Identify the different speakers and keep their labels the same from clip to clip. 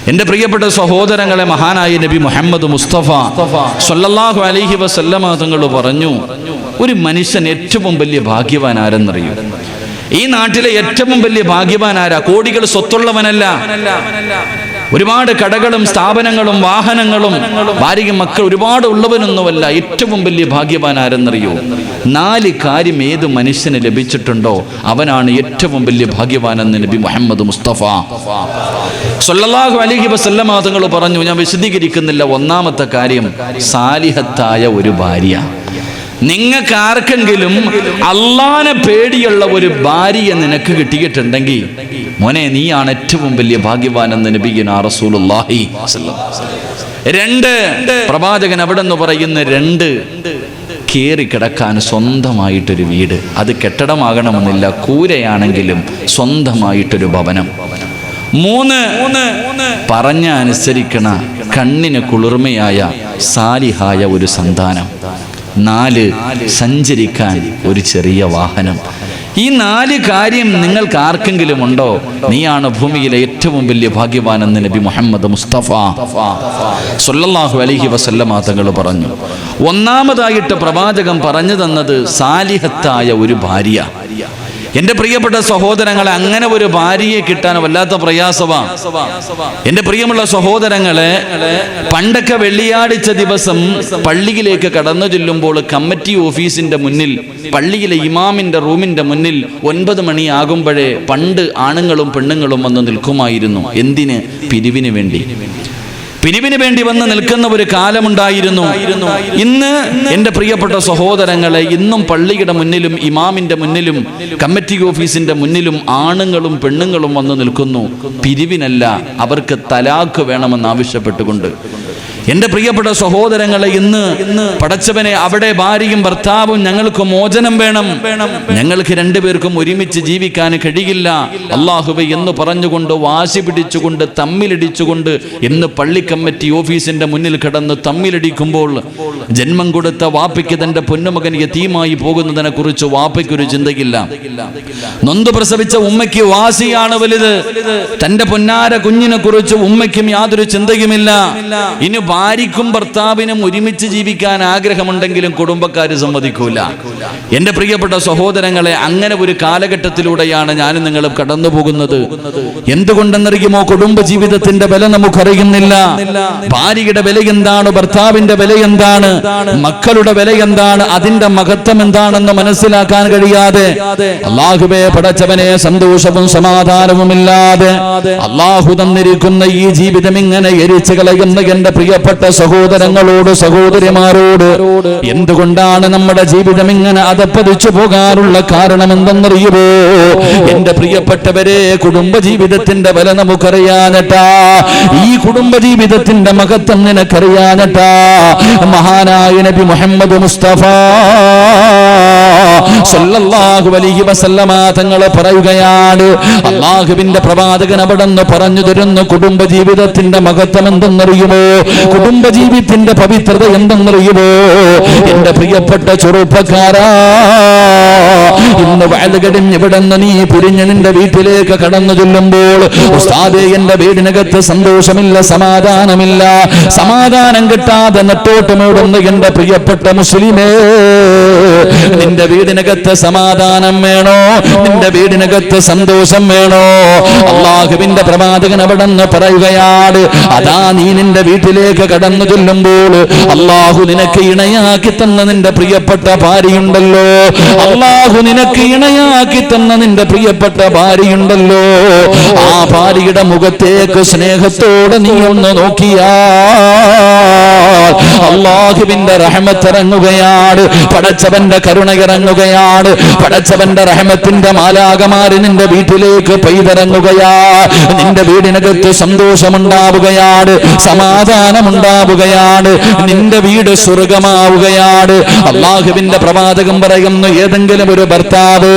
Speaker 1: എൻ്റെ പ്രിയപ്പെട്ട സഹോദരങ്ങളെ, മഹാനായ നബി മുഹമ്മദ് മുസ്തഫ സ്വല്ലല്ലാഹു അലൈഹി വസല്ലമ തങ്ങൾ പറഞ്ഞു, ഒരു മനുഷ്യൻ ഏറ്റവും വലിയ ഭാഗ്യവാൻ ആരെന്നറിയും? ഈ നാട്ടിലെ ഏറ്റവും വലിയ ഭാഗ്യവാൻ ആരാ? കോടികൾ സ്വത്തുള്ളവനല്ല, ഒരുപാട് കടകളും സ്ഥാപനങ്ങളും വാഹനങ്ങളും ഭാര്യയും മക്കൾ ഒരുപാട് ഉള്ളവനൊന്നുമല്ല. ഏറ്റവും വലിയ ഭാഗ്യവാൻ ആരെന്നറിയോ? 4 കാര്യം ഏത് മനുഷ്യന് ലഭിച്ചിട്ടുണ്ടോ അവനാണ് ഏറ്റവും വലിയ ഭാഗ്യവാനെന്ന് നബി മുഹമ്മദ് മുസ്തഫ സ്വല്ലല്ലാഹു അലൈഹി വസല്ലമ തങ്ങൾ പറഞ്ഞു. ഞാൻ വിശദീകരിക്കുന്നില്ല. ഒന്നാമത്തെ കാര്യം, സാലിഹത്തായ ഒരു ഭാര്യ. നിങ്ങൾക്ക് ആർക്കെങ്കിലും അള്ളാനെ പേടിയുള്ള ഒരു ഭാര്യയെ നിനക്ക് കിട്ടിയിട്ടുണ്ടെങ്കിൽ മോനെ, നീയാണ് ഏറ്റവും വലിയ ഭാഗ്യവാനെന്ന് നബിയുനാ റസൂലുള്ളാഹി സ്വല്ലല്ലാഹു അലൈഹി വസല്ലം. 2, പ്രവാചകൻ അവിടെ നിന്ന് പറയുന്ന 2, കേറി കിടക്കാൻ സ്വന്തമായിട്ടൊരു വീട്. അത് കെട്ടിടമാകണമെന്നില്ല, കൂരയാണെങ്കിലും സ്വന്തമായിട്ടൊരു ഭവനം. 3, പറഞ്ഞ അനുസരിക്കണ കണ്ണിന് കുളിർമയായ സാലിഹായ ഒരു സന്താനം. 4, സഞ്ചരിക്കാൻ ഒരു ചെറിയ വാഹനം. ഈ 4 കാര്യം നിങ്ങൾക്ക് ആർക്കെങ്കിലും ഉണ്ടോ, നീയാണ് ഭൂമിയിലെ ഏറ്റവും വലിയ ഭാഗ്യവാനെന്ന് നബി മുഹമ്മദ് മുസ്തഫ സ്വല്ലല്ലാഹു അലൈഹി വസല്ലമ തങ്ങൾ പറഞ്ഞു. ഒന്നാമതായിട്ട് പ്രവാചകൻ പറഞ്ഞു തന്നത് സാലിഹത്തായ ഒരു ഭാര്യ. എൻ്റെ പ്രിയപ്പെട്ട സഹോദരങ്ങളെ, അങ്ങനെ ഒരു ഭാര്യയെ കിട്ടാൻ വല്ലാത്ത പ്രയാസമാണ്. എൻ്റെ പ്രിയമുള്ള സഹോദരങ്ങളെ, പണ്ടൊക്കെ വെള്ളിയാഴ്ച ദിവസം പള്ളിയിലേക്ക് കടന്നു ചെല്ലുമ്പോൾ കമ്മിറ്റി ഓഫീസിന്റെ മുന്നിൽ, പള്ളിയിലെ ഇമാമിന്റെ റൂമിന്റെ മുന്നിൽ 9 മണിയാകുമ്പോഴേ പണ്ട് ആണുങ്ങളും പെണ്ണുങ്ങളും വന്ന് നിൽക്കുമായിരുന്നു. എന്തിന്? പിരിവിന് വേണ്ടി. പിരിവിന് വേണ്ടി വന്ന് നിൽക്കുന്ന ഒരു കാലമുണ്ടായിരുന്നു. ഇന്ന് എൻ്റെ പ്രിയപ്പെട്ട സഹോദരങ്ങളെ, ഇന്നും പള്ളിയുടെ മുന്നിലും ഇമാമിന്റെ മുന്നിലും കമ്മിറ്റി ഓഫീസിന്റെ മുന്നിലും ആണുങ്ങളും പെണ്ണുങ്ങളും വന്ന് നിൽക്കുന്നു. പിരിവിനല്ല, അവർക്ക് തലാഖ് വേണമെന്ന് ആവശ്യപ്പെട്ടുകൊണ്ട്. എൻ്റെ പ്രിയപ്പെട്ട സഹോദരങ്ങളെ, ഇന്ന് പടച്ചവനെ, അവിടെ ഭാര്യയും ഭർത്താവും ഞങ്ങൾക്ക് മോചനം വേണം, ഞങ്ങൾക്ക് 2 പേർക്കും ഒരുമിച്ച് ജീവിക്കാൻ കഴിയില്ല അല്ലാഹുവേ എന്ന് പറഞ്ഞുകൊണ്ട് വാശി പിടിച്ചുകൊണ്ട് തമ്മിലടിച്ചുകൊണ്ട് ഇന്ന് പള്ളി കമ്മിറ്റി ഓഫീസിന്റെ മുന്നിൽ കിടന്ന് തമ്മിലടിക്കുമ്പോൾ ജന്മം കൊടുത്ത വാപ്പയ്ക്ക് തന്റെ പൊന്നുമകൻ യതീമായി പോകുന്നതിനെ കുറിച്ച് വാപ്പയ്ക്കൊരു ചിന്തയില്ല. നൊന്തു പ്രസവിച്ച ഉമ്മയ്ക്ക് വാശിയാണ് വലുത്. തന്റെ പൊന്നാര കുഞ്ഞിനെ കുറിച്ച് ഉമ്മയ്ക്കും യാതൊരു ചിന്തയുമില്ല. ഇനി ഭാര്യയ്ക്കും ഭർത്താവിനും ഒരുമിച്ച് ജീവിക്കാൻ ആഗ്രഹമുണ്ടെങ്കിലും കുടുംബക്കാര് സമ്മതിക്കൂല. എന്റെ പ്രിയപ്പെട്ട സഹോദരങ്ങളെ, അങ്ങനെ ഒരു കാലഘട്ടത്തിലൂടെയാണ് ഞാനും നിങ്ങളും കടന്നു പോകുന്നത്. എന്തുകൊണ്ടെന്നറിയുമോ? കുടുംബ ജീവിതത്തിന്റെ വില നമുക്കറിയുന്നില്ല. ഭാര്യയുടെ വില എന്താണ്, ഭർത്താവിന്റെ വില എന്താണ്, മക്കളുടെ വില എന്താണ്, അതിന്റെ മഹത്വം എന്താണെന്ന് മനസ്സിലാക്കാൻ കഴിയാതെ അല്ലാഹുവേ പടച്ചവനെ, സന്തോഷവും സമാധാനവും ഇല്ലാതെ അല്ലാഹു തന്നിരിക്കുന്ന ഈ ജീവിതം ഇങ്ങനെ എരിച്ചു കളയുന്ന എന്റെ പ്രിയപ്പെട്ട സഹോദരങ്ങളോട്, സഹോദരിമാരോട്, എന്തുകൊണ്ടാണ് നമ്മുടെ ജീവിതം ഇങ്ങനെ അതപ്പതിച്ചു പോകാനുള്ള കാരണം എന്തെന്നറിയുമോ? എന്റെ പ്രിയപ്പെട്ടവരെ, കുടുംബജീവിതത്തിന്റെ വില നമുക്കറിയാനട്ടാ, ഈ കുടുംബജീവിതത്തിന്റെ മഹത്വം നിനക്കറിയാനട്ടാ. മഹാനായ നബി മുഹമ്മദ് മുസ്തഫ സ്വല്ലല്ലാഹു അലൈഹി വസല്ലമ തങ്ങൾ പറയുകയാണ്, അല്ലാഹുവിന്റെ പ്രവാചകൻ അവിടെന്ന് പറഞ്ഞു തരുന്നു കുടുംബജീവിതത്തിന്റെ മഹത്വം എന്തെന്നറിയുമോ? കുടുംബജീവിതത്തിന്റെ പവിത്രത എന്തെന്നറിയുമോ? എന്റെ പ്രിയപ്പെട്ട ചെറുപ്പക്കാരാ, ഇന്ന് വയലുകടിൽ ഇവിടെന്ന് നീ പിരിഞ്ഞ് നിന്റെ വീട്ടിലേക്ക് കടന്നു ചെല്ലുമ്പോൾ, ഉസ്താദേ എന്റെ വീടിനകത്ത് സന്തോഷമില്ല, സമാധാനമില്ല, സമാധാനം കിട്ടാതെ നെട്ടോട്ടമോടുന്ന എന്റെ പ്രിയപ്പെട്ട മുസ്ലിമേ, നിന്റെ വീടിനകത്ത് സമാധാനം വേണോ? നിന്റെ വീടിനകത്ത് സന്തോഷം വേണോ? അല്ലാഹുവിന്റെ പ്രവാചകൻ അവിടെന്ന് പറയുകയാണ്, അതാ നീ നിന്റെ വീട്ടിലേക്ക് കടന്നു ചെല്ലുമ്പോൾ അല്ലാഹു നിനക്ക് ഇണയാക്കി തന്ന നിന്റെ പ്രിയപ്പെട്ട ഭാര്യയുണ്ടല്ലോ, അല്ലാഹു നിനക്ക് ഇണയാക്കി തന്ന നിന്റെ പ്രിയപ്പെട്ട ഭാര്യയുണ്ടല്ലോ, ആ ഭാര്യയുടെ മുഖത്തേക്ക് സ്നേഹത്തോടെ നീ ഒന്ന് നോക്കിയാ അല്ലാഹുവിന്റെ റഹ്മത്ത് ഇറങ്ങുകയാണ്, പടച്ചവന്റെ കരുണ ഇറങ്ങുകയാണ്, പടച്ചവന്റെ റഹ്മത്തിന്റെ മാലാകമാര് നിന്റെ വീട്ടിലേക്ക് പെയ്തിറങ്ങുകയാ. നിന്റെ വീടിനകത്ത് സന്തോഷമുണ്ടാവുകയാണ്, സമാധാനമുണ്ടാവുകയാണ്, നിന്റെ വീട് സ്വർഗമാവുകയാണ്. അല്ലാഹുവിന്റെ പ്രവാചകൻ പറയുന്നു, ഏതെങ്കിലും ഒരു ഭർത്താവ്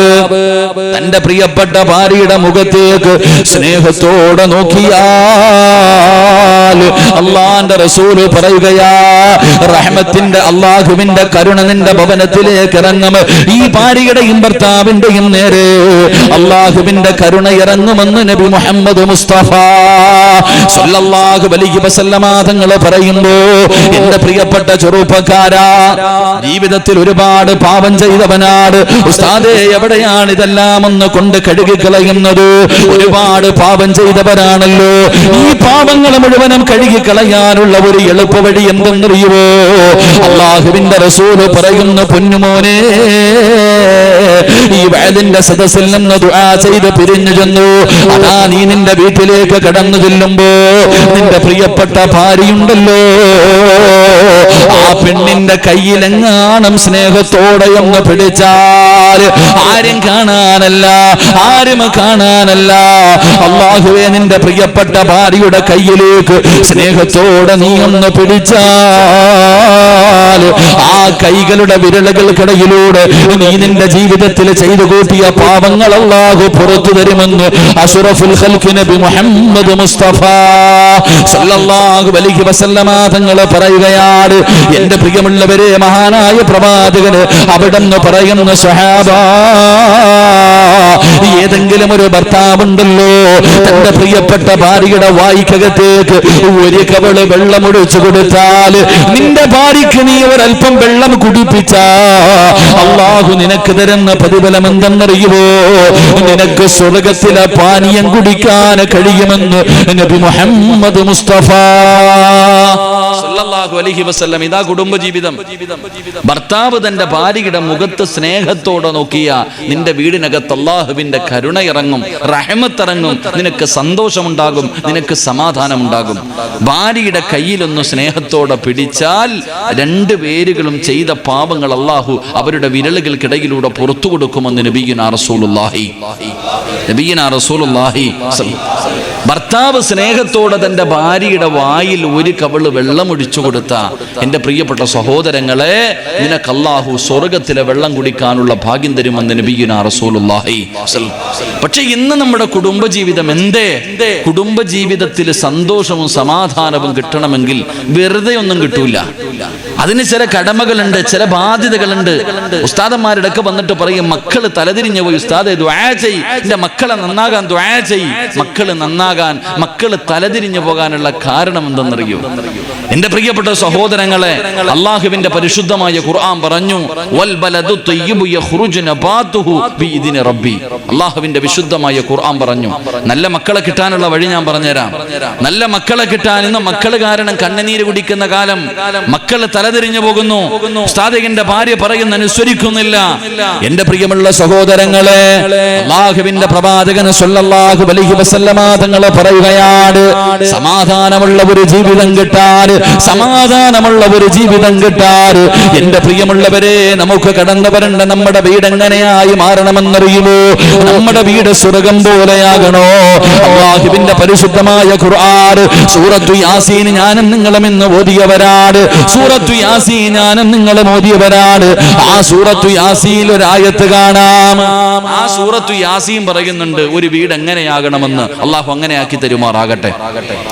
Speaker 1: തന്റെ പ്രിയപ്പെട്ട ഭാര്യയുടെ മുഖത്തേക്ക് സ്നേഹത്തോടെ നോക്കിയാൽ അല്ലാഹ് അള്ളാന്റെ റസൂല് പറയുകയാ, റഹ്മത്തിന്റെ അള്ളാഹുവിന്റെ കരുണ നിന്റെ ഭവനത്തിലേക്ക് ഇറങ്ങും. ഈ ഭാര്യയുടെയും ഭർത്താവിന്റെയും നേരെ അള്ളാഹുവിന്റെ കരുണ ഇറങ്ങുമെന്ന് നബി മുഹമ്മദ് മുസ്തഫ സല്ലല്ലാഹു അലൈഹി വസല്ലമ തങ്ങൾ പറയുന്നു. എന്റെ പ്രിയപ്പെട്ട ചെറുപ്പക്കാരാ, ജീവിതത്തിൽ ഒരുപാട് പാപം ചെയ്തവനാണ് ഉസ്താദേ. എവിടെയാണ് ഇതെല്ലാം ഒന്ന് കൊണ്ട് കഴുകിക്കളയുന്നത്? ഒരുപാട് പാപം ചെയ്തവരാണല്ലോ. ഈ പാപങ്ങൾ മുഴുവനും കഴുകിക്കളയാനുള്ള ഒരു എളുപ്പ വഴി എന്തെന്നറിയുവോ? അള്ളാഹുവിന്റെ റസൂല് പറയുന്നു, പൊന്നുമോനെ, ഈ വഅദിന്റെ സദസ്സിൽ നിന്ന് ദുആ ചെയ്ത് പിരിഞ്ഞു ചെന്നു. അതാ നീ നിന്റെ വീട്ടിലേക്ക് കടന്നു ചെല്ലുമ്പോ നിന്റെ പ്രിയപ്പെട്ട ഭാര്യയുണ്ടല്ലോ, ആ പെണ്ണിന്റെ കയ്യിലെങ്ങാനും സ്നേഹത്തോടെ ഒന്ന് പിടിച്ചാൽ ആരും കാണാനല്ല, ആരും കാണാനല്ല. അല്ലാഹുവേ, നിന്റെ പ്രിയപ്പെട്ട ഭാര്യയുടെ കയ്യിലേക്ക് സ്നേഹത്തോടെ നീ ഒന്ന് പിടിച്ചാൽ ആ കൈകളുടെ വിരലുകൾക്കിടയിലൂടെ നീ നിന്റെ ജീവിതത്തിൽ ചെയ്തു കൂട്ടിയ പാപങ്ങൾ അല്ലാഹു പുറത്തു തരുമെന്ന് അഷ്റഫുൽ ഖൽഖ് നബി മുഹമ്മദ് മുസ്തഫ സല്ലല്ലാഹു അലൈഹി വസല്ലമ തങ്ങൾ പറയുകയാണ്. എന്റെ പ്രിയമുള്ളവരെ, മഹാനായ പ്രവാചകന് അവിടെന്ന് പറയുന്ന സ്വഹാബ, ഏതെങ്കിലും ഒരു ഭർത്താവുണ്ടല്ലോ തന്റെ പ്രിയപ്പെട്ട ഭാര്യയുടെ വായിക്കകത്തേക്ക് ഒരു കവള് വെള്ളമൊഴിച്ചു കൊടുത്താൽ, നിന്റെ ഭാര്യയ്ക്ക് നീ ഒരൽപ്പം വെള്ളം കുടിപ്പിച്ച അല്ലാഹു നിനക്ക് തരുന്ന പ്രതിഫലം എന്തെന്നറിയുമോ? നിനക്ക് സ്വർഗത്തിലെ പാനീയം കുടിക്കാൻ കഴിയുമെന്ന് നബി മുഹമ്മദ് മുസ്തഫ സല്ലല്ലാഹു അലൈഹി വസല്ലം. ഇതാ കുടുംബജീവിതം. ഭർത്താവ് തന്റെ ഭാര്യയുടെ മുഖത്ത് സ്നേഹത്തോടെ നോക്കിയ നിന്റെ വീടിനകത്ത് അല്ലാഹുവിന്റെ കരുണ ഇറങ്ങും, റഹ്മത്ത് ഇറങ്ങും, നിനക്ക് സന്തോഷമുണ്ടാകും, നിനക്ക് സമാധാനമുണ്ടാകും. ഭാര്യയുടെ കയ്യിലൊന്ന് സ്നേഹത്തോടെ പിടിച്ചാൽ രണ്ടു പേരുകളും ചെയ്ത പാപങ്ങൾ അല്ലാഹു അവരുടെ വിരലുകൾക്കിടയിലൂടെ പുറത്തു കൊടുക്കുമെന്ന് നബിയുനാ റസൂലുള്ളാഹി. ഭർത്താവ് സ്നേഹത്തോടെ തന്റെ ഭാര്യയുടെ വായിൽ ഒരു കവള് വെള്ളം ഒഴിച്ചു കൊടുത്ത എന്റെ പ്രിയപ്പെട്ട സഹോദരങ്ങളെ, നിനക്ക് അല്ലാഹു സ്വർഗത്തിലെ വെള്ളം കുടിക്കാനുള്ള ഭാഗ്യം തരുമെന്ന് നബിയുനാ റസൂലുള്ളാഹി. പക്ഷെ ഇന്ന് നമ്മുടെ കുടുംബജീവിതം എന്തേ? കുടുംബജീവിതത്തിൽ സന്തോഷവും സമാധാനവും കിട്ടണമെങ്കിൽ വെറുതെ ഒന്നും കിട്ടൂല. അതിന് ചില കടമകളുണ്ട്, ചില ബാധ്യതകളുണ്ട്. ഉസ്താദന്മാരുടെ ഒക്കെ വന്നിട്ട് പറയും, മക്കള് തലതിരിഞ്ഞു പോയി ഉസ്താദേ ദുആ ചെയ്യ്, എന്റെ മക്കളെ നന്നാകാൻ ദുആ ചെയ്യ്. മക്കള് നന്നാകാൻ, മക്കള് തലതിരിഞ്ഞു പോകാനുള്ള കാരണം എന്തെന്നറിയോ? എന്റെ പ്രിയപ്പെട്ട സഹോദരങ്ങളെ, അല്ലാഹുവിന്റെ പരിശുദ്ധമായ ഖുർആൻ പറഞ്ഞു, വൽ ബലദു തയ്യിബു യഖ്റുജു നബാതുഹു ബിഇദ്നി റബ്ബി. അല്ലാഹുവിന്റെ വിശുദ്ധമായ ഖുർആൻ പറഞ്ഞു, നല്ല മക്കളെ കിട്ടാനുള്ള വഴി ഞാൻ പറഞ്ഞുതരാം. നല്ല മക്കളെ കിട്ടാൻ ഇന്ന് മക്കള് കാരണം കണ്ണുനീര് കുടിക്കുന്ന കാലം, മക്കള് തലതിരിഞ്ഞു പോകുന്നു, ഉസ്താദിന്റെ ഭാര്യ പറയുന്ന അനുസരിക്കുന്നില്ല. എന്റെ പ്രിയമുള്ള സഹോദരങ്ങളെ, അല്ലാഹുവിന്റെ പ്രവാചകൻ സല്ലല്ലാഹു അലൈഹി വസല്ലമ തങ്ങൾ പറയുകയാണ്, സമാധാനമുള്ള ഒരു ജീവിതം കിട്ടാൻ, സമാധാനമുള്ള ഒരു ജീവിതം കിട്ടാൻ എന്റെ പ്രിയമുള്ളവരെ, നമുക്ക് കടന്നു വരേണ്ട നമ്മുടെ വീട് എങ്ങനെയായി മാറണമെന്നറിയുമോ? നമ്മുടെ വീട് സ്വർഗം പോലെയാകണോ? അല്ലാഹുവിന്റെ പരിശുദ്ധമായ ഖുർആൻ സൂറത്തു യാസീൻ ഞാനും നിങ്ങളും ഇന്ന് ഓതിയവരാണ്. സൂറത്തു യാസീൻ ഞാനും നിങ്ങളും ഓതിയവരാണ്. ആ സൂറത്തു യാസീൻ ഒരു ആയത്ത് കാണാം. ആ സൂറത്തു യാസീൻ പറയുന്നുണ്ട് ഒരു വീട് എങ്ങനെയാകണമെന്ന്. അല്ലാഹു അങ്ങനെ ആക്കി തരുമാറാകട്ടെ,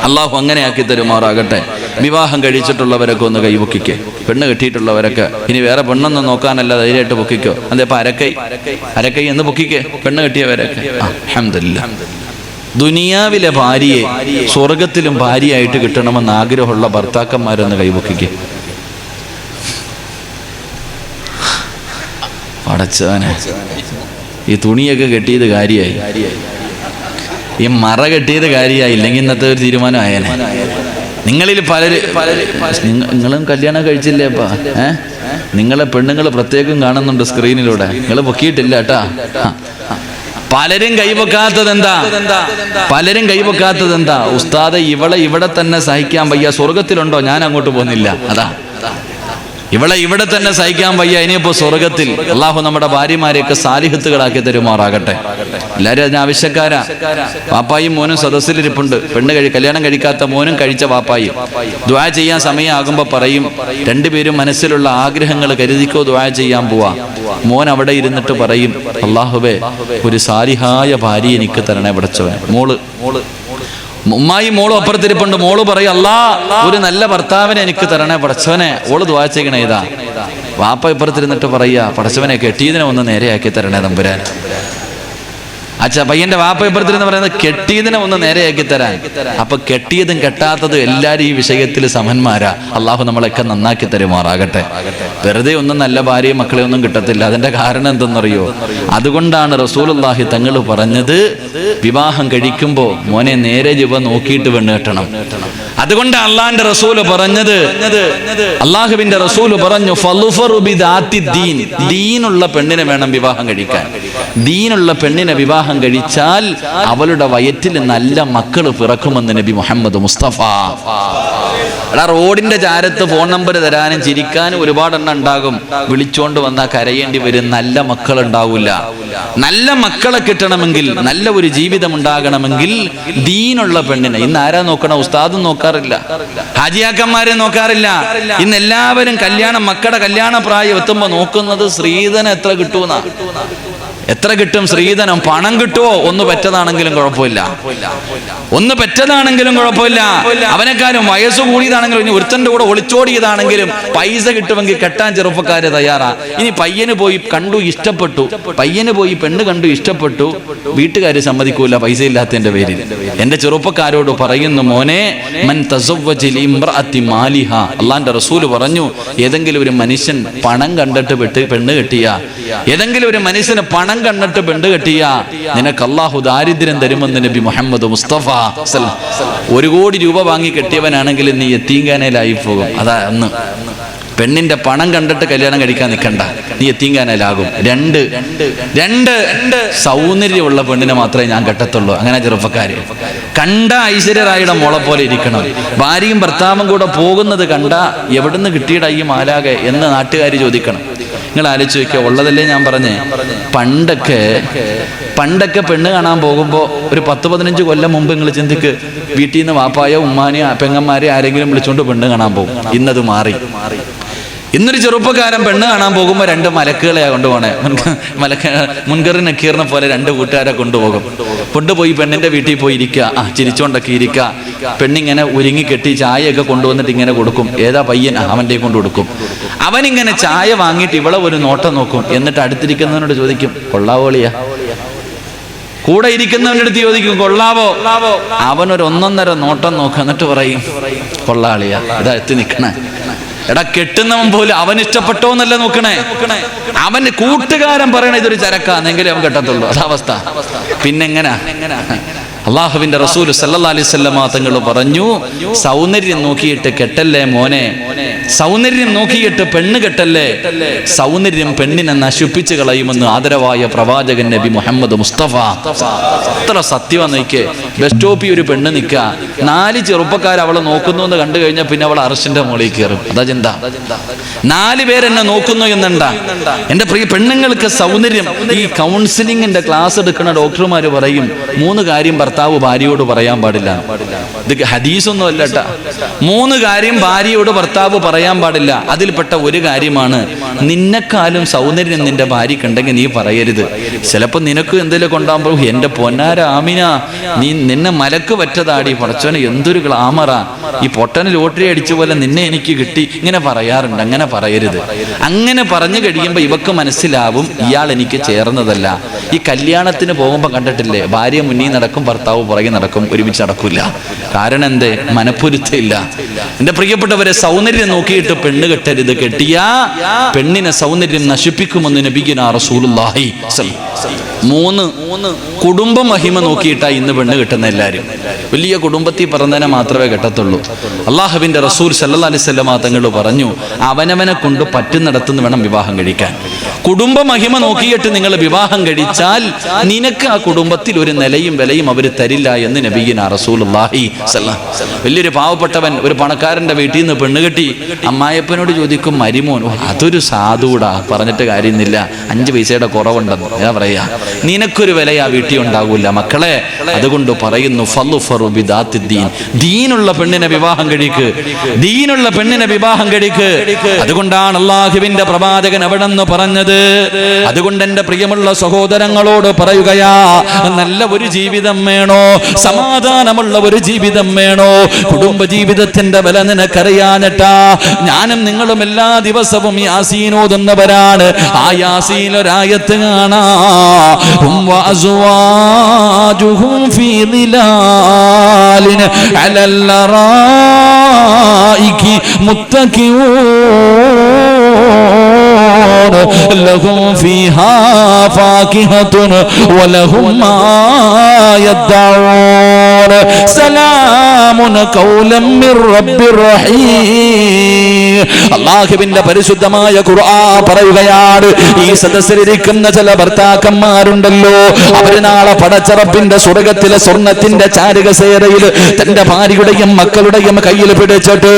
Speaker 1: അല്ലാഹു അങ്ങനെ ആക്കി തരുമാറാകട്ടെ. വിവാഹം കഴിച്ചിട്ടുള്ളവരൊക്കെ ഒന്ന് കൈപൊക്കിക്കേ. പെണ്ണ് കെട്ടിയിട്ടുള്ളവരൊക്കെ ഇനി വേറെ പെണ്ണൊന്നും നോക്കാനല്ല, ധൈര്യമായിട്ട് പൊക്കിക്കോ. അതെപ്പോ അരക്കൈ എന്ന് പൊക്കിക്കേ, പെണ്ണ് കെട്ടിയവരൊക്കെ. അൽഹംദുലില്ലാഹ്. ദുനിയാവിലെ ഭാര്യയെ സ്വർഗത്തിലും ഭാര്യയായിട്ട് കിട്ടണമെന്ന് ആഗ്രഹമുള്ള ഭർത്താക്കന്മാരൊന്ന് കൈപൊക്കിക്കേ. പടച്ചവനെ, ഈ തുണിയൊക്കെ കെട്ടിയത് കാര്യമായി, ഈ മറ കെട്ടിയത് കാര്യമായി. ഇല്ലെങ്കിൽ ഇന്നത്തെ ഒരു തീരുമാനം ആയേനെ. നിങ്ങളിൽ നിങ്ങളും കല്യാണം കഴിച്ചില്ലേപ്പാ? നിങ്ങളെ പെണ്ണുങ്ങൾ പ്രത്യേകം കാണുന്നുണ്ട് സ്ക്രീനിലൂടെ. നിങ്ങൾ പൊക്കിയിട്ടില്ല കേട്ടാ. പലരും കൈവെക്കാത്തത് എന്താ? ഉസ്താദെ, ഇവിടെ തന്നെ സഹിക്കാൻ വയ്യ, സ്വർഗത്തിലുണ്ടോ? ഞാൻ അങ്ങോട്ട് പോകുന്നില്ല. അതാ ഇവിടെ തന്നെ സഹിക്കാൻ വയ്യ, ഇനിയിപ്പോ സ്വർഗത്തിൽ. അള്ളാഹു നമ്മുടെ ഭാര്യമാരെയൊക്കെ സാലിഹത്തുകളാക്കി തരുമാറാകട്ടെ. എല്ലാവരും അതിന് ആവശ്യക്കാരാ. വാപ്പായും മോനും സദസ്സിലിരിപ്പുണ്ട്. കല്യാണം കഴിക്കാത്ത മോനും കഴിച്ച വാപ്പായും. ദുആ ചെയ്യാൻ സമയമാകുമ്പോ പറയും, രണ്ടുപേരും മനസ്സിലുള്ള ആഗ്രഹങ്ങൾ കരുതിക്കോ, ദുആ ചെയ്യാൻ പോവാ. മോൻ അവിടെ ഇരുന്നിട്ട് പറയും, അല്ലാഹുവേ, ഒരു സാലിഹായ ഭാര്യ എനിക്ക് തരണേ പടച്ചവനെ. മോള് ഉമ്മായി മോളും അപ്പുറത്തിരിപ്പുണ്ട്. മോള് പറയും, അല്ലാ ഒരു നല്ല ഭർത്താവിനെ എനിക്ക് തരണേ പടച്ചവനെ. ഓള് ദുആ ചെയ്യണേ. ഇതാ വാപ്പ ഇപ്പുറത്തിരുന്നിട്ട് പറയാ, പടച്ചവനെ കെട്ടിയതിനെ ഒന്ന് നേരെയാക്കി തരണേ തമ്പുരാൻ. അച്ഛാ പയ്യന്റെ വാപ്പ ഇപ്പുറത്തിരുന്ന് പറയുന്നത് കെട്ടിയതിനെ ഒന്ന് നേരെയാക്കി തരാൻ. അപ്പൊ കെട്ടിയതും കെട്ടാത്തതും എല്ലാവരും ഈ വിഷയത്തിൽ സമന്മാരാ. അള്ളാഹു നമ്മളെയൊക്കെ നന്നാക്കി തരുമാറാകട്ടെ. വെറുതെ ഒന്നും നല്ല ഭാര്യയും മക്കളെ ഒന്നും കിട്ടത്തില്ല. അതിന്റെ കാരണം എന്തെന്നറിയോ? അതുകൊണ്ടാണ് റസൂലുള്ളാഹി തങ്ങൾ പറഞ്ഞത്, വിവാഹം കഴിക്കുമ്പോ മോനെ നേരെ ചുവ നോക്കിയിട്ട് പെണ്ണ് കെട്ടണം. അതുകൊണ്ട് അള്ളാഹിന്റെ റസൂല് പറഞ്ഞത്, അള്ളാഹുവിന്റെ റസൂല് പറഞ്ഞു, ദീനുള്ള പെണ്ണിനെ വേണം വിവാഹം കഴിക്കാൻ. ദീനുള്ള പെണ്ണിനെ വിവാഹം കഴിച്ചാൽ അവളുടെ വയറ്റിൽ നല്ല മക്കൾ പിറക്കുമെന്ന് നബി മുഹമ്മദ് മുസ്തഫ. റോഡിന്റെ ചാരത്ത് ഫോൺ നമ്പർ തരാനും ചിരിക്കാനും ഒരുപാടെണ്ണം ഉണ്ടാകും. വിളിച്ചോണ്ട് വന്നാൽ കരയേണ്ടി വരും. നല്ല മക്കൾ ഉണ്ടാവില്ല. നല്ല മക്കളെ കിട്ടണമെങ്കിൽ, നല്ല ഒരു ജീവിതം ഉണ്ടാകണമെങ്കിൽ ദീനുള്ള പെണ്ണിനെ. ഇന്ന് ആരാ നോക്കണം? ഉസ്താദും നോക്കാറില്ല, ഹാജിയാക്കന്മാരെ നോക്കാറില്ല. ഇന്ന് എല്ലാവരും മക്കളുടെ കല്യാണ പ്രായം എത്തുമ്പോ നോക്കുന്നത് സ്ത്രീധനം എത്ര കിട്ടുമെന്നാ. എത്ര കിട്ടും സ്ത്രീധനം? പണം കിട്ടുമോ? ഒന്ന് പെറ്റതാണെങ്കിലും കുഴപ്പമില്ല, ഒന്ന് പെറ്റതാണെങ്കിലും കുഴപ്പമില്ല. അവനെക്കാരും വയസ്സ് കൂടിയതാണെങ്കിലും, ഇനി ഒരുത്തന്റെ കൂടെ ഒളിച്ചോടിയതാണെങ്കിലും പൈസ കിട്ടുമെങ്കിൽ കെട്ടാൻ ചെറുപ്പക്കാര് തയ്യാറാ. ഇനി പയ്യന് പോയി കണ്ടു ഇഷ്ടപ്പെട്ടു, പയ്യന് പോയി പെണ്ണ് കണ്ടു ഇഷ്ടപ്പെട്ടു, വീട്ടുകാര് സമ്മതിക്കൂല പൈസ ഇല്ലാത്തതിന്റെ പേരിൽ. എന്റെ ചെറുപ്പക്കാരോട് പറയുന്നു, മോനെ മൻ തസവ്വജ ലിംറഅത്തി മാലിഹ. അല്ലാഹുവിന്റെ റസൂൽ പറഞ്ഞു, ഏതെങ്കിലും ഒരു മനുഷ്യൻ പണം കണ്ടിട്ട് പെണ്ണ് കെട്ടിയ, ഏതെങ്കിലും ഒരു മനുഷ്യന് പണം കണ്ടിട്ട് പെണ്ണ് കെട്ടിയ, നിനക്ക് അല്ലാഹു ദാരിദ്ര്യം തരുമെന്ന് നബി മുഹമ്മദ് മുസ്തഫ. 1 കോടി രൂപ വാങ്ങി കെട്ടിയവനാണെങ്കിൽ നീ യത്തീംഖാനയിലായി പോകും. അതാ ഒന്ന്. പെണ്ണിന്റെ പണം കണ്ടിട്ട് കല്യാണം കഴിക്കാൻ നിൽക്കണ്ട, നീ യത്തീംഖാനയിലാകും. 2 സൗന്ദര്യമുള്ള പെണ്ണിനെ മാത്രമേ ഞാൻ കെട്ടത്തുള്ളൂ. അങ്ങനെ ചെറുപ്പക്കാര് കണ്ട ഐശ്വര്യറായിയുടെ മോളെ പോലെ ഇരിക്കണം. ഭാര്യയും ഭർത്താവും കൂടെ പോകുന്നത് കണ്ട എവിടുന്ന് കിട്ടിയിട ഈ മാലാകെ എന്ന് നാട്ടുകാർ ചോദിക്കണം. നിങ്ങൾ ആലോചിച്ച് നോക്കിയാ, ഉള്ളതല്ലേ ഞാൻ പറഞ്ഞേ. പണ്ടൊക്കെ പെണ്ണ് കാണാൻ പോകുമ്പോൾ ഒരു 10-15 കൊല്ലം മുമ്പ് നിങ്ങൾ ചിന്തിക്ക്, വീട്ടിൽ നിന്ന് വാപ്പായോ ഉമ്മാനെയോ പെങ്ങന്മാരെ ആരെങ്കിലും വിളിച്ചുകൊണ്ട് പെണ്ണ് കാണാൻ പോകും. ഇന്നത് മാറി. ഇന്നൊരു ചെറുപ്പക്കാരൻ പെണ്ണ് കാണാൻ പോകുമ്പോൾ 2 മലക്കുകളെയാ കൊണ്ടുപോകണേ. മുൻകറി നക്കീറിനെ പോലെ 2 കൂട്ടുകാരെ കൊണ്ടുപോയി പെണ്ണിന്റെ വീട്ടിൽ പോയി ഇരിക്കുക. ചിരിച്ചോണ്ടൊക്കെ ഇരിക്കുക. പെണ്ണിങ്ങനെ ഒരുങ്ങി കെട്ടി ചായയൊക്കെ കൊണ്ടുവന്നിട്ട് ഇങ്ങനെ കൊടുക്കും. ഏതാ പയ്യൻ? അവൻ്റെ കൊണ്ട് കൊടുക്കും. അവനിങ്ങനെ ചായ വാങ്ങിയിട്ട് ഇവളെ ഒരു നോട്ടം നോക്കും. എന്നിട്ട് അടുത്തിരിക്കുന്നവനോട് ചോദിക്കും, കൊള്ളാവോളിയാ? കൂടെ ഇരിക്കുന്നവൻ്റെ അടുത്ത് ചോദിക്കും, കൊള്ളാവോ? അവനൊരു 1.5 നോട്ടം നോക്കും. എന്നിട്ട് പറയും, കൊള്ളാളിയാ. ഇതാ എത്തി നിൽക്കണേ. എടാ, കെട്ടുന്നവൻ പോലും അവൻ ഇഷ്ടപ്പെട്ടോ എന്നല്ല നോക്കണേ. അവന് കൂട്ടുകാരൻ പറയണ ഇതൊരു ചരക്കാന്നെങ്കിലും അവൻ കെട്ടത്തുള്ളൂ. അതവസ്ഥ. പിന്നെങ്ങനാ? അള്ളാഹുവിന്റെ റസൂൽ സല്ലല്ലാഹു അലൈഹി വസല്ലം തങ്ങൾ പറഞ്ഞു, സൗന്ദര്യം നോക്കിയിട്ട് കെട്ടല്ലേ മോനെ, സൗന്ദര്യം നോക്കിയിട്ട് പെണ്ണ് കെട്ടല്ലേ, സൗന്ദര്യം പെണ്ണിനെ നശിപ്പിച്ചു കളയുമെന്ന് ആദരവായ പ്രവാചകൻ നബി മുഹമ്മദ് മുസ്തഫ. അത്ര സത്യമാണ്. നോക്കിയേ, ബസ് സ്റ്റോപ്പിൽ ഒരു പെണ്ണ് നിൽക്കുക, 4 ചെറുപ്പക്കാർ അവളെ നോക്കുന്നു എന്ന് കണ്ടു കഴിഞ്ഞാൽ പിന്നെ അവൾ അറസ്റ്റിന്റെ മുകളിൽ കയറും. അതാ ചിന്ത. 4 പേരെന്നെ നോക്കുന്നു എന്നുണ്ടാ. എന്റെ പ്രിയ പെണ്ണുങ്ങൾക്ക് സൗന്ദര്യം, ഈ കൗൺസിലിംഗിന്റെ ക്ലാസ് എടുക്കുന്ന ഡോക്ടർമാർ പറയും, 3 കാര്യം ഭർത്താവ് ഭാര്യയോട് പറയാൻ പാടില്ല. ഇത് ഹദീസൊന്നും അല്ലട്ടാ. 3 കാര്യം ഭാര്യയോട് ഭർത്താവ് പറയാൻ പാടില്ല. അതിൽപ്പെട്ട ഒരു കാര്യമാണ്, നിന്നെക്കാളും സൗന്ദര്യം നിന്റെ ഭാര്യക്കുണ്ടെങ്കിൽ നീ പറയരുത്. ചിലപ്പോൾ നിനക്ക് എന്തെങ്കിലും കൊണ്ടാകുമ്പോൾ, എന്റെ പൊന്നാര ആമിന, നിന്നെ മലക്ക് പറ്റതാടി, പടച്ചോനെ എന്തൊരു ഗ്ലാമറാ, ഈ പൊട്ടന് ലോട്ടറി അടിച്ച പോലെ നിന്നെ എനിക്ക് കിട്ടി, ഇങ്ങനെ പറയാറുണ്ട്. അങ്ങനെ പറയരുത്. അങ്ങനെ പറഞ്ഞു കഴിയുമ്പോൾ ഇവക്ക് മനസ്സിലാവും, ഇയാൾ എനിക്ക് ചേർന്നതല്ല. ഈ കല്യാണത്തിന് പോകുമ്പോൾ കണ്ടിട്ടില്ലേ, ഭാര്യ മുന്നിൽ നടക്കും, ഭർത്താവ് പുറകെ നടക്കും, ഒരുമിച്ച് നടക്കില്ല. കാരണം എന്തേ? മനപ്പൊരുത്തമില്ല. എന്റെ പ്രിയപ്പെട്ടവരെ, സൗന്ദര്യം നോക്കിയിട്ട് പെണ്ണ് കെട്ടരുത്. കെട്ടിയ പെണ്ണിനെ സൗന്ദര്യം നശിപ്പിക്കുമെന്ന് നബിയുനാ റസൂലുള്ളാഹി. 3 കുടുംബ മഹിമ നോക്കിയിട്ടാ ഇന്ന് പെണ്ണ് കെട്ടുന്ന എല്ലാവരും. വലിയ കുടുംബത്തിൽ പറഞ്ഞതിനെ മാത്രമേ കെട്ടത്തുള്ളൂ. അള്ളാഹുവിന്റെ റസൂൽ സല്ലല്ലാഹു അലൈഹി വസല്ലം തങ്ങൾ പറഞ്ഞു, അവനവനെ കൊണ്ട് പറ്റുന്നിടത്തുനിന്ന് വേണം വിവാഹം കഴിക്കാൻ. കുടുംബ മഹിമ നോക്കിയിട്ട് നിങ്ങൾ വിവാഹം കഴിച്ചാൽ നിനക്ക് ആ കുടുംബത്തിൽ ഒരു നിലയും വിലയും അവർ തരില്ല എന്ന് നബിയുനാ റസൂലുള്ളാഹി. വലിയൊരു പാവപ്പെട്ടവൻ ഒരു പണക്കാരന്റെ വീട്ടിൽ നിന്ന് പെണ്ണ് കെട്ടി. അമ്മായപ്പനോട് ചോദിക്കും, മരിമോൻ, അതൊരു സാധുടാ, പറഞ്ഞിട്ട് കാര്യമൊന്നുമില്ല, 5 പൈസയുടെ കുറവുണ്ടെന്ന്. ഞാൻ പറയാം, പറയാ, നിനക്കൊരു വില ആ വീട്ടിൽ ഉണ്ടാകൂല മക്കളെ. അതുകൊണ്ട് പറയുന്നു ഫളുഫറു ബിദാത്തിദ്ദീൻ, ദീനുള്ള പെണ്ണിനെ വിവാഹം കഴിക്ക്, ദീനുള്ള പെണ്ണിനെ വിവാഹം കഴിക്ക്. അതുകൊണ്ടാണ് അല്ലാഹുവിന്റെ പ്രവാചകൻ അവിടെ നിന്ന് പറഞ്ഞത്. അതുകൊണ്ട് എന്റെ പ്രിയമുള്ള സഹോദരങ്ങളോട് പറയുകയാ, നല്ല ഒരു ജീവിതം വേണോ, സമാധാനമുള്ള ഒരു ജീവിതം വേണോ, കുടുംബ ജീവിതത്തിന്റെ വില നിനക്കറിയാഞ്ഞിട്ടാ ഞാനും നിങ്ങളും എല്ലാ ദിവസവും യാസീൻ ഓതുന്നവരാണ്. ആ യാസീൻ ഒരായത്ത് കാണാ, ഹും വഅസ്വാജുഹും ഫീ ദിലാലിൻ അലൽ ലറായികി മുത്തഖിഊൻ ലഹും ഫീഹാ ഫാകിഹത്തുൻ വലഹും മാ യദ്ദഊൻ സലാമുൻ ഖൗലൻ മിർ റബ്ബിർ റഹീം. അല്ലാഹുവിന്റെ പരിശുദ്ധമായ ഖുർആൻ പറയുകയാണ്, ഈ സദസ്സിലിരിക്കുന്ന ചില ഭർത്താക്കന്മാരുണ്ടല്ലോ, അവര് നാളെ പടച്ച റബ്ബിന്റെ സ്വർഗ്ഗത്തിലെ സ്വർണ്ണത്തിന്റെ ചാരുകസേരയിൽ തന്റെ ഭാര്യയുടെയും മക്കളുടെയും കയ്യിൽ പിടിച്ചിട്ട്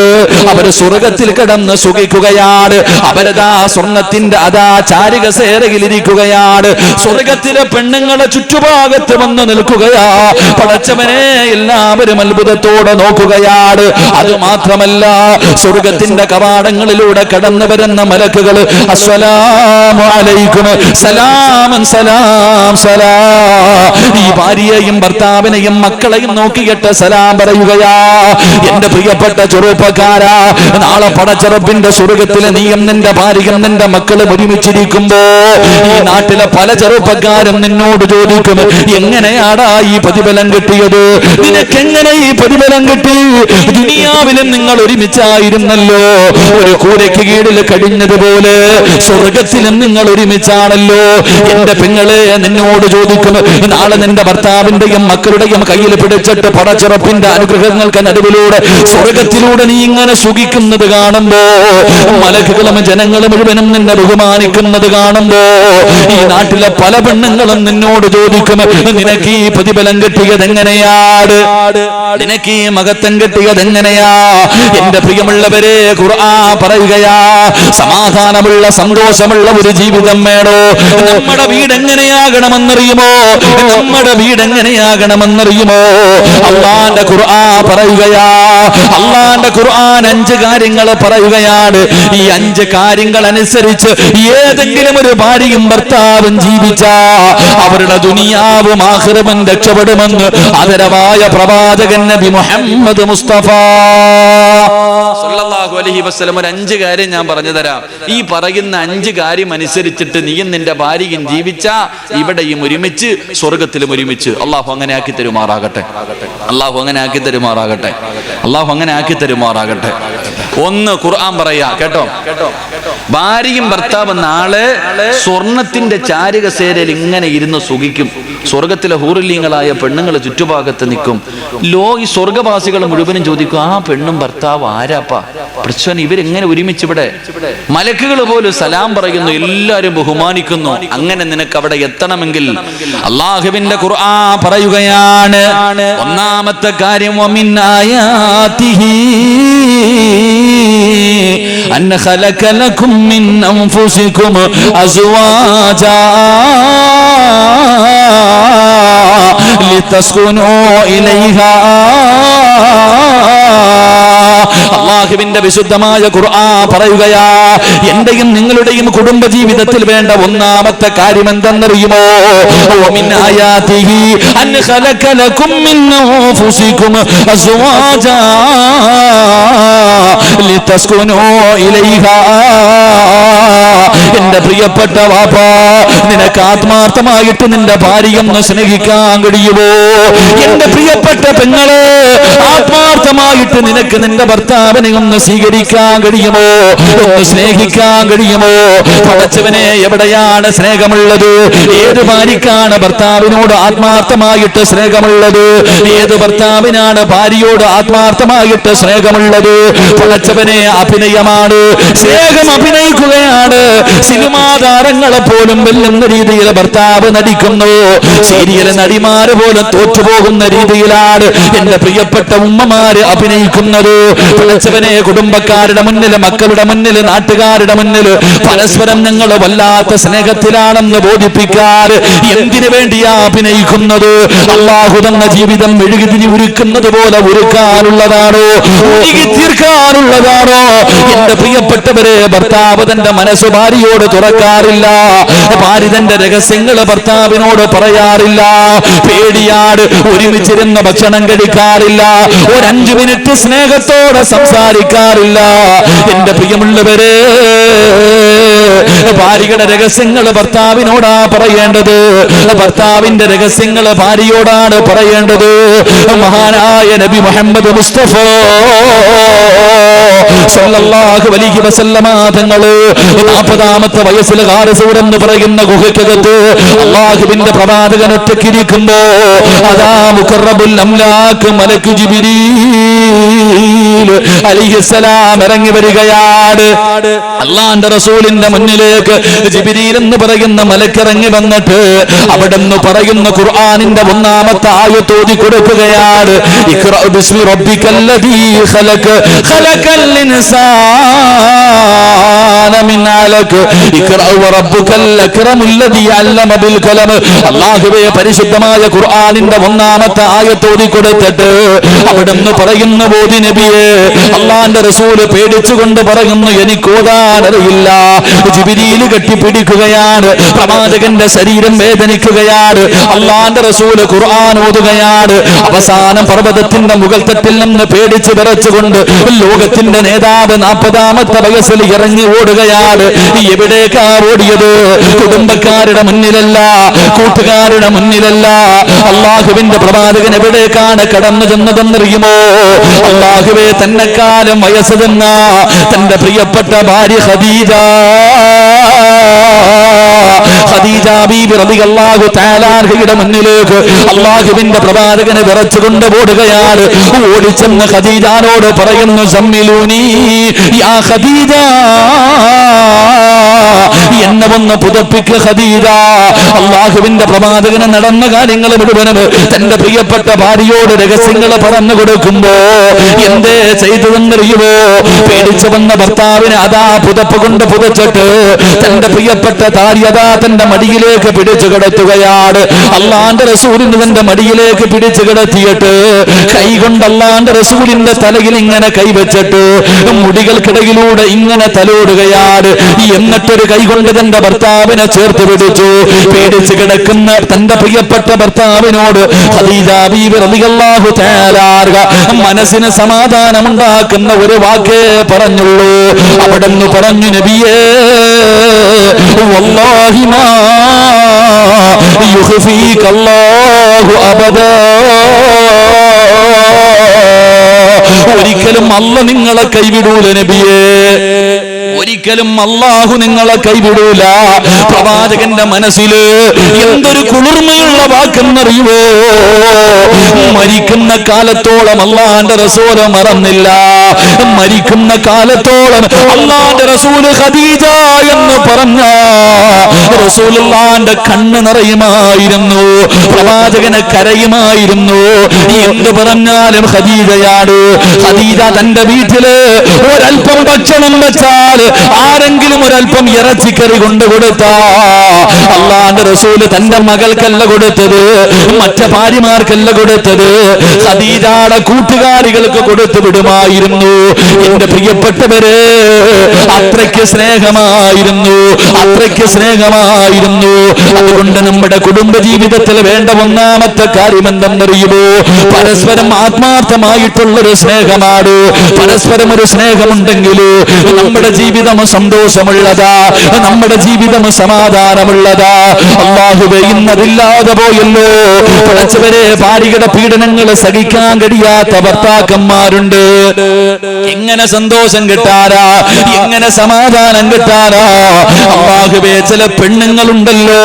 Speaker 1: അവര് സ്വർഗ്ഗത്തിൽ കിടന്ന് സുഖിക്കുകയാണ്. അവരതാ സ്വർണ്ണത്തിന്റെ അതാ ചാരുകസേരയിൽ ഇരിക്കുകയാണ്. സ്വർഗ്ഗത്തിലെ പെണ്ണുങ്ങളെ ചുറ്റുഭാഗത്ത് വന്ന് നിൽക്കുകയാ. പടച്ചവനെ എല്ലാവരും അത്ഭുതത്തോടെ നോക്കുകയാണ്. അത് മാത്രമല്ല, സ്വർഗ്ഗത്തിന്റെ കവാടങ്ങളിലൂടെ കടന്നു വരുന്ന മലക്കുകൾ അസ്സലാമു അലൈക്കും സലാമൻ സലാം സലാം, ഈ ഭാര്യയെയും ഭർത്താവിനെയും മക്കളെയും നോക്കിയിട്ട് സലാം പറയുകയാ. എന്റെ പ്രിയപ്പെട്ട ചെറുപ്പക്കാരാ, നാളെ പടച്ച റബ്ബിന്റെ സ്വർഗ്ഗത്തിലെ നീയും നിന്റെ ഭാര്യയും നിന്റെ മക്കളും ഒരുമിച്ചിരിക്കുമ്പോ ഈ നാട്ടിലെ പല ചെറുപ്പക്കാരും നിന്നോട് ചോദിക്കും, എങ്ങനെയാടാ ഈ പ്രതിഫലം കിട്ടിയത്, നിനക്കെങ്ങനെ ഈ പ്രതിഫലം കിട്ടി? ദുനിയാവിലും നിങ്ങൾ ഒരുമിച്ചായിരുന്നല്ലോ, ഒരു കൂരയ്ക്ക് കീഴിൽ കഴിഞ്ഞതുപോലെ സ്വർഗ്ഗത്തിലും നിങ്ങൾ ഒരുമിച്ചാണല്ലോ. എന്റെ പെങ്ങളെ നിന്നോട് ചോദിക്കും, നാളെ നിന്റെ ഭർത്താവിന്റെയും മക്കളുടെയും കയ്യിൽ പിടിച്ചിട്ട് പടച്ചുറപ്പിന്റെ അനുഗ്രഹങ്ങൾക്ക് നടുവിലൂടെ സ്വർഗ്ഗത്തിലൂടെ നീ ഇങ്ങനെ സുഖിക്കുന്നത് കാണുമ്പോ, മലക്കുകളും ജനങ്ങളും മുഴുവനും നിന്നെ ബഹുമാനിക്കുന്നത് കാണുമ്പോ, ഈ നാട്ടിലെ പല പെണ്ണുങ്ങളും നിന്നോട് ചോദിക്കും, നിനക്ക് ഈ പ്രതിഫലം കിട്ടിയത് എങ്ങനെയാണ്, നിനക്ക് ഈ മഹത്വം കിട്ടിയത് എങ്ങനെയാ? എന്റെ പ്രിയമുള്ളവരെ, ഖുർആൻ പറയുകയാ, സമാധാനമുള്ള സന്തോഷമുള്ള ഒരു ജീവിതം വേണോ? നമ്മുടെ വീട് എങ്ങനെയാകണമെന്നറിയുമോ? നമ്മുടെ വീട് എങ്ങനെയാകണമെന്നറിയുമോ? അല്ലാഹുവിന്റെ ഖുർആൻ പറയുകയാ, അല്ലാഹുവിന്റെ ഖുർആൻ 5 കാര്യങ്ങൾ പറയുകയാണ്. ഈ 5 കാര്യങ്ങൾ അനുസരിച്ച് ഏതെങ്കിലും ഒരു ഭാര്യയും ഭർത്താവും ജീവിച്ചാ അവരുടെ ദുനിയാവും ആഖിറവും രക്ഷപ്പെടുമെന്ന് ആദരവായ പ്രവാചകൻ നബി മുഹമ്മദ് മുസ്തഫ സല്ലല്ലാഹു അലൈഹി വസല്ലം ഒരു 5 കാര്യം ഞാൻ പറഞ്ഞു തരാം. ഈ പറയുന്ന 5 കാര്യം അനുസരിച്ചിട്ട് നീയും നിന്റെ ഭാര്യയും ജീവിച്ചാ ഇവിടെയും ഒരുമിച്ച് സ്വർഗ്ഗത്തിലും ഒരുമിച്ച്. അള്ളാഹു അങ്ങനെ ആക്കി തരുമാറാകട്ടെ, അള്ളാഹു അങ്ങനെ ആക്കി തരുമാറാകട്ടെ, അള്ളാഹു അങ്ങനെ ആക്കി തരുമാറാകട്ടെ. 1 ഖുർആൻ പറയാ, കേട്ടോ, ഭാര്യയും ഭർത്താവ് നാളെ സ്വർണത്തിന്റെ ചാരുകസേരയിൽ ഇങ്ങനെ ഇരുന്ന് സുഖിക്കും. സ്വർഗത്തിലെ ഹൂറിലീങ്ങളായ പെണ്ണുങ്ങൾ ചുറ്റുഭാഗത്ത് നിൽക്കും. ഈ സ്വർഗവാസികൾ മുഴുവനും ചോദിക്കും, ആ പെണ്ണും ഭർത്താവ് ആരാപ്പാ പ്രശ്നം, ഇവരെങ്ങനെ ഒരുമിച്ച് ഇവിടെ? മലക്കുകൾ പോലും സലാം പറയുന്നു, എല്ലാവരും ബഹുമാനിക്കുന്നു. അങ്ങനെ നിനക്ക് അവിടെ എത്തണമെങ്കിൽ അല്ലാഹുവിന്റെ ഖുർആൻ പറയുകയാണ്, ഒന്നാമത്തെ കാര്യം വമിൻ ആയാതിഹി അൻ ഖലഖ ലക്കും മിൻ അൻഫുസികും അസ്വാജാ ലിതസ്കുനൂ ഇലൈഹാ. അല്ലാഹുവിന്റെ വിശുദ്ധമായ ഖുർആൻ പറയുകയാ, എന്റെയും നിങ്ങളുടെയും കുടുംബ ജീവിതത്തിൽ വേണ്ട ഒന്നാമത്തെ കാര്യം എന്തെന്നറിയുമോ? വമിൻ ആയാതിഹി അൻ ഖലഖ ലക്കും മിൻ അൻഫുസികും അസ്വാജാ ലിതസ്കുനൂ ഇലൈഹാ. എന്റെ പ്രിയപ്പെട്ട വാപ്പാ, നിനക്ക് ആത്മാർത്ഥമായിട്ട് നിന്റെ ഭാര്യയൊന്ന് സ്നേഹിക്കാൻ കഴിയുമോ? എന്റെ പ്രിയപ്പെട്ട പെങ്ങളെ, ആത്മാർത്ഥമായിട്ട് നിനക്ക് നിന്റെ ഭർത്താവിനെ ഒന്ന് സ്വീകരിക്കാൻ കഴിയുമോ? ഒന്ന് സ്നേഹിക്കാൻ കഴിയുമോ? പടച്ചവനെ, എവിടെയാണ് സ്നേഹമുള്ളത്? ഏത് ഭാര്യക്കാണ് ഭർത്താവിനോട് ആത്മാർത്ഥമായിട്ട് സ്നേഹമുള്ളത്? ഏത് ഭർത്താവിനാണ് ഭാര്യയോട് ആത്മാർത്ഥമായിട്ട് സ്നേഹമുള്ളത്? പടച്ചവനെ, അഭിനയമാണ്, സ്നേഹം അഭിനയിക്കുകയാണ്. സിനിമാ താരങ്ങളെ പോലും വെല്ലുന്ന രീതിയിൽ ഭർത്താവ് നടിക്കുന്നു. സീരിയൽ നടിമാര് പോലും തോറ്റുപോകുന്ന രീതിയിലാണ് എന്റെ പ്രിയപ്പെട്ട ഉമ്മമാര് അഭിനയിക്കുന്നത്. പഠിച്ചവനെ കുടുംബക്കാരുടെ മുന്നിൽ, മക്കളുടെ മുന്നിൽ, നാട്ടുകാരുടെ മുന്നിൽ പരസ്പരം ഞങ്ങൾ വല്ലാത്ത സ്നേഹത്തിലാണെന്ന് ബോധിപ്പിക്കാറ് എന്തിനു വേണ്ടിയാ അഭിനയിക്കുന്നത്? അല്ലാഹു തന്ന ജീവിതം മെഴുകുതിരി ഉരുക്കുന്നത് പോലെ ഉരുക്കാനുള്ളതാണോ, ഉരുകി തീർക്കാനുള്ളതാണോ? എന്റെ പ്രിയപ്പെട്ടവരെ, ഭർത്താവ് തന്റെ മനസ്സ് ഭാര്യയോട് തുറക്കാറില്ല, ഭാര്യ തന്റെ രഹസ്യങ്ങൾ ഭർത്താവിനോട് പറയാറില്ല, പേടിയാട് ഒരുമിച്ചിരുന്ന് ഭക്ഷണം കഴിക്കാറില്ല, ഒരു 5 മിനിറ്റ് സ്നേഹത്തോടെ സംസാരിക്കാറില്ല. എന്റെ പ്രിയമുള്ളവരെ, ഭാര്യയുടെ രഹസ്യങ്ങൾ ഭർത്താവിനോടാ പറയേണ്ടത്, ഭർത്താവിന്റെ രഹസ്യങ്ങൾ ഭാര്യയോടാണ് പറയേണ്ടത്. മഹാനായ നബി മുഹമ്മദ് മുസ്തഫ സല്ലല്ലാഹു അലൈഹി വസല്ലമ തങ്ങള് 40ാമത്തെ വയസ്സിൽ ഹാരസൂർ എന്ന് പറയുന്ന ഗുഹയ്ക്കകത്ത് അല്ലാഹുവിന്റെ പ്രവാചകനൊറ്റക്കിരിക്കുമ്പോ അതാ മുഖറബുൽ അംലാക്ക് മലക്ക് ജിബ്രീൽ അലൈഹിസ്സലാം ഇറങ്ങി വരികയാണ്. അല്ലാഹുവിന്റെ റസൂലിന്റെ മുന്നിലേക്ക് ജിബ്രീൽ എന്ന് പറയുന്ന മലക്ക് ഇറങ്ങി വന്നിട്ട് അവിടെന്ന് പറയുന്ന ഖുർആനിന്റെ 1ാമത്തെ ആയത്ത് ഓതി കൊടുക്കുകയാണ്. ഇഖ്റ ബിസ്മി റബ്ബിക്കല്ലദീ ഖലഖ് ഖലഖൽ ഇൻസാന മിൻ അലഖ് ഇഖ്റ വറബ്ബുക്കൽ അക്രമുല്ലദീ അല്ലമ ബിൽ ഖലം. അല്ലാഹുവേ, പരിശുദ്ധമായ ഖുർആനിന്റെ 1ാമത്തെ ആയത്ത് ഓതി കൊടുത്തിട്ട് അവിടെന്ന് പറയുന്ന ബോധി നബിയെ, അല്ലാഹുവിന്റെ റസൂല് പേടിച്ചുകൊണ്ട് പറയുന്നു, എനിക്ക് ഓതാൻ അറിയില്ല. ജിബ്രീൽ കെട്ടിപ്പിടിക്കുകയാണ്, പ്രവാചകന്റെ ശരീരം വേദനിക്കുകയാണ്. അല്ലാഹുവിന്റെ റസൂല് ഖുർആൻ ഓതുകയാണ്. അവസാനം പർവ്വതത്തിന്റെ മുകൾ തട്ടിൽ നിന്ന് പേടിച്ച് വിറച്ചുകൊണ്ട് ലോകത്തിന്റെ നേതാവ് 40ാമത്തെ വയസ്സിൽ ഇറങ്ങി ഓടുകയാണ്. എവിടേക്കാ ഓടിയത്? കുടുംബക്കാരുടെ മുന്നിലല്ല, കൂട്ടുകാരുടെ മുന്നിലല്ല. അല്ലാഹുവിന്റെ പ്രവാചകൻ എവിടേക്കാണ് കടന്നു ചെന്നതെന്നറിയുമോ? അല്ലാഹുവേ, തന്നെക്കാലം വയസ്സ് തന്ന തന്റെ പ്രിയപ്പെട്ട ഭാര്യ ഖദീജ ബീബി റളിയല്ലാഹു തആല അൻഹയുടെ മുന്നിലേക്ക് അല്ലാഹുവിന്റെ പ്രവാചകനെ വിറച്ചുകൊണ്ട് ഓടുകയാണ്. ഓടിച്ചെന്ന് ഖദീജയോട് പറയുന്നു, സമ്മിലൂനി യാ ഖദീജ, എന്നെ ഒന്ന് പുതപ്പിക്ക് ഖദീജ. അല്ലാഹുവിന്റെ പ്രവാചകന് നടന്ന കാര്യങ്ങൾ മുഴുവനും തന്റെ പ്രിയപ്പെട്ട ഭാര്യയോട് രഹസ്യങ്ങൾ പറഞ്ഞു കൊടുക്കുമ്പോ എന്തേ ചെയ്തതെന്നറിയുമോ? പേടിച്ചു വന്ന ഭർത്താവിനെ അതാ പുതപ്പ് കൊണ്ട് പുതച്ചിട്ട് തന്റെ പ്രിയപ്പെട്ട ഭാര്യ അതാ തന്റെ മടിയിലേക്ക് പിടിച്ചു കിടത്തുകയാണ്. അല്ലാഹുവിന്റെ റസൂലിന് തന്റെ മടിയിലേക്ക് പിടിച്ചു കിടത്തിയിട്ട് കൈകൊണ്ട് അല്ലാഹുവിന്റെ റസൂലിന്റെ തലയിൽ ഇങ്ങനെ കൈവച്ചിട്ട് മുടികൾക്കിടയിലൂടെ ഇങ്ങനെ തലോടുകയാണ്. എന്നിട്ടൊരു കൈകൊണ്ട് തന്റെ ഭർത്താവിനെ ചേർത്ത് പിടിച്ചു. പേടിച്ചു കിടക്കുന്ന തന്റെ പ്രിയപ്പെട്ട ഭർത്താവിനോട് ഖദീജ ബീബി റളിയല്ലാഹു തആല മനസ്സിന് സമാധാനമുണ്ടാക്കുന്ന ഒരു വാക്കേ പറഞ്ഞുള്ളൂ. അവിടെന്ന് പറഞ്ഞു, നബിയേ, വല്ലാഹി മാ യുഖ്ഫീകല്ലാഹു അബദാ, ഒരിക്കലും അല്ലാഹു നിങ്ങളെ കൈവിടൂല നബിയേ, ഒരിക്കലും അല്ലാഹു നിങ്ങളെ കൈവിടൂല. പ്രവാചകന്റെ മനസ്സിൽ എന്തൊരു കുളിർമയുള്ള വാക്കെന്നറിയുവോ? മരിക്കുന്ന കാലത്തോളം അല്ലാഹുവിന്റെ റസൂല് മറന്നില്ല. മരിക്കുന്ന കാലത്തോളം അല്ലാഹുവിന്റെ റസൂല് ഖദീജ എന്ന് പറഞ്ഞ റസൂലുള്ളാഹിന്റെ കണ്ണ് നിറയുമായിരുന്നു, പ്രവാചകനെ കരയുമായിരുന്നു. എന്ത് പറഞ്ഞാലും ഖദീജയാണ്. ഖദീജ തന്റെ വീട്ടില് ഒരൽപ്പം ഭക്ഷണം വെച്ചാൽ ആരെങ്കിലും ഒരൽപ്പം ഇറച്ചിക്കറി കൊണ്ടുകൊടുത്താ അല്ലാഹുവിന്റെ റസൂല് തന്റെ മകൾക്കല്ല കൊടുത്തത്, മറ്റു ഭാര്യമാർക്കല്ല കൊടുത്തത്, ഖദീജയുടെ കൂട്ടുകാരികൾക്ക് കൊടുത്തു വിടുമായിരുന്നു. എന്റെ പ്രിയപ്പെട്ടവരെ, അത്രയ്ക്ക് സ്നേഹമായിരുന്നു, അത്രയ്ക്ക് സ്നേഹമായിരുന്നു. അതുകൊണ്ട് നമ്മുടെ കുടുംബ ജീവിതത്തിൽ വേണ്ട 1ാമത്തെ കാര്യം എന്തെന്നറിയുമോ? പരസ്പരം ആത്മാർത്ഥമായിട്ടുള്ളൊരു സ്നേഹമാണ്. പരസ്പരം ഒരു സ്നേഹമുണ്ടെങ്കിൽ നമ്മുടെ ജീവിതം സന്തോഷമുള്ളതാ, നമ്മുടെ ജീവിതം സമാധാനമുള്ളതാ. അല്ലാഹുവേ, ഇന്നതില്ലാതെ പോയല്ലോ. പഠിച്ചവരെ, ഭാര്യയുടെ പീഡനങ്ങൾ സഹിക്കാൻ കഴിയാത്ത ഭർത്താക്കന്മാരുണ്ട്. എങ്ങനെ സന്തോഷം കിട്ടാനാ, എങ്ങനെ സമാധാനം കിട്ടാനാ? അല്ലാഹുവേ, ചില പെണ്ണുങ്ങളുണ്ടല്ലോ,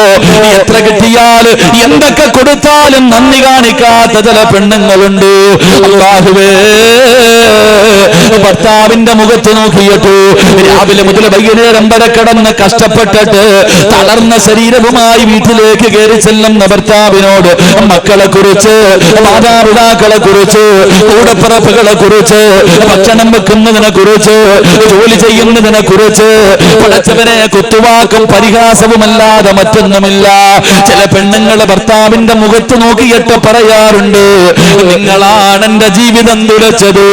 Speaker 1: എത്ര കിട്ടിയാൽ എന്തൊക്കെ കൊടുത്താലും നന്ദി കാണിക്കാത്ത ചില പെണ്ണുങ്ങളുണ്ട്. അല്ലാഹുവേ, ഭർത്താവ് ഭർത്താവിന്റെ മുഖത്ത് നോക്കിയിട്ട് രാവിലെ മുതൽ വൈകുന്നേരം വരെ കിടന്ന് കഷ്ടപ്പെട്ടിട്ട് തളർന്ന ശരീരവുമായി വീട്ടിലേക്ക് കയറി ചെല്ലുന്ന ഭർത്താവിനോട് മക്കളെ കുറിച്ച്, മാതാപിതാക്കളെ കുറിച്ച്, കൂടപ്പിറപ്പുകളെ കുറിച്ച്, ഭക്ഷണം വെക്കുന്നതിനെ കുറിച്ച്, ജോലി ചെയ്യുന്നതിനെ കുറിച്ച് പടച്ചവനെ കുത്തുവാക്കും പരിഹാസവുമല്ലാതെ മറ്റൊന്നുമില്ല. ചില പെണ്ണുങ്ങൾ ഭർത്താവിന്റെ മുഖത്ത് നോക്കിയിട്ട് പറയാറുണ്ട്, നിങ്ങളാണ് എന്റെ ജീവിതം തുലച്ചത്,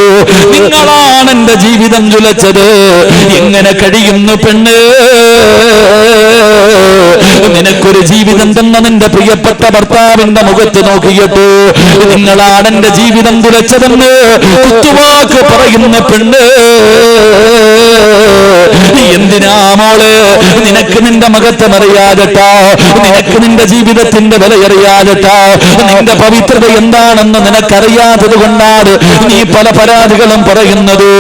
Speaker 1: നിങ്ങളാണ് എന്റെ ജീവിതം തുലച്ചത്. എങ്ങനെ കഴിയുന്നു പെണ്ണ്? നിനക്കൊരു ജീവിതം തന്ന നിന്റെ പ്രിയപ്പെട്ട ഭർത്താവിന്റെ മുഖത്ത് നോക്കിയിട്ട് നിങ്ങളാണ് എന്റെ ജീവിതം തുലച്ചതെന്ന് കുത്തുവാക്ക് പറയുന്ന പെണ്ണ്. എന്തിനാ മോള്? നിനക്ക് നിന്റെ മകത്വം അറിയാതെട്ടാ, നിനക്ക് നിന്റെ ജീവിതത്തിന്റെ വില അറിയാതെട്ടാ, നിന്റെ പവിത്രത എന്താണെന്ന് നിനക്കറിയാത്തത് കൊണ്ടാണ് നീ പല പരാതികളും പറയുന്നത്.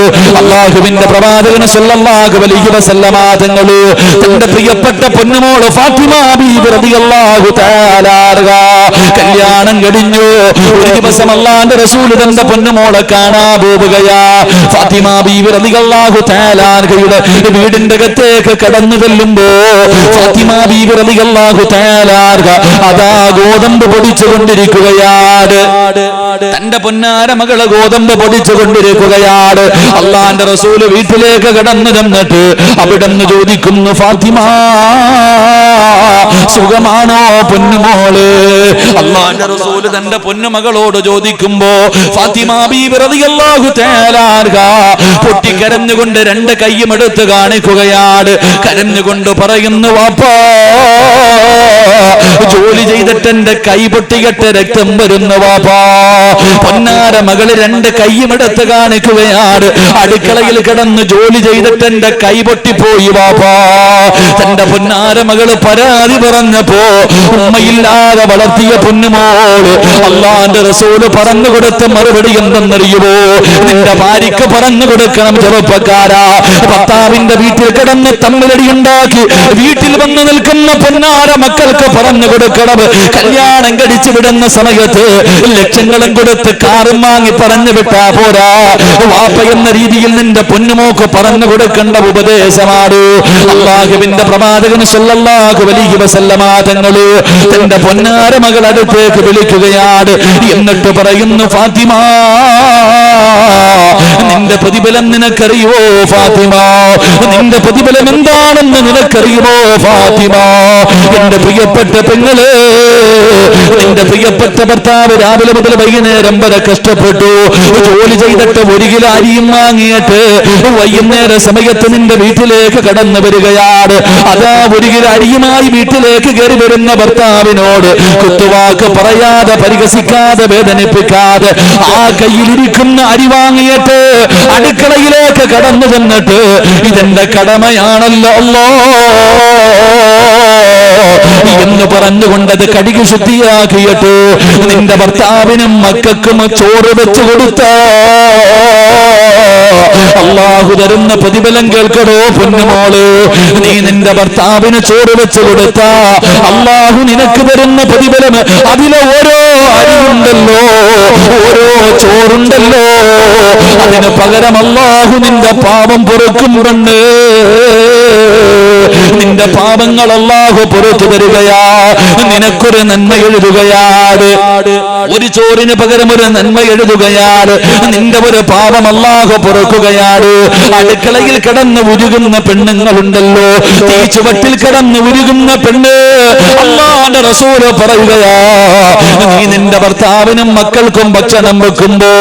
Speaker 1: അല്ലാഹുവിന്റെ പ്രവാചകൻ സല്ലല്ലാഹു അലൈഹി വസല്ലമ തങ്ങൾ തന്റെ പ്രിയപ്പെട്ട പൊന്നുമോള് ഫാത്തിമ ബീബി റളിയല്ലാഹു തആല കല്യാണം കഴിഞ്ഞു. ഒരു ദിവസം അല്ലാഹുവിന്റെ റസൂൽ തന്റെ പൊന്നുമോളെ കാണാൻ പോവുകയാ. ഫാത്തിമ ബീബി റളിയല്ലാഹു തആല വീടിന്റെ അകത്തേക്ക് കടന്നു ചെല്ലുമ്പോ ഫാത്തിമ ബീബി റളിയല്ലാഹു തആല അതാ ഗോതമ്പ് പൊടിച്ചുകൊണ്ടിരിക്കുകയാണ്. തന്റെ പൊന്നാര മകള് ഗോതമ്പ് പൊടിച്ചുകൊണ്ടിരിക്കുകയാണ്. അള്ളാന്റെ റസൂല് വീട്ടിലേക്ക് കടന്നു ചെന്നിട്ട് അവിടെന്ന് ചോദിക്കുന്നു, ഫാത്തിമ സുഖമാണോ പൊന്നുമോള്? അള്ളാന്റെ റസൂല് തന്റെ പൊന്നുമകളോട് ചോദിക്കുമ്പോ ഫാത്തിമ ബീബി റളിയല്ലാഹു തആല പൊട്ടിക്കരഞ്ഞുകൊണ്ട് രണ്ട് കൈയും എടുത്ത് കാണിക്കുകയാണ്. കരഞ്ഞുകൊണ്ട് പറയുന്നു, വാപ്പാ ജോലി ചെയ്തിട്ട് എന്റെ കൈ പൊട്ടികെട്ട് രക്തം വരുന്നു വാപ്പാ. പൊന്നാര മകള് രണ്ട് കൈയും എടുത്ത് കാണിക്കുകയാണ്. അടുക്കളയിൽ കിടന്ന് ജോലി ചെയ്തിട്ട് എന്റെ കൈ പൊട്ടിപ്പോയി വാപ്പാ. തന്റെ പൊന്നാര മകള് പരാതി പറഞ്ഞപ്പോ ഉമ്മയില്ലാതെ വളർത്തിയ പൊന്നുമോള് അള്ളാന്റെ റസൂല് പറഞ്ഞു കൊടുത്ത മറുപടി എന്തെന്നറിയുമോ? നിന്റെ ഭാര്യക്ക് പറഞ്ഞു കൊടുക്കണം, ചെറുപ്പക്കാരാ, ഭർത്താവിന്റെ വീട്ടിൽ കിടന്ന് തമ്മിലടി ഉണ്ടാക്കി വീട്ടിൽ വന്ന് നിൽക്കുന്ന പൊന്നാര മക്കൾക്ക് പറഞ്ഞു കൊടുക്കണം, കല്യാണം കഴിച്ചു വിടുന്ന സമയത്ത് ലക്ഷങ്ങളും കൊടുത്ത് കാറും വാങ്ങി പറഞ്ഞു വിട്ടാ പോരാ. വാപ്പ എന്ന രീതിയിൽ നിന്റെ പൊന്നുമോക്ക് പറഞ്ഞു കൊടുക്കേണ്ട ഉപദേശമാണ്. അല്ലാഹുവിന്റെ പ്രവാചകൻ സല്ലല്ലാഹു അലൈഹി വസല്ലമ തങ്ങൾ തന്റെ പൊന്നാര മകൾ അടുത്തേക്ക് വിളിക്കുകയാണ്. എന്നിട്ട് പറയുന്നു, ഫാത്തിമ നിന്റെ പ്രതിഫലം നിനക്കറിയുമോ ഫാത്തിമ? നിന്റെ പ്രതിഫലം എന്താണെന്ന് നിനക്കറിയുമോ ഫാത്തിമ? എന്റെ പ്രിയപ്പെട്ട പെങ്ങള്, നിന്റെ പ്രിയപ്പെട്ട ഭർത്താവ് രാവിലെ മുതൽ വൈകുന്നേരം വരെ കഷ്ടപ്പെട്ടു ജോലി ചെയ്തിട്ട് 1 കിലോ അരിയും വാങ്ങിയിട്ട് വൈകുന്നേര സമയത്ത് നിന്റെ വീട്ടിലേക്ക് കടന്നു വരികയാണ്. അതാ 1 കിലോ അരിയുമായി വീട്ടിലേക്ക് കയറി വരുന്ന ഭർത്താവിനോട് കുത്തുവാക്ക് പറയാതെ, പരിഹസിക്കാതെ, വേദനിപ്പിക്കാതെ ആ കയ്യിലിരിക്കുന്ന അരി വാങ്ങിയിട്ട് അടുക്കളയിലേക്ക് കടന്നു ചെന്നിട്ട് ഇതെന്റെ കടമയാണല്ലോ എന്ന് പറഞ്ഞുകൊണ്ടത് കഴുകി ശുദ്ധിയാക്കിയിട്ട് നിന്റെ ഭർത്താവിനും മക്കൾക്കും ചോറ് വെച്ചു കൊടുത്ത അല്ലാഹു തരുന്ന പ്രതിഫലം കേൾക്കടോ പൊന്നുമോള്. നീ നിന്റെ ഭർത്താവിന് ചോറ് വെച്ചു കൊടുത്ത അല്ലാഹു നിനക്ക് തരുന്ന പ്രതിഫലം അതിലെ ഓരോ അരിയുണ്ടല്ലോ, ഓരോ ചോറുണ്ടല്ലോ, അതിന് പകരം അല്ലാഹു നിന്റെ പാപം പൊറുക്കുന്നുണ്ട്. നിന്റെ പാപങ്ങൾ അല്ലാഹു പുറത്തു തരികയാ, നിനക്കൊരു നന്മ എഴുതുകയാണ്. ഒരു ചോറിന് പകരം ഒരു നന്മ എഴുതുകയാണ്. നിന്റെ ഒരു പാപം അല്ലാഹു പൊറുക്കുകയാണ്. അടുക്കളയിൽ കിടന്ന് ഉരുകുന്ന പെണ്ണുങ്ങളുണ്ടല്ലോ, തീ ചുവട്ടിൽ കിടന്ന് ഉരുകുന്ന പെണ്ണ്, അല്ലാഹുവിന്റെ റസൂല് പറയുകയാ, നീ നിന്റെ ഭർത്താവിനും മക്കൾക്കും ഭക്ഷണം വെക്കുമ്പോ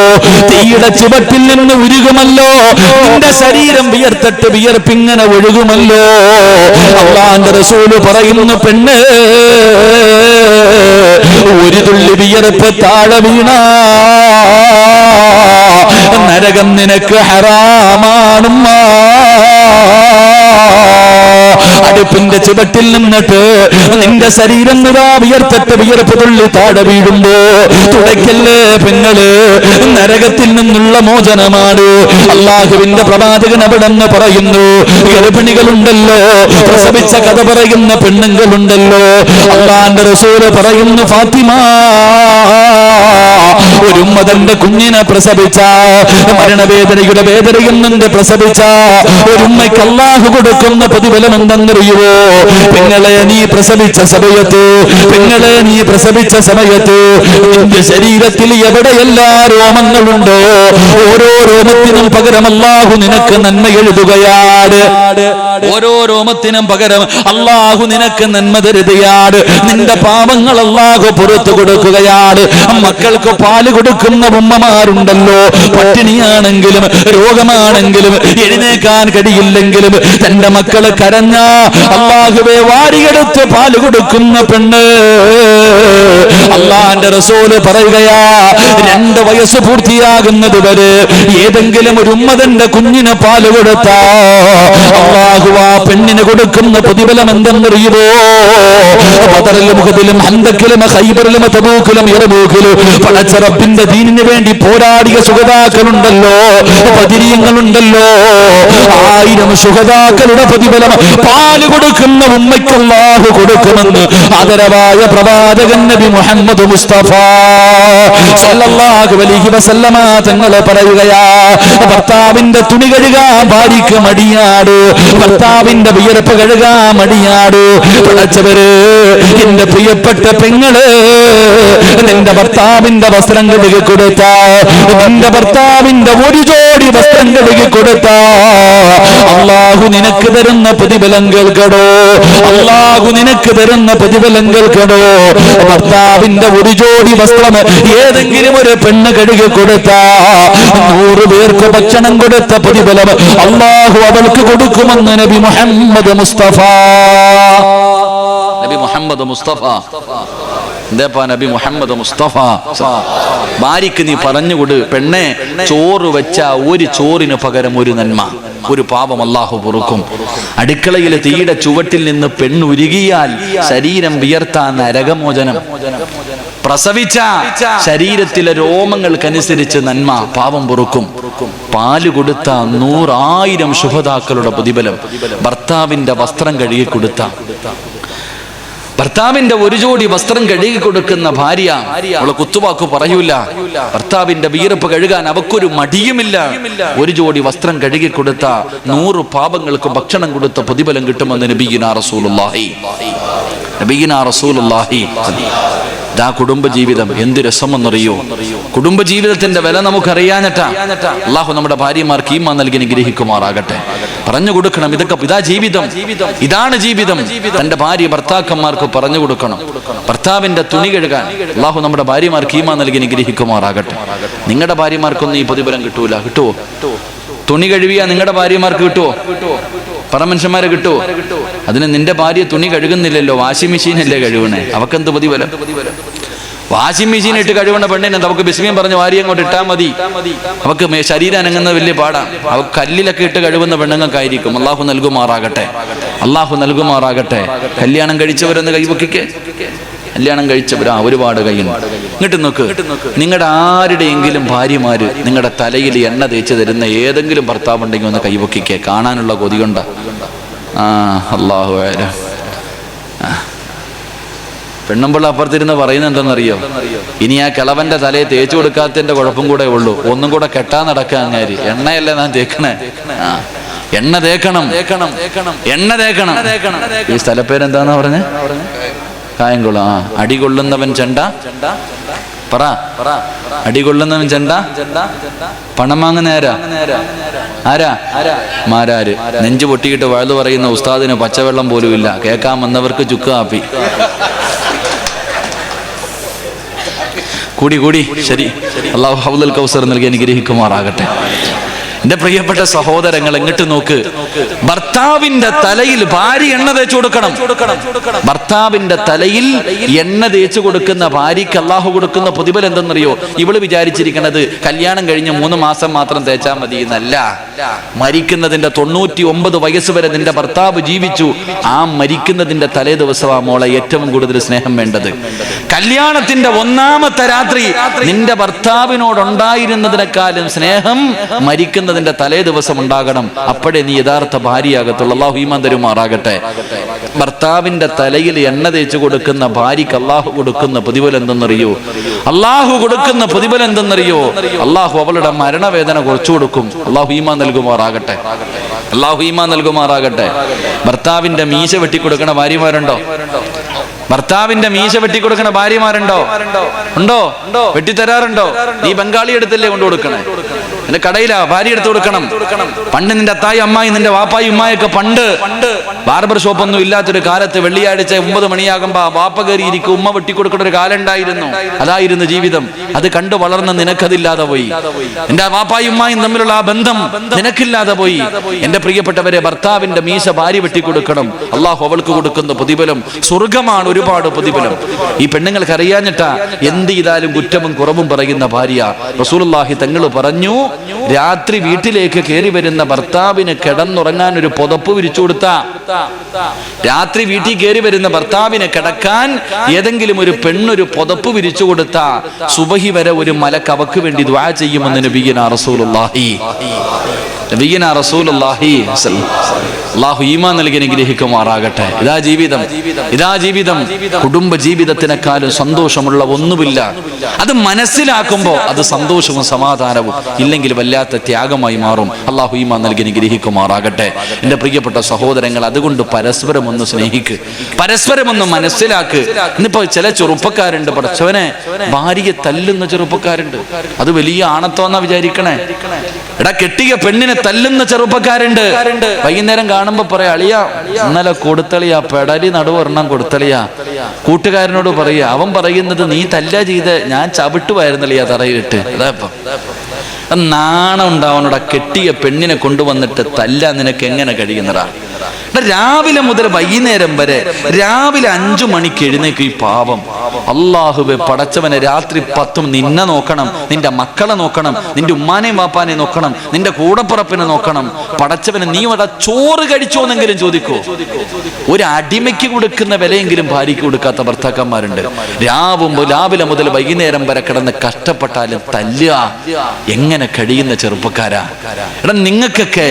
Speaker 1: തീയുടെ ചുവട്ടിൽ നിന്ന് ഉരുകുമല്ലോ, നിന്റെ ശരീരം വിയർത്തിട്ട് വിയർപ്പിങ്ങനെ ഒഴുകുമല്ലോ. അല്ലാഹുവിന്റെ റസൂല് പറയുന്നു, പെണ്ണ് ഒരു തുള്ളി വിയർപ്പ് താഴെ വീണ നരകം നിനക്ക് ഹറാമാണുമ്മ. അടുപ്പിന്റെ ചുവട്ടിൽ നിന്നിട്ട് നിന്റെ ശരീരം വിയർത്തിട്ട് വിയർപ്പ് തുള്ളി താഴെ വീഴുമ്പോ തുടക്കല്ലേ പെങ്ങള്, നരകത്തിൽ നിന്നുള്ള മോചനമാണ്. അല്ലാഹുവിന്റെ പ്രവാചകൻ അവിടെ നിന്ന് പറയുന്നു, ഗർഭിണികളുണ്ടല്ലോ, പ്രസവിച്ച കഥ പറയുന്ന പെണ്ണുങ്ങളുണ്ടല്ലോ, അല്ലാഹുവിന്റെ റസൂല് പറയുന്നു, ഫാത്തിമ ഒരു ഉമ്മ തന്റെ കുഞ്ഞിനെ പ്രസവിച്ച, മരണവേദനയുടെ വേദനയിൽ നിന്ന് പ്രസവിച്ച ഒരു ഉമ്മയ്ക്ക് അല്ലാഹു കൊടുക്കുന്ന പ്രതിഫലം എന്തെന്നറിയുവോ? പെങ്ങളെ നീ പ്രസവിച്ച സമയത്ത്, പെങ്ങളെ നീ പ്രസവിച്ച സമയത്ത് നിന്റെ ശരീരത്തിൽ എവിടെയെല്ലാ രോമങ്ങളുണ്ടോ ഓരോ രോമത്തിനും പകരം അല്ലാഹു നിനക്ക് നന്മ എഴുതുകയാണ്. ഓരോ രോമത്തിനും പകരം അല്ലാഹു നിനക്ക് നന്മ തരുകയാണ്. നിന്റെ പാപങ്ങൾ അല്ലാഹു പുറത്തു കൊടുക്കുകയാണ്. മക്കൾക്ക് പാല് കൊടുക്കുന്ന ഉമ്മമാരുണ്ടല്ലോ, പട്ടിണിയാണെങ്കിലും രോഗമാണെങ്കിലും എഴുന്നേക്കാൻ കഴിയില്ലെങ്കിലും തന്റെ മക്കള് കരഞ്ഞ അല്ലാഹുവേ വാരിയെടുത്ത് പാല് കൊടുക്കുന്ന പെണ്ണ്. അല്ലാഹുവിന്റെ റസൂല് പറയുകയാ, 2 വയസ്സ് പൂർത്തിയാകുന്നത് വരെ ഏതെങ്കിലും ഒരു ഉമ്മതന്റെ കുഞ്ഞിന് പാല് കൊടുത്താ അല്ലാഹു ആ പെണ്ണിന് കൊടുക്കുന്ന പ്രതിഫലം എന്തെന്നറിയുമോ? ബദറിലും ഉഹദിലും ഹന്തക്കിലും ഖൈബറിലും തബൂക്കിലും യർമൂക്കിലും പടച്ച റബ്ബിന്റെ ദീനിന് വേണ്ടി പോരാടിയ സുഹദാക്കളുണ്ടല്ലോ, ബദരീങ്ങളുണ്ടല്ലോ, 1000 സുഹദാക്കളുടെ പ്രതിഫലം പാല് കൊടുക്കുന്ന ഉമ്മയ്ക്ക് അല്ലാഹു കൊടുക്കുമെന്ന് ആദരവായ പ്രവാചകൻ നബി മുഹമ്മദ് മുസ്തഫ സല്ലല്ലാഹു അലൈഹി വസല്ലമ തങ്ങൾ പറയുകയാ, ഭർത്താവിന്റെ തുണി കഴുകാൻ ഭാര്യയ്ക്ക് മടിയാട്, ഭർത്താവിന്റെ വിയർപ്പ് കഴുകാൻ മടിയാട്. പടച്ചവര്, എന്റെ പ്രിയപ്പെട്ട പെങ്ങള്, നിന്റെ ഭർത്താവിന്റെ വസ്ത്രം കഴുകി കൊടുത്ത, നിന്റെ ഭർത്താവിന്റെ ഒരു ജോഡി വസ്ത്രം കഴുകി കൊടുത്ത അല്ലാഹു നിനക്ക് തരുന്ന പ്രതിഫലം കേൾക്കണോ? അല്ലാഹു നിനക്ക് തരുന്ന പ്രതിഫലം കേൾക്കണോ? ഭർത്താവിന്റെ ഒരു ജോഡി വസ്ത്രം ഏതെങ്കിലും ഒരു പെണ്ണ് കഴുകി കൊടുത്ത 100 പേർക്ക് ഭക്ഷണം കൊടുത്ത പ്രതിഫലം അല്ലാഹു അവൾക്ക് കൊടുക്കുമെന്ന് നബി മുഹമ്മദ് മുസ്തഫ. നബി മുഹമ്മദ് മുസ്തഫ എന്താ നബി മുഹമ്മദ് മുസ്തഫ. ഭാര്യക്ക് നീ പറഞ്ഞുകൊടു, പെണ്ണെ, ചോറ് വെച്ച ഒരു ചോറിന് പകരം ഒരു നന്മ, ഒരു പാപം അല്ലാഹു പൊറുക്കും. അടുക്കളയിലെ തീയുടെ ചുവട്ടിൽ നിന്ന് പെണ്ണുരുകിയാൽ ശരീരം വിയർത്താൻ നരകമോചനം. പ്രസവിച്ച ശരീരത്തിലെ രോമങ്ങൾക്കനുസരിച്ച് നന്മ, പാപം പൊറുക്കും. പാല് കൊടുത്ത 100,000 ശുഹദാക്കളുടെ പ്രതിഫലം. ഭർത്താവിന്റെ വസ്ത്രം കഴുകി കൊടുത്ത, ഭർത്താവിന്റെ ഒരു ജോഡി വസ്ത്രം കഴുകി കൊടുക്കുന്ന ഭാര്യ അവളെ കുത്തുവാക്ക് പറയൂല. ഭർത്താവിന്റെ വിയർപ്പ് കഴുകാൻ അവക്കൊരു മടിയുമില്ല. ഒരു ജോഡി വസ്ത്രം കഴുകി കൊടുത്ത 100 പാപങ്ങൾക്ക് ഭക്ഷണം കൊടുത്ത പ്രതിഫലം കിട്ടുമെന്ന് നബിയിനാ റസൂലുള്ളാഹി. നബിയിനാ റസൂലുള്ളാഹി. ആ കുടുംബജീവിതം എന്ത് രസമെന്നറിയോ? കുടുംബജീവിതത്തിന്റെ വില നമുക്കറിയാഞ്ഞിട്ടാ. അല്ലാഹു നമ്മുടെ ഭാര്യമാർക്ക് ഈമാൻ നൽകി അനുഗ്രഹിക്കുമാറാകട്ടെ. പറഞ്ഞു കൊടുക്കണം, ഇതാ ജീവിതം, ഇതാണ് ജീവിതം. തന്റെ ഭാര്യ ഭർത്താക്കന്മാർക്ക് പറഞ്ഞു കൊടുക്കണം. ഭർത്താവിന്റെ തുണി കഴുകാൻ അല്ലാഹു നമ്മുടെ ഭാര്യമാർക്ക് ഈമാൻ നൽകി അനുഗ്രഹിക്കുമാറാകട്ടെ. നിങ്ങളുടെ ഭാര്യമാർക്കൊന്നും ഈ പ്രതിഫലം കിട്ടൂല. കിട്ടുവോ? തുണി കഴുകിയാ നിങ്ങളുടെ ഭാര്യമാർക്ക് കിട്ടുവോ? പറമനുഷ്യന്മാരെ കിട്ടുവോ? അതിന് നിന്റെ ഭാര്യ തുണി കഴുകുന്നില്ലല്ലോ, വാഷിംഗ് മെഷീനല്ലേ കഴുകണേ, അവക്കെന്ത് പ്രതിഫലം? വാഷിംഗ് മെഷീൻ ഇട്ട് കഴുകണ പെണ്ണിനെ നമുക്ക് ബിസ്മിയും പറഞ്ഞ് വാരി അങ്ങോട്ട് ഇട്ടാൽ മതി. അവക്ക് ശരീരം അനങ്ങുന്നത് വലിയ പാടാണ്. അവക്ക് കല്ലിലൊക്കെ ഇട്ട് കഴുകുന്ന പെണ്ണുങ്ങൾക്കായിരിക്കും. അല്ലാഹു നൽകുമാറാകട്ടെ, അല്ലാഹു നൽകുമാറാകട്ടെ. കല്യാണം കഴിച്ചവരെന്ന് കൈവക്കിക്കേ. കല്യാണം കഴിച്ചവരാ ഒരുപാട് കയ്യുണ്ട്. ഇങ്ങോട്ട് നോക്ക്, നിങ്ങളുടെ ആരുടെയെങ്കിലും ഭാര്യമാര് നിങ്ങളുടെ തലയിൽ എണ്ണ തേച്ച് തരുന്ന ഏതെങ്കിലും ഭർത്താവ് ഉണ്ടെങ്കിൽ ഒന്ന് കൈവക്കിക്കേ. കാണാനുള്ള കൊതി കൊണ്ട. അല്ലാഹു പെണ്ണുമ്പിള്ള അപ്പുറത്തിരുന്ന് പറയുന്നത് എന്തെന്നറിയോ? ഇനി ആ കിളവന്റെ തലയെ തേച്ചു കൊടുക്കാത്തതിന്റെ കുഴപ്പം കൂടെ ഉള്ളൂ. ഒന്നും കൂടെ കെട്ടാൻ നടക്കുക. അങ്ങാര് എണ്ണയല്ലേ ഞാൻ തേക്കണേ? എണ്ണ തേക്കണം, എണ്ണ തേക്കണം. ഈ സ്ഥലപ്പേരെന്താന്നാ പറഞ്ഞേ? കായംകുളം. അടികൊള്ളുന്നവൻ ചെണ്ട പറ, അടികൊള്ളുന്നവൻ ചെണ്ട, പണം വാങ്ങുന്ന ആരാ? മാരാര്. നെഞ്ചു പൊട്ടിയിട്ട് വഴുതു പറയുന്ന ഉസ്താദിന് പച്ചവെള്ളം പോലും ഇല്ല, കേൾക്കാൻ വന്നവർക്ക് ചുക്ക് കാപ്പി. കൂടി ശരി. അല്ലാഹു ഹൗദുൽ കൗസർ നൽകി അനുഗ്രഹിക്കുമാറാകട്ടെ. എന്റെ പ്രിയപ്പെട്ട സഹോദരങ്ങൾ, എങ്ങോട്ട് നോക്ക്. ഭർത്താവിന്റെ തലയിൽ ഭാര്യ എണ്ണ തേച്ചു കൊടുക്കണം. ഭർത്താവിന്റെ തലയിൽ എണ്ണ തേച്ചു കൊടുക്കുന്ന ഭാര്യയ്ക്ക് അല്ലാഹു കൊടുക്കുന്ന പ്രതിഫലം എന്തെന്നറിയോ? ഇവള് വിചാരിച്ചിരിക്കണത് കല്യാണം കഴിഞ്ഞ് 3 മാസം മാത്രം തേച്ചാൽ മതി എന്നല്ല. മരിക്കുന്നതിന്റെ 99 വയസ്സ് വരെ നിന്റെ ഭർത്താവ് ജീവിച്ചു. ആ മരിക്കുന്നതിന്റെ തലേ ദിവസമാ മോളെ ഏറ്റവും കൂടുതൽ സ്നേഹം വേണ്ടത്. കല്യാണത്തിന്റെ 1ാമത്തെ രാത്രി നിന്റെ ഭർത്താവിനോടുണ്ടായിരുന്നതിനേക്കാളും സ്നേഹം മരിക്കുന്ന മരിക്കുന്നതിന്റെ തലേ ദിവസം ഉണ്ടാകണം. അപ്പോഴേ നീ യഥാർത്ഥ ഭാര്യയാകത്തുള്ളൂ. അള്ളാഹു ഈമാൻ തരുമാറാകട്ടെ. ഭർത്താവിന്റെ തലയിൽ എണ്ണ തേച്ച് കൊടുക്കുന്ന ഭാര്യക്ക് അള്ളാഹു കൊടുക്കുന്ന പ്രതിഫലം എന്തെന്നറിയോ? അള്ളാഹു കൊടുക്കുന്ന പ്രതിഫലം എന്തെന്നറിയോ? അള്ളാഹു അവളുടെ മരണവേദന കുറച്ചു കൊടുക്കും. അള്ളാഹു ഈമാൻ നൽകുമാറാകട്ടെ. അള്ളാഹു ഈമാൻ നൽകുമാറാകട്ടെ. ഭർത്താവിന്റെ മീശ വെട്ടിക്കൊടുക്കണ ഭാര്യമാരുണ്ടോ? ഭർത്താവിന്റെ മീശ വെട്ടിക്കൊടുക്കണ ഭാര്യമാരുണ്ടോ? ഉണ്ടോ? വെട്ടിത്തരാറുണ്ടോ? നീ ബംഗാളി എടുത്തല്ലേ കൊണ്ടു കൊടുക്കണേ? നിന്റെ കടയിലാ ഭാര്യ എടുത്തു കൊടുക്കണം. പണ്ട് നിന്റെ അത്തായി അമ്മായി നിന്റെ വാപ്പായി ഉമ്മായൊക്കെ പണ്ട് ബാർബർ ഷോപ്പൊന്നും ഇല്ലാത്തൊരു കാലത്ത് വെള്ളിയാഴ്ച 9 മണിയാകുമ്പോ വാപ്പ കയറിയിരിക്കും, ഉമ്മ വെട്ടിക്കൊടുക്കുന്ന ഒരു കാലം ഉണ്ടായിരുന്നു. അതായിരുന്നു ജീവിതം. അത് കണ്ടു വളർന്ന നിനക്കതില്ലാതെ പോയി. എന്റെ വാപ്പായും ഉമ്മായും തമ്മിലുള്ള ആ ബന്ധം നിനക്കില്ലാതെ പോയി. എന്റെ പ്രിയപ്പെട്ടവരെ, ഭർത്താവിന്റെ മീശ ഭാര്യ വെട്ടിക്കൊടുക്കണം. അള്ളാഹു അവൾക്ക് കൊടുക്കുന്ന പ്രതിഫലം സ്വർഗമാണ്. ഒരുപാട് പ്രതിഫലം. ഈ പെണ്ണുങ്ങൾക്ക് അറിയാഞ്ഞിട്ടാ എന്ത് ചെയ്താലും കുറ്റവും കുറവും പറയുന്ന ഭാര്യ. റസൂലുള്ളാഹി തങ്ങൾ പറഞ്ഞു, രാത്രി വീട്ടിലേക്ക് കയറി വരുന്ന ഭർത്താവിന് കിടന്നുറങ്ങാൻ ഒരു പുതപ്പ് വിരിച്ചു കൊടുത്ത, രാത്രി വീട്ടിൽ കയറി വരുന്ന ഭർത്താവിനെ കിടക്കാൻ ഏതെങ്കിലും ഒരു പെണ്ണൊരു പുതപ്പ് വിരിച്ചു കൊടുത്ത സുബഹി വരെ ഒരു മലക്ക് അവക്ക് വേണ്ടി ദുആ ചെയ്യുമെന്ന് നബിയുനാ റസൂലുള്ളാഹി അല്ലാഹു ഈമാൻ നൽകി അനുഗ്രഹിക്കുമാറാകട്ടെ. ഇതാ ജീവിതം, ഇതാ ജീവിതം. കുടുംബ ജീവിതത്തിനേക്കാളും സന്തോഷമുള്ള ഒന്നുമില്ല. അത് മനസ്സിലാക്കുമ്പോൾ അത് സന്തോഷവും സമാധാനവും, ഇല്ലെങ്കിൽ വല്ലാത്ത ത്യാഗമായി മാറും. അല്ലാഹു ഈമാൻ നൽകി അനുഗ്രഹിക്കുമാറാകട്ടെ. എൻ്റെ പ്രിയപ്പെട്ട സഹോദരങ്ങൾ, അതുകൊണ്ട് പരസ്പരം ഒന്ന് സ്നേഹിക്ക്, പരസ്പരം ഒന്ന് മനസ്സിലാക്ക്. ഇന്നിപ്പോ ചില ചെറുപ്പക്കാരുണ്ട്, പഠിച്ചവനെ ഭാര്യയെ തല്ലുന്ന ചെറുപ്പക്കാരുണ്ട്. അത് വലിയ ആണത്തോന്നാ വിചാരിക്കണേ. എടാ, കെട്ടിയ പെണ്ണിനെ തല്ലുന്ന ചെറുപ്പക്കാരുണ്ട്. വൈകുന്നേരം കാണുമ്പോ പറയാ, അളിയാ ഇന്നലെ കൊടുത്തളിയാ, പെടലി നടുവൊരെണ്ണം കൊടുത്തളിയാ. കൂട്ടുകാരനോട് പറയാ, അവൻ പറയുന്നത് നീ തല്ല ചെയ്ത് ഞാൻ ചവിട്ടുമായിരുന്നളിയാ തറയിട്ട്. അതാപ്പം നാണം ഉണ്ടാവണോടാ. കെട്ടിയ പെണ്ണിനെ കൊണ്ടുവന്നിട്ട് തല്ല നിനക്ക് എങ്ങനെ കഴിയുന്നടാ? രാവിലെ മുതൽ വൈകുന്നേരം വരെ രാവിലെ 5 മണിക്ക് എഴുന്നേക്കും ഈ പാവം. അല്ലാഹുവേ പടച്ചവനെ, രാത്രി 10 നിന്നെ നോക്കണം, നിന്റെ മക്കളെ നോക്കണം, നിന്റെ ഉമ്മാനെയും വാപ്പാനെയും നോക്കണം, നിന്റെ കൂടപ്പുറപ്പിനെ നോക്കണം. പടച്ചവനെ, നീ അവിടെ ചോറ് കഴിച്ചോന്നെങ്കിലും ചോദിക്കോ? ഒരു അടിമയ്ക്ക് കൊടുക്കുന്ന വിലയെങ്കിലും ഭാര്യയ്ക്ക് കൊടുക്കാത്ത ഭർത്താക്കന്മാരുണ്ട്. രാവിലെ മുതൽ വൈകുന്നേരം വരെ കിടന്ന് കഷ്ടപ്പെട്ടാലും തല്ലുക. എങ്ങനെ കഴിയുന്ന ചെറുപ്പക്കാരാ? എടാ, നിങ്ങൾക്കൊക്കെ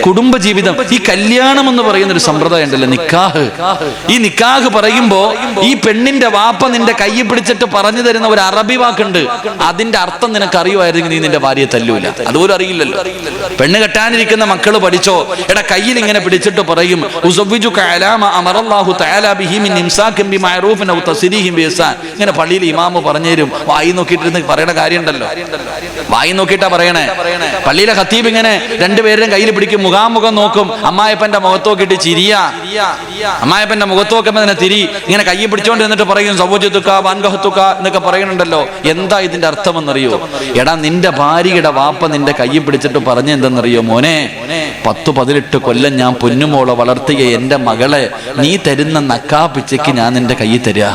Speaker 1: കുടുംബജീവിതം, ഈ കല്യാണം എന്ന് പറയുന്ന ഒരു സമ്പ്രദായം ഉണ്ടല്ലോ, നിക്കാഹ്. ഈ നിക്കാഹ് പറയുമ്പോ ഈ പെണ്ണിന്റെ വാപ്പ നിന്റെ കൈ പിടിച്ചിട്ട് പറഞ്ഞു തരുന്ന ഒരു അറബി വാക്കുണ്ട്. അതിന്റെ അർത്ഥം നിനക്ക് അറിയുമായിരുന്നെങ്കിൽ നീ നിന്റെ ഭാര്യയെ തല്ലൂല. അതുപോലും അറിയില്ലല്ലോ. പെണ്ണ് കെട്ടാനിരിക്കുന്ന മക്കള് പഠിച്ചോ. എടാ, കയ്യിൽ ഇങ്ങനെ പിടിച്ചിട്ട് പറയും, ഇങ്ങനെ പള്ളിയിൽ ഇമാമ് പറഞ്ഞു തരും. വായി നോക്കിയിട്ടിരുന്ന് പറയണ കാര്യമുണ്ടല്ലോ, വായി നോക്കിയിട്ടാ പറയണേ. പള്ളിയിലെ ഖത്തീബ് ഇങ്ങനെ രണ്ടുപേരും കയ്യിൽ പിടിക്കും, മുഖാമുഖം നോക്കും. അമ്മായപ്പന്റെ മുഖത്ത് നോക്കിയിട്ട് ചിരിയാ. അമ്മായപ്പന്റെ മുഖത്ത് നോക്കുമ്പോ തന്നെ തിരി ഇങ്ങനെ കൈ പിടിച്ചോണ്ട് എന്നിട്ട് പറയും സൗജത്തുക്ക വാൻകഹത്തുക്ക എന്നൊക്കെ പറയുന്നുണ്ടല്ലോ. എന്താ ഇതിന്റെ അർത്ഥം എന്നറിയോ? എടാ, നിന്റെ ഭാര്യയുടെ വാപ്പ നിന്റെ കൈ പിടിച്ചിട്ട് പറഞ്ഞ എന്തെന്നറിയോ? മോനെ, 10-18 കൊല്ലം ഞാൻ പൊന്നുമോളെ വളർത്തിയ എന്റെ മകളെ നീ തരുന്ന നക്കാപ്പിച്ചയ്ക്ക് ഞാൻ നിന്റെ കൈ തരാ.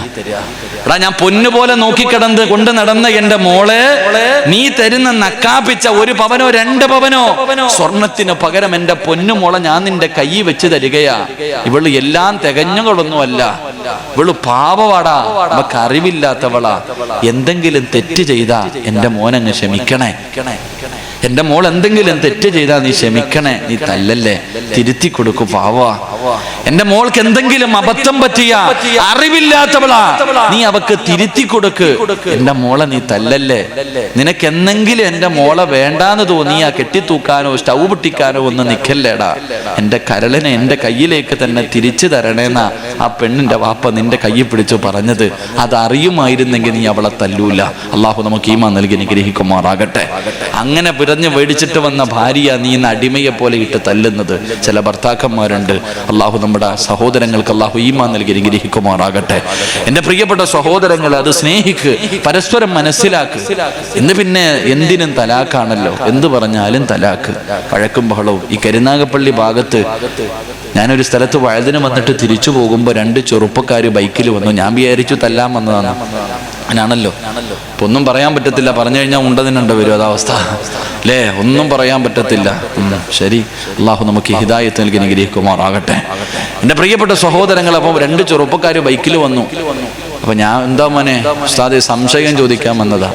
Speaker 1: എടാ, ഞാൻ പൊന്നുപോലെ നോക്കിക്കിടന്ന് കൊണ്ട് നടന്ന എന്റെ മോളെ നീ തരുന്ന നക്കാപ്പിച്ച 1 പവനോ 2 പവനോ സ്വർണത്തിന് പകരം എന്റെ പൊന്നുമോളെ ഞാൻ നിന്റെ കൈ വെച്ച് തരികയാ. ഇവള് എല്ലാം തികഞ്ഞുകളൊന്നുമല്ല, ഇവള് പാവവാടാ, നമുക്ക് അറിവില്ലാത്തവളാ. എന്തെങ്കിലും തെറ്റ് ചെയ്താ എന്റെ മോനങ്ങ് ക്ഷമിക്കണേ. എന്റെ മോൾ എന്തെങ്കിലും തെറ്റ് ചെയ്താ നീ ക്ഷമിക്കണേ, നീ തല്ലല്ലേ, തിരുത്തി കൊടുക്കു, പാവാ. എന്റെ മോൾക്ക് എന്തെങ്കിലും അബദ്ധം പറ്റിയ അറിവില്ലാത്തവളാ, നീ അവക്ക് തിരുത്തി കൊടുക്ക്. എന്റെ മോളെ നീ തല്ലല്ലേ. നിനക്ക് എന്തെങ്കിലും എന്റെ മോളെ വേണ്ടാന്ന് തോന്നിയാ കെട്ടിത്തൂക്കാനോ സ്റ്റൗ പൊട്ടിക്കാനോ ഒന്നും നിക്കല്ലേടാ. എന്റെ കരളിനെ എന്റെ കയ്യിലേക്ക് തന്നെ തിരിച്ചു തരണേന്നാ ആ പെണ്ണിന്റെ വാപ്പ നിന്റെ കയ്യിൽ പിടിച്ചു പറഞ്ഞത്. അതറിയുമായിരുന്നെങ്കിൽ നീ അവളെ തല്ലൂല. അള്ളാഹു നമുക്ക് ഈമാൻ നൽകി അനുഗ്രഹിക്കുമാറാകട്ടെ. അങ്ങനെ പിറഞ്ഞ് മേടിച്ചിട്ട് വന്ന ഭാര്യ നീ ഇന്ന് അടിമയെ പോലെ ഇട്ട് തല്ലുന്നത് ചില ഭർത്താക്കന്മാരുണ്ട്. അള്ളാഹു നമ്മുടെ സഹോദരങ്ങൾക്ക് അള്ളാഹു ഈമാൻ നൽകി അനുഗ്രഹിക്കുമാറാകട്ടെ. എൻ്റെ പ്രിയപ്പെട്ട സഹോദരങ്ങൾ, അത് സ്നേഹിക്ക്, പരസ്പരം മനസ്സിലാക്ക്. ഇന്ന് പിന്നെ എന്തിനും തലാക്കാണല്ലോ, എന്ത് പറഞ്ഞാലും തലാക്ക്, വഴക്കും ബഹളവും. ഈ കരുനാഗപ്പള്ളി ഭാഗത്ത് ഞാനൊരു സ്ഥലത്ത് വഴുതിന് വന്നിട്ട് തിരിച്ചു പോകുമ്പോൾ 2 ചെറുപ്പക്കാർ ബൈക്കിൽ വന്നു. ഞാൻ വിചാരിച്ചു തല്ലാൻ വന്നതാണ്. അങ്ങനാണല്ലോ, ഇപ്പൊ ഒന്നും പറയാൻ പറ്റത്തില്ല. പറഞ്ഞു കഴിഞ്ഞാൽ ഉണ്ടതിനുണ്ട് വരും, അതാവസ്ഥ അല്ലേ? ഒന്നും പറയാൻ പറ്റത്തില്ല. ശരി, അള്ളാഹു നമുക്ക് ഹിദായത്ത് നൽകി അനുഗ്രഹിക്കുമാറാകട്ടെ. എൻ്റെ പ്രിയപ്പെട്ട സഹോദരങ്ങൾ, അപ്പം 2 ചെറുപ്പക്കാർ ബൈക്കിൽ വന്നു. അപ്പൊ ഞാൻ എന്താ മോനെ ഉസ്താദെ സംശയം ചോദിക്കാൻ വന്നതാ.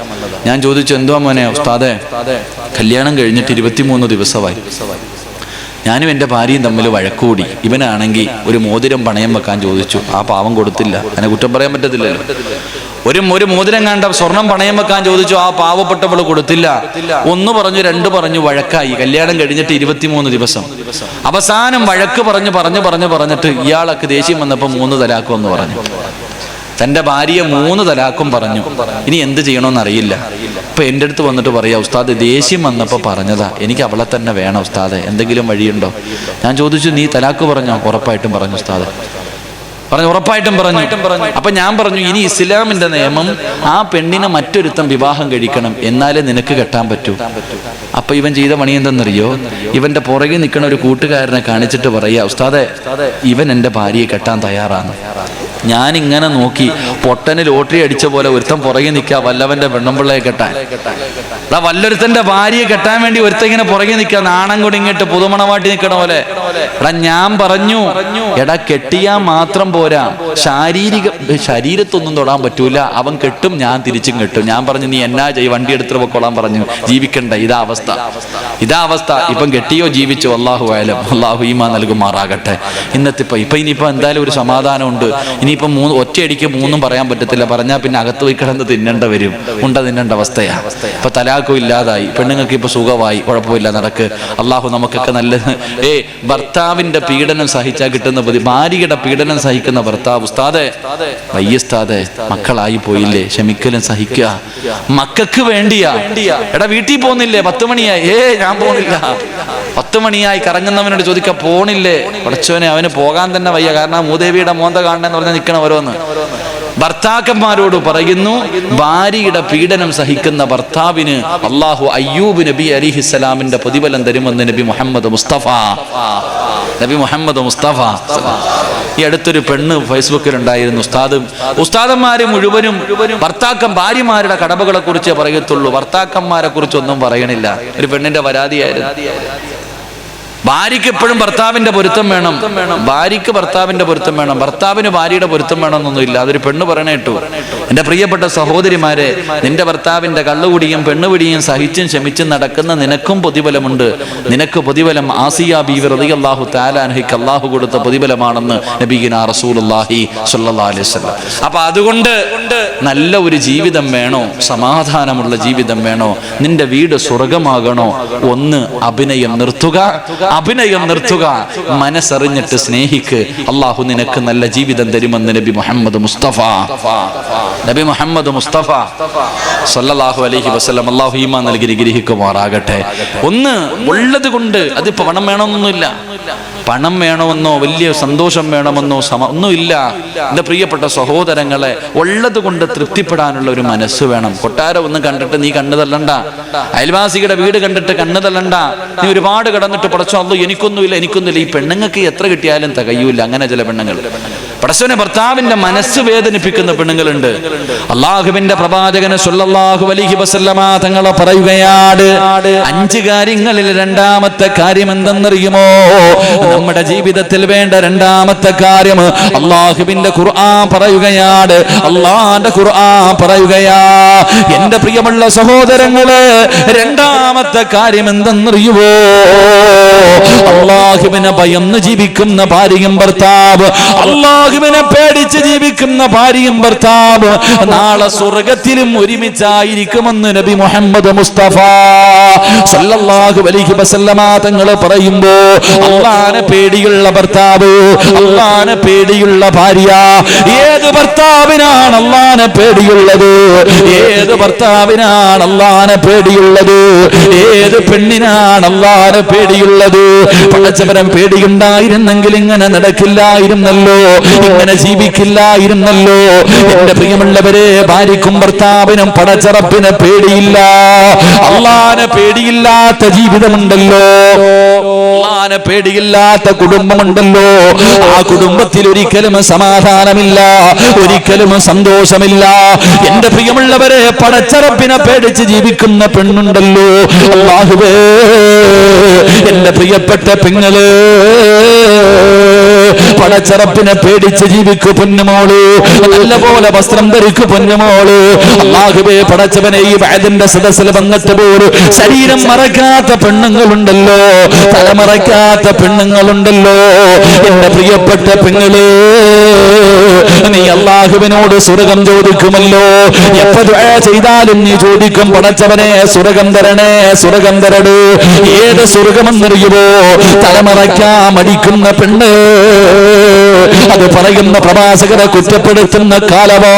Speaker 1: ഞാൻ ചോദിച്ചു, എന്തുവാ മോനെ? ഉസ്താദേ, കല്യാണം കഴിഞ്ഞിട്ട് 23 ദിവസമായി. ഞാനും എൻ്റെ ഭാര്യയും തമ്മിൽ വഴക്കൂടി. ഇവനാണെങ്കിൽ ഒരു മോതിരം പണയം വെക്കാൻ ചോദിച്ചു. ആ പാവം കൊടുത്തില്ല. അതിനെ കുറ്റം പറയാൻ പറ്റത്തില്ലല്ലോ. ഒരു മോതിരം കണ്ട സ്വർണം പണയം വെക്കാൻ ചോദിച്ചു. ആ പാവപ്പെട്ടവള് കൊടുത്തില്ല. 1 പറഞ്ഞു 2 പറഞ്ഞു, വഴക്കായി. കല്യാണം കഴിഞ്ഞിട്ട് 23 ദിവസം. അവസാനം വഴക്ക് പറഞ്ഞിട്ട് ഇയാൾക്ക് ദേഷ്യം വന്നപ്പോൾ 3 തലാക്കും എന്ന് പറഞ്ഞു. തൻ്റെ ഭാര്യയെ 3 തലാക്കും പറഞ്ഞു. ഇനി എന്ത് ചെയ്യണമെന്ന് അറിയില്ല. ഇപ്പൊ എൻ്റെ അടുത്ത് വന്നിട്ട് പറയാ, ഉസ്താദ് ദേഷ്യം വന്നപ്പോൾ പറഞ്ഞതാ, എനിക്ക് അവളെ തന്നെ വേണം ഉസ്താദ്, എന്തെങ്കിലും വഴിയുണ്ടോ? ഞാൻ ചോദിച്ചു, നീ തലാക്ക് പറഞ്ഞോ? ഉറപ്പായിട്ടും പറഞ്ഞു ഉസ്താദ്. ഉറപ്പായിട്ടും പറഞ്ഞു. അപ്പൊ ഞാൻ പറഞ്ഞു, ഇനി ഇസ്ലാമിന്റെ നിയമം ആ പെണ്ണിനെ മറ്റൊരുത്തം വിവാഹം കഴിക്കണം, എന്നാലേ നിനക്ക് കെട്ടാൻ പറ്റൂ. അപ്പൊ ഇവൻ ചെയ്ത പണി എന്തെന്നറിയോ? ഇവന്റെ പുറകെ നിൽക്കുന്ന ഒരു കൂട്ടുകാരനെ കാണിച്ചിട്ട് പറയാ, ഉസ്താദെ, ഇവൻ എൻ്റെ ഭാര്യയെ കെട്ടാൻ തയ്യാറാണ്. ഞാനിങ്ങനെ നോക്കി, പൊട്ടന് ലോട്ടറി അടിച്ച പോലെ ഒരുത്തൻ പുറകെ നിൽക്കുക വല്ലവന്റെ പെണ്ണുമ്പിള്ളയെ കെട്ടാൻ. വല്ലൊരുത്തന്റെ ഭാര്യയെ കെട്ടാൻ വേണ്ടി ഒരുത്തൻ ഇങ്ങനെ പുറകെ നിൽക്കുക, നാണം കൊടിങ്ങിട്ട് പുതുമണവാട്ടി നിൽക്കണ പോലെ. ഞാൻ പറഞ്ഞു, എടാ കെട്ടിയാ മാത്രം പോരാ, ശരീരത്തൊന്നും തൊടാൻ പറ്റൂല. അവൻ കെട്ടും, ഞാൻ തിരിച്ചും കെട്ടും. ഞാൻ പറഞ്ഞു, നീ എന്നാ ചെയ്യും? വണ്ടി എടുത്തിട്ട് പൊക്കോളാൻ പറഞ്ഞു. ജീവിക്കണ്ട, ഇതാ അവസ്ഥ. ഇപ്പം കെട്ടിയോ ജീവിച്ചോ, അള്ളാഹു ആയാലും അള്ളാഹു ഈമാൻ നൽകുമാറാകട്ടെ. ഇപ്പൊ ഇനിയിപ്പോ എന്തായാലും ഒരു സമാധാനമുണ്ട്. ഇനിയിപ്പം ഒറ്റയടിക്ക് 3 പറയാൻ പറ്റത്തില്ല. പറഞ്ഞാൽ പിന്നെ അകത്ത് പോയി കിടന്ന് തിന്നേണ്ട വരും. തിന്നേണ്ട അവസ്ഥയാ. ഇപ്പൊ തലാഖും ഇല്ലാതായി, പെണ്ണുങ്ങൾക്ക് ഇപ്പൊ സുഖമായി, കുഴപ്പമില്ല, നടക്ക്. അള്ളാഹു നമുക്കൊക്കെ നല്ലത്. ഭർത്താവിന്റെ പീഡനം സഹിച്ചാൽ കിട്ടുന്ന ഭാര്യയുടെ പീഡനം സഹിക്കുന്ന ഭർത്താവ്, ഉസ്താദെ വയ്യസ്താദെ, മക്കളായി പോയില്ലേ, ക്ഷമിക്കലും സഹിക്കുക. മക്കൾക്ക് വേണ്ടിയാ. എടാ വീട്ടിൽ പോകുന്നില്ലേ? 10 മണിയായി. ഞാൻ പോകുന്നില്ല. 10 മണിയായി. കറങ്ങുന്നവനോട് ചോദിക്കാൻ പോണില്ലേ? പഠിച്ചവനെ, അവന് പോകാൻ തന്നെ വയ്യ. കാരണം മൂദേവിയുടെ മോന്ത കാണണമെന്ന് പറഞ്ഞാൽ നിൽക്കണം ഓരോന്ന്. ഭർത്താക്കന്മാരോട് പറയുന്നു, ഭാര്യയുടെ പീഡനം സഹിക്കുന്ന ഭർത്താവിന് അള്ളാഹു അയ്യൂബ് നബി അലിഹിസ്സലാമിന്റെ പ്രതിഫലം തരുമെന്ന് നബി മുഹമ്മദ് മുസ്തഫ. ഈ അടുത്തൊരു പെണ്ണ് ഫേസ്ബുക്കിലുണ്ടായിരുന്നു. ഉസ്താദന്മാര് മുഴുവനും ഭാര്യമാരുടെ കടമകളെ കുറിച്ചേ പറയത്തുള്ളൂ, ഭർത്താക്കന്മാരെ കുറിച്ചൊന്നും പറയണില്ല. ഒരു പെണ്ണിന്റെ പരാതിയായിരുന്നു. ഭാര്യയ്ക്ക് എപ്പോഴും ഭർത്താവിന്റെ പൊരുത്തം വേണം, ഭർത്താവിന് ഭാര്യയുടെ പൊരുത്തം വേണമെന്നൊന്നുമില്ല. അതൊരു പെണ്ണ് പറയണ കേട്ടു. എൻ്റെ പ്രിയപ്പെട്ട സഹോദരിമാരെ, നിന്റെ ഭർത്താവിന്റെ കള്ളുകുടിയും പെണ്ണുപിടിയും സഹിച്ചും ക്ഷമിച്ചും നടക്കുന്ന നിനക്കും പ്രതിഫലമുണ്ട്. നിനക്ക് പ്രതിഫലം ആസിയ ബീവി റളിയല്ലാഹു തആല അൻഹയ്ക്ക് അല്ലാഹു കൊടുത്ത പ്രതിഫലമാണെന്ന് നബിയുനാ റസൂലുള്ളാഹി സ്വല്ലല്ലാഹു അലൈഹി വസല്ലം. അപ്പൊ അതുകൊണ്ട് നല്ല ഒരു ജീവിതം വേണോ, സമാധാനമുള്ള ജീവിതം വേണോ, നിന്റെ വീട് സ്വർഗമാകണോ, ഒന്ന് അഭിനയം നിർത്തുക, മനസ്സറിഞ്ഞിട്ട് സ്നേഹിക്ക്. അള്ളാഹു നിനക്ക് നല്ല ജീവിതം തരുമെന്ന് നബി മുഹമ്മദ് മുസ്തഫ സല്ലല്ലാഹു അലൈഹി വസല്ലം. അള്ളാഹു ഈമാൻ നൽകി ഗ്രഹിക്കുമാറാകട്ടെ. ഒന്ന് ഉള്ളത് കൊണ്ട്, അത് പണം വേണമെന്നൊന്നുമില്ല, പണം വേണമെന്നോ വലിയ സന്തോഷം വേണമെന്നോ ഒന്നുമില്ല. എൻ്റെ പ്രിയപ്പെട്ട സഹോദരങ്ങളെ, ഉള്ളത് കൊണ്ട് തൃപ്തിപ്പെടാനുള്ള ഒരു മനസ്സ് വേണം. കൊട്ടാരം ഒന്നും കണ്ടിട്ട് നീ കണ്ണു തള്ളണ്ട, അയൽവാസികളുടെ വീട് കണ്ടിട്ട് കണ്ണു തള്ളണ്ട. നീ ഒരുപാട് കടന്നിട്ട് പടച്ചോ അല്ലോ എനിക്കൊന്നുമില്ല. ഈ പെണ്ണുങ്ങൾക്ക് എത്ര കിട്ടിയാലും തികയൂല. അങ്ങനെ ചില പെണ്ണുങ്ങൾ, പടച്ചവനെ ഭർത്താവിന്റെ മനസ്സ് വേദനിപ്പിക്കുന്ന പെണ്ണുങ്ങളുണ്ട്. അള്ളാഹുവിന്റെ പ്രവാചകന് സ്വല്ലല്ലാഹു അലൈഹി വസല്ലമ തങ്ങൾ പറയുകയാണ്, 5 കാര്യങ്ങളിൽ രണ്ടാമത്തെ കാര്യം എന്തെന്നറിയുമോ? നമ്മുടെ ജീവിതത്തിൽ വേണ്ട രണ്ടാമത്തെ കാര്യം അള്ളാഹുവിന്റെ ഖുർആൻ പറയുകയാണ്. അള്ളാന്റെ ഖുർആൻ പറയുകയാ, എന്റെ പ്രിയമുള്ള സഹോദരങ്ങളെ, രണ്ടാമത്തെ കാര്യം എന്തെന്നറിയുമോ? അള്ളാഹുവിനെ ഭയന്ന് ജീവിക്കുന്ന ഭാര്യയും ഭർത്താവ്, അള്ളാഹുവിനെ പേടിച്ച് ജീവിക്കുന്ന ഭാര്യയും ഭർത്താവ് നാളെ സ്വർഗത്തിലും ഒരുമിച്ചായിരിക്കുമെന്ന് നബി മുഹമ്മദ് മുസ്തഫ സല്ലല്ലാഹു അലൈഹി വസല്ലമ തങ്ങൾ പറയുമ്പോ, അള്ളാഹുവിനെ പേടിയുള്ള ഭർത്താവ്, അള്ളാഹുവിനെ പേടിയുള്ള ഭാര്യ. ഏത് ഭർത്താവിനാണ് അള്ളാഹുവിനെ പേടിയുള്ളത്? ഏത് ഭർത്താവിനാണ് അള്ളാഹുവിനെ പേടിയുള്ളത്? ഏത് പെണ്ണിനാണ് അള്ളാഹുവിനെ പേടിയുള്ളത്? പടച്ചവരം പേടിയുണ്ടായിരുന്നെങ്കിൽ ഇങ്ങനെ നടക്കില്ലായിരുന്നല്ലോ, ഇങ്ങനെ ജീവിക്കില്ലായിരുന്നല്ലോ. എന്റെ പ്രിയമുള്ളവരെ, ഭാര്യക്കും ഭർത്താവിനും പടച്ചറപ്പിനെ പേടിയില്ല. അള്ളാഹുവിനെ പേടിയില്ലാത്ത ജീവിതമുണ്ടല്ലോ, അള്ളാഹുവിനെ പേടിയില്ലാത്ത കുടുംബമുണ്ടല്ലോ. ആ കുടുംബത്തിൽ ഒരിക്കലും സമാധാനമില്ല, ഒരിക്കലും സന്തോഷമില്ല. എന്റെ പ്രിയമുള്ളവരെ, പടച്ചറപ്പിനെ പേടിച്ച് ജീവിക്കുന്ന പെണ്ണുണ്ടല്ലോ. അല്ലാഹുവേ, എന്റെ പ്രിയപ്പെട്ട പെങ്ങള്, പടച്ചറപ്പിനെ പേടിച്ച് ജീവിക്കു പൊന്നുമോള്, നല്ലപോലെ വസ്ത്രം ധരിക്കു പൊന്നുമോള്. അല്ലാഹുവേ പടച്ചവനെ, ഈ വഅദിന്റെ സദസ്സിൽ വന്നിട്ട് പോലും ശരീരം മറക്കാത്ത പെണ്ണുങ്ങളുണ്ടല്ലോ, തലമറക്കാത്ത പെണ്ണുങ്ങളുണ്ടല്ലോ. എന്റെ പ്രിയപ്പെട്ട പെങ്ങള്, നീ അല്ലാഹുവിനോട് സ്വർഗം ചോദിക്കുമല്ലോ. എപ്പോ ദുആ ചെയ്താലും നീ ചോദിക്കും, പടച്ചവനെ സ്വർഗം തരണേ, സ്വർഗം തരണേ. ഏത് സ്വർഗമെന്നറിയുമോ? തലമറയ്ക്കാൻ മടിക്കുന്ന പെണ്ണ്, അത് പറയുന്ന പ്രവാചകരെ കുറ്റപ്പെടുത്തുന്ന കാലമോ?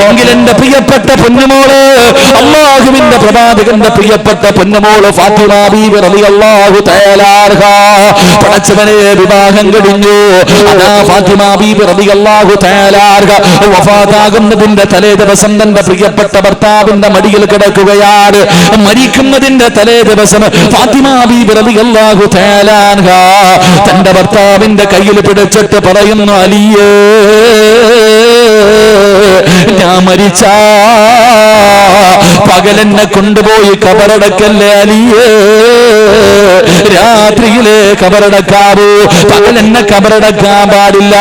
Speaker 1: എങ്കിൽ എന്റെ പ്രിയപ്പെട്ട പൊന്നുമോള്, അല്ലാഹുവിന്റെ പ്രവാചകന്റെ പ്രിയപ്പെട്ട പൊന്നുമോള് ഫാത്തിമ ബീവി റളിയല്ലാഹു തആല അൻഹാ, പടച്ചവനെ വിവാഹം കഴിഞ്ഞു. അതാ ഫാത്തിമ ബീവി റളിയല്ലാഹു തആല അൻഹാ വഫാത്താകുന്നതിന്റെ തലേ ദിവസം തന്റെ പ്രിയപ്പെട്ട ഭർത്താവിന്റെ മടിയിൽ കിടക്കുകയാണ്. മരിക്കുന്നതിന്റെ തലേ ദിവസം ഫാത്തിമ ബീവി റളിയല്ലാഹു തആല അൻഹാ തന്റെ ഭർത്താവിന്റെ കയ്യിൽ പിടിച്ചിട്ട് പറയുന്നു, അലിയേ, ഞാൻ മരിച്ചാ പകലെന്നെ കൊണ്ടുപോയി കബറടക്കല്ലേ അലിയേ, രാത്രിയിലെ കബറടക്കാവൂ, പകലെന്നെ കബറടക്കാൻ പാടില്ല.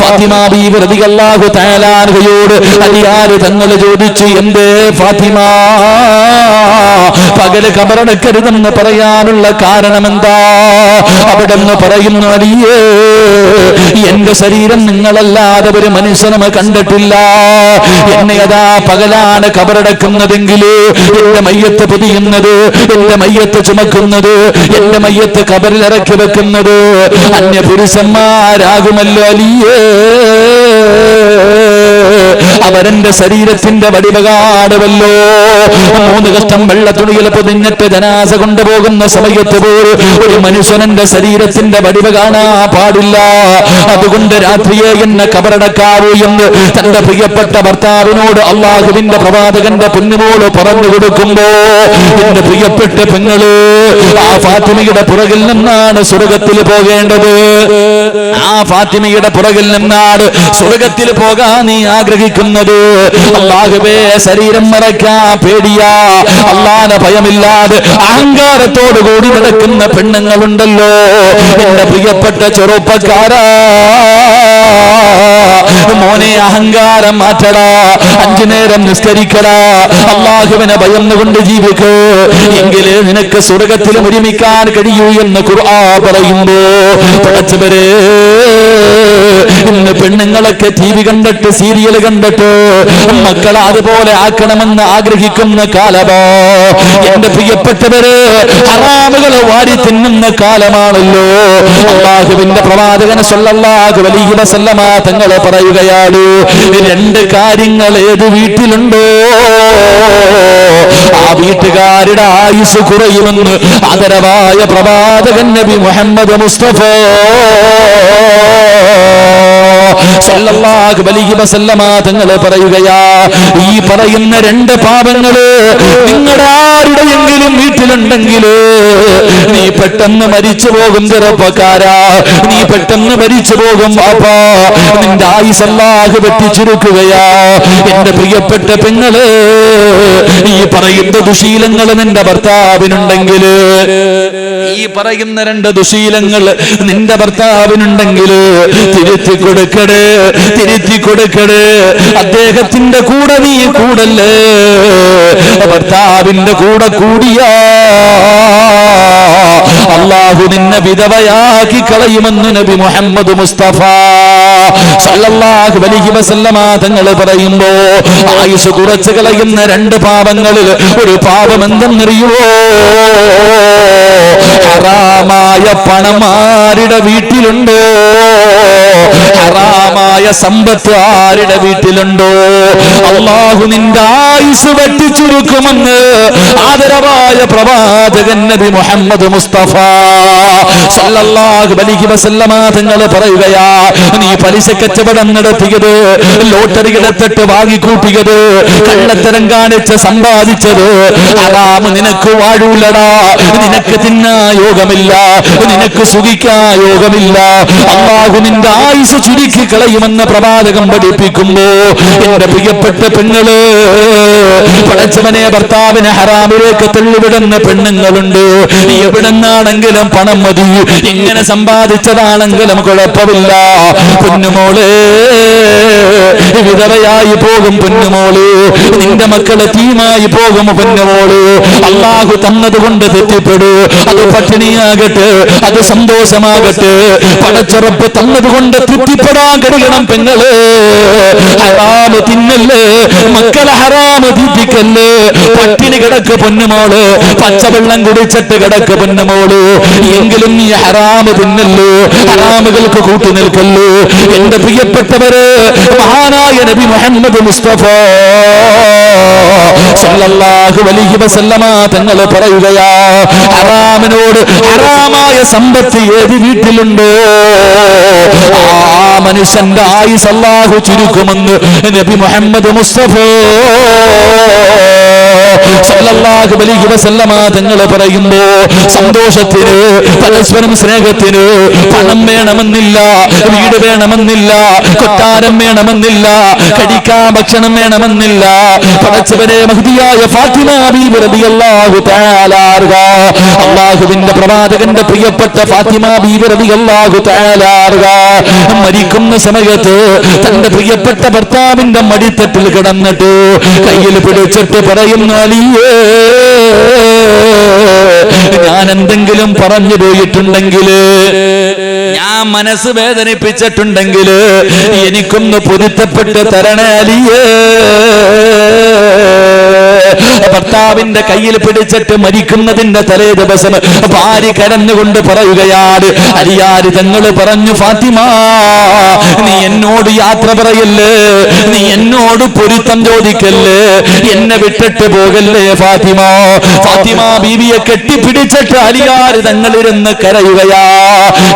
Speaker 1: ഫാത്തിമ ബീവി റളിയല്ലാഹു തആല അൻഹയോട് അലിയാര് തങ്ങൾ ചോദിച്ചു, എന്തേ ഫാത്തിമ പകല് കബറടക്കരുതെന്ന് പറയാനുള്ള കാരണം എന്താ? അവിടെ നിന്ന് പറയുന്നു, അലിയേ, എന്റെ ശരീരം നിങ്ങളല്ലാതെ ഒരു മനുഷ്യനും കണ്ടിട്ടില്ല. എന്നെ അതാ പകലാണ് കബറടക്കുന്നതെങ്കിൽ എന്റെ മയ്യത്ത് പൊതിയുന്നത്, എന്റെ മയ്യത്ത് ചുമക്കുന്നത്, എന്റെ മയ്യത്ത് കബറിൽ ഇറക്കി വെക്കുന്നത് അന്യപുരുഷന്മാരാകുമല്ലോ അലിയേ. അവരെന്റെ ശരീരത്തിന്റെ വടിവകാടുമല്ലോ. 3 കഷ്ടം വെള്ള തുണിയിൽ പൊതിഞ്ഞിട്ട് ജനാസ കൊണ്ടുപോകുന്ന സമയത്ത് പോലും ഒരു മനുഷ്യനെന്റെ ശരീരത്തിന്റെ വടിവ് കാണാൻ പാടില്ല. അതുകൊണ്ട് രാത്രിയെ എന്നെ കബറടക്കാവൂ എന്ന് തന്റെ പ്രിയപ്പെട്ട ഭർത്താവിനോട് അല്ലാഹുവിന്റെ പ്രവാചകന്റെ പൊന്നുമോള് പറഞ്ഞു കൊടുക്കുമ്പോ, എന്റെ പ്രിയപ്പെട്ട പെങ്ങള്, ആ ഫാത്തിമയുടെ പുറകിൽ നിന്നാണ് സ്വർഗത്തിൽ പോകേണ്ടത്. ആ ഫാത്തിമയുടെ പുറകിൽ നിന്നാണ് സ്വർഗത്തിൽ പോകാൻ നീ ആഗ്രഹിക്കുന്നത്. അല്ലാഹുവേ, ശരീരം മറയ്ക്കാൻ പേടിയാ, അല്ലാഹുവിനെ ഭയമില്ലാതെ അഹങ്കാരത്തോടു കൂടി നടക്കുന്ന പെണ്ണുങ്ങളുണ്ടല്ലോ. എന്റെ പ്രിയപ്പെട്ട ചെറുപ്പക്കാരാ, മോനെ, അഹങ്കാരം മാറ്റടാ, 5 നേരം നിസ്കരിക്കടാ, അല്ലാഹുവിനെ ഭയന്നുകൊണ്ട് ജീവിക്കൂ, എങ്കിലേ നിനക്ക് സ്വർഗത്തിലും ഒരുമിക്കാൻ കഴിയൂ എന്ന് ഖുർആൻ പറയുമ്പോ, പടച്ചവരെ, ഇന്ന് പെണ്ണുങ്ങളൊക്കെ TV കണ്ടിട്ട്, സീരിയൽ കണ്ടിട്ട് മക്കളെ അതുപോലെ ആക്കണമെന്ന് ആഗ്രഹിക്കുന്ന കാലമോ? എന്റെ പ്രിയപ്പെട്ടവര്, ഹറാമുകൾ വാരി തിന്നുന്ന കാലമാണല്ലോ. അല്ലാഹുവിന്റെ പ്രവാചകൻ സ്വല്ലല്ലാഹു അലൈഹി വസല്ലമ തങ്ങൾ പറയുകയാണ്, 2 കാര്യങ്ങൾ ഏത് വീട്ടിലുണ്ടോ ആ വീട്ടുകാരുടെ ആയുസ് കുറയുമെന്ന് ആദരവായ പ്രവാചകൻ നബി മുഹമ്മദ് മുസ്തഫ സല്ലല്ലാഹു അലൈഹി വസല്ലമ തങ്ങൾ പറയുകയാ, ഈ പറയുന്ന 2 പാപങ്ങള് നിങ്ങളുടെ ആരുടെയെങ്കിലും വീട്ടിലുണ്ടെങ്കിൽ നീ പെട്ടെന്ന് മരിച്ചു പോകും ചെറുപ്പക്കാരാ, നീ പെട്ടെന്ന് മരിച്ചു പോകും പാപ്പാ, നിന്റെ ആയുസ് അല്ലാഹു വെട്ടിച്ചുരുക്കുകയാ. എന്റെ പ്രിയപ്പെട്ട പെങ്ങള്, ഈ പറയുന്ന ദുശീലങ്ങൾ നിന്റെ ഭർത്താവിനുണ്ടെങ്കിൽ, ഈ പറയുന്ന 2 ദുശീലങ്ങൾ നിന്റെ ഭർത്താവിനുണ്ടെങ്കിൽ തിരുത്തി കൊടുക്കടേ, തിരുത്തി കൊടുക്കടേ. അദ്ദേഹത്തിന്റെ കൂടെ നീ കൂടല്ലേ, ഭർത്താവിന്റെ കൂടെ കൂടിയാ അല്ലാഹു നിന്നെ വിധവയാക്കി കളയുമെന്ന് നബി മുഹമ്മദ് മുസ്തഫ സല്ലല്ലാഹു അലൈഹി വസല്ലമ തങ്ങൾ പറയുമ്പോ, ആയുസ് കുറച്ച് കളയുന്ന 2 പാപങ്ങളിൽ ഒരു പാപം എന്തെന്നറിയുവോ? ഹറാമായ പണം ആരുടെ വീട്ടിലുണ്ടോ, ഹറാമായ സമ്പത്ത് ആരുടെ വീട്ടിലുണ്ടോ, അല്ലാഹു നിന്റെ ആയുസ് വെട്ടിച്ചുരുക്കുമെന്ന് ആദരവായ പ്രവാചകൻ നബി മുഹമ്മദ് മുസ്തഫ സല്ലല്ലാഹു അലൈഹി വസല്ലമ തങ്ങൾ പറയുകയാ, നീ പലിശ കച്ചവടം നടത്തിയത്, ലോട്ടറി എടുത്തിട്ട് വാങ്ങിക്കൂട്ടിയത്, കള്ളത്തരം കാണിച്ച് സമ്പാദിച്ചത് ഹറാം നിനക്ക് വാഴൂലടാ, നിനക്ക് തിന്നാ യോഗമില്ല, നിനക്ക് സുഖിക്കാ യോഗമില്ല. അല്ലാഹു നിന്റെ ആയുസ് ചുരുക്കി കളയുമെന്ന് പ്രവാചകൻ പഠിപ്പിക്കുമ്പോ, എന്റെ പ്രിയപ്പെട്ട പെങ്ങള്, പടച്ചവനെ ഭർത്താവിനെ ഹറാമിലേക്ക് തള്ളിവിടുന്ന പെണ്ണുങ്ങളുണ്ട്. എവിടെന്നാണെങ്കിലും പണം മതി, എങ്ങനെ സമ്പാദിച്ചതാണെങ്കിലും കുഴപ്പമില്ല. പൊന്നുമോള് വിധവയായി പോകും, പൊന്നുമോള് നിന്റെ മക്കള് തീമായി പോകും, പൊന്നുമോള് അള്ളാഹു തന്നതുകൊണ്ട് തെറ്റിപ്പെടൂ. അത് പട്ടിണിയാകട്ടെ, അത് സന്തോഷമാകട്ടെ, പടച്ചുറപ്പ് തന്നതുകൊണ്ട് തൃപ്തിപ്പെടാൻ കഴിയണം പെങ്ങള്. ഹറാമ് തിന്നല്ലേ, മക്കളെ ഹറാമ് തീറ്റിക്കല്ലേ. പട്ടിണി കിടക്ക് പൊന്നുമോള്, പച്ചവെള്ളം കുടിച്ചിട്ട് കിടക്ക് പൊന്നുമോള്. എങ്കിലും നീ ഹറാമ് തിന്നല്ലോ, ഹറാമുകൾക്ക് കൂട്ടു നിൽക്കല്ലോ. എന്റെ പ്രിയപ്പെട്ടവര്, മഹാനായ നബി മുഹമ്മദ് മുസ്തഫ സല്ലല്ലാഹു അലൈഹി വസല്ലമ തങ്ങൾ പറയുകയാ, ഹറാമിനോട് ഹറാമായ സമ്പത്ത് ഏത് വീട്ടിലുണ്ടോ ആ മനുഷ്യന്റെ ആയുസ് അല്ലാഹു ചുരുക്കുമെന്ന് നബി മുഹമ്മദ് മുസ്തഫ സല്ലല്ലാഹു അലൈഹി വസല്ലമ തങ്ങൾ പറയുമ്പോ, സന്തോഷത്തിന്, പരസ്പരം സ്നേഹത്തിന് പണം വേണമെന്നില്ല, വീട് വേണമെന്നില്ല, കൊട്ടാരം വേണമെന്നില്ല, കഴിക്കാൻ ഭക്ഷണം വേണമെന്നില്ല. പടച്ചവനെ മഹ്ദിയായ ഫാത്തിമ ബീവി റളിയല്ലാഹു തആല അൻഹ, അല്ലാഹുവിന്റെ പ്രവാചകന്റെ പ്രിയപ്പെട്ട ഫാത്തിമ ബീവി റളിയല്ലാഹു തആല അൻഹ മരിക്കുന്ന സമയത്ത് തന്റെ പ്രിയപ്പെട്ട ഭർത്താവിന്റെ മടിത്തട്ടിൽ കിടന്നിട്ട് കയ്യിൽ പിടിച്ചിട്ട് പറയുന്നു, അലിയേ, ഞാൻ എന്തെങ്കിലും പറഞ്ഞു പോയിട്ടുണ്ടെങ്കിൽ, ഞാൻ മനസ്സ് വേദനിപ്പിച്ചിട്ടുണ്ടെങ്കിൽ എനിക്കൊന്ന് പൊരുത്തപ്പെട്ട് തരണേ അലിയേ. ഭർത്താവിന്റെ കയ്യിൽ പിടിച്ചിട്ട് മരിക്കുന്നതിന്റെ തലേ ദിവസം ഭാര്യ കരഞ്ഞുകൊണ്ട് പറയുകയാണ്, അലിയാര് തങ്ങൾ പറഞ്ഞു, ഫാത്തിമ നീ എന്നോട് യാത്ര പറയല്ലേ, നീ എന്നോട് പൊരുത്തം ചോദിക്കല്ലേ, എന്നെ വിട്ടിട്ട് പോകല്ലേ ഫാത്തിമ. ഫാത്തിമ ബീവിയെ കെട്ടിപ്പിടിച്ചിട്ട് അലിയാര് തങ്ങളിരുന്ന് കരയുകയാ.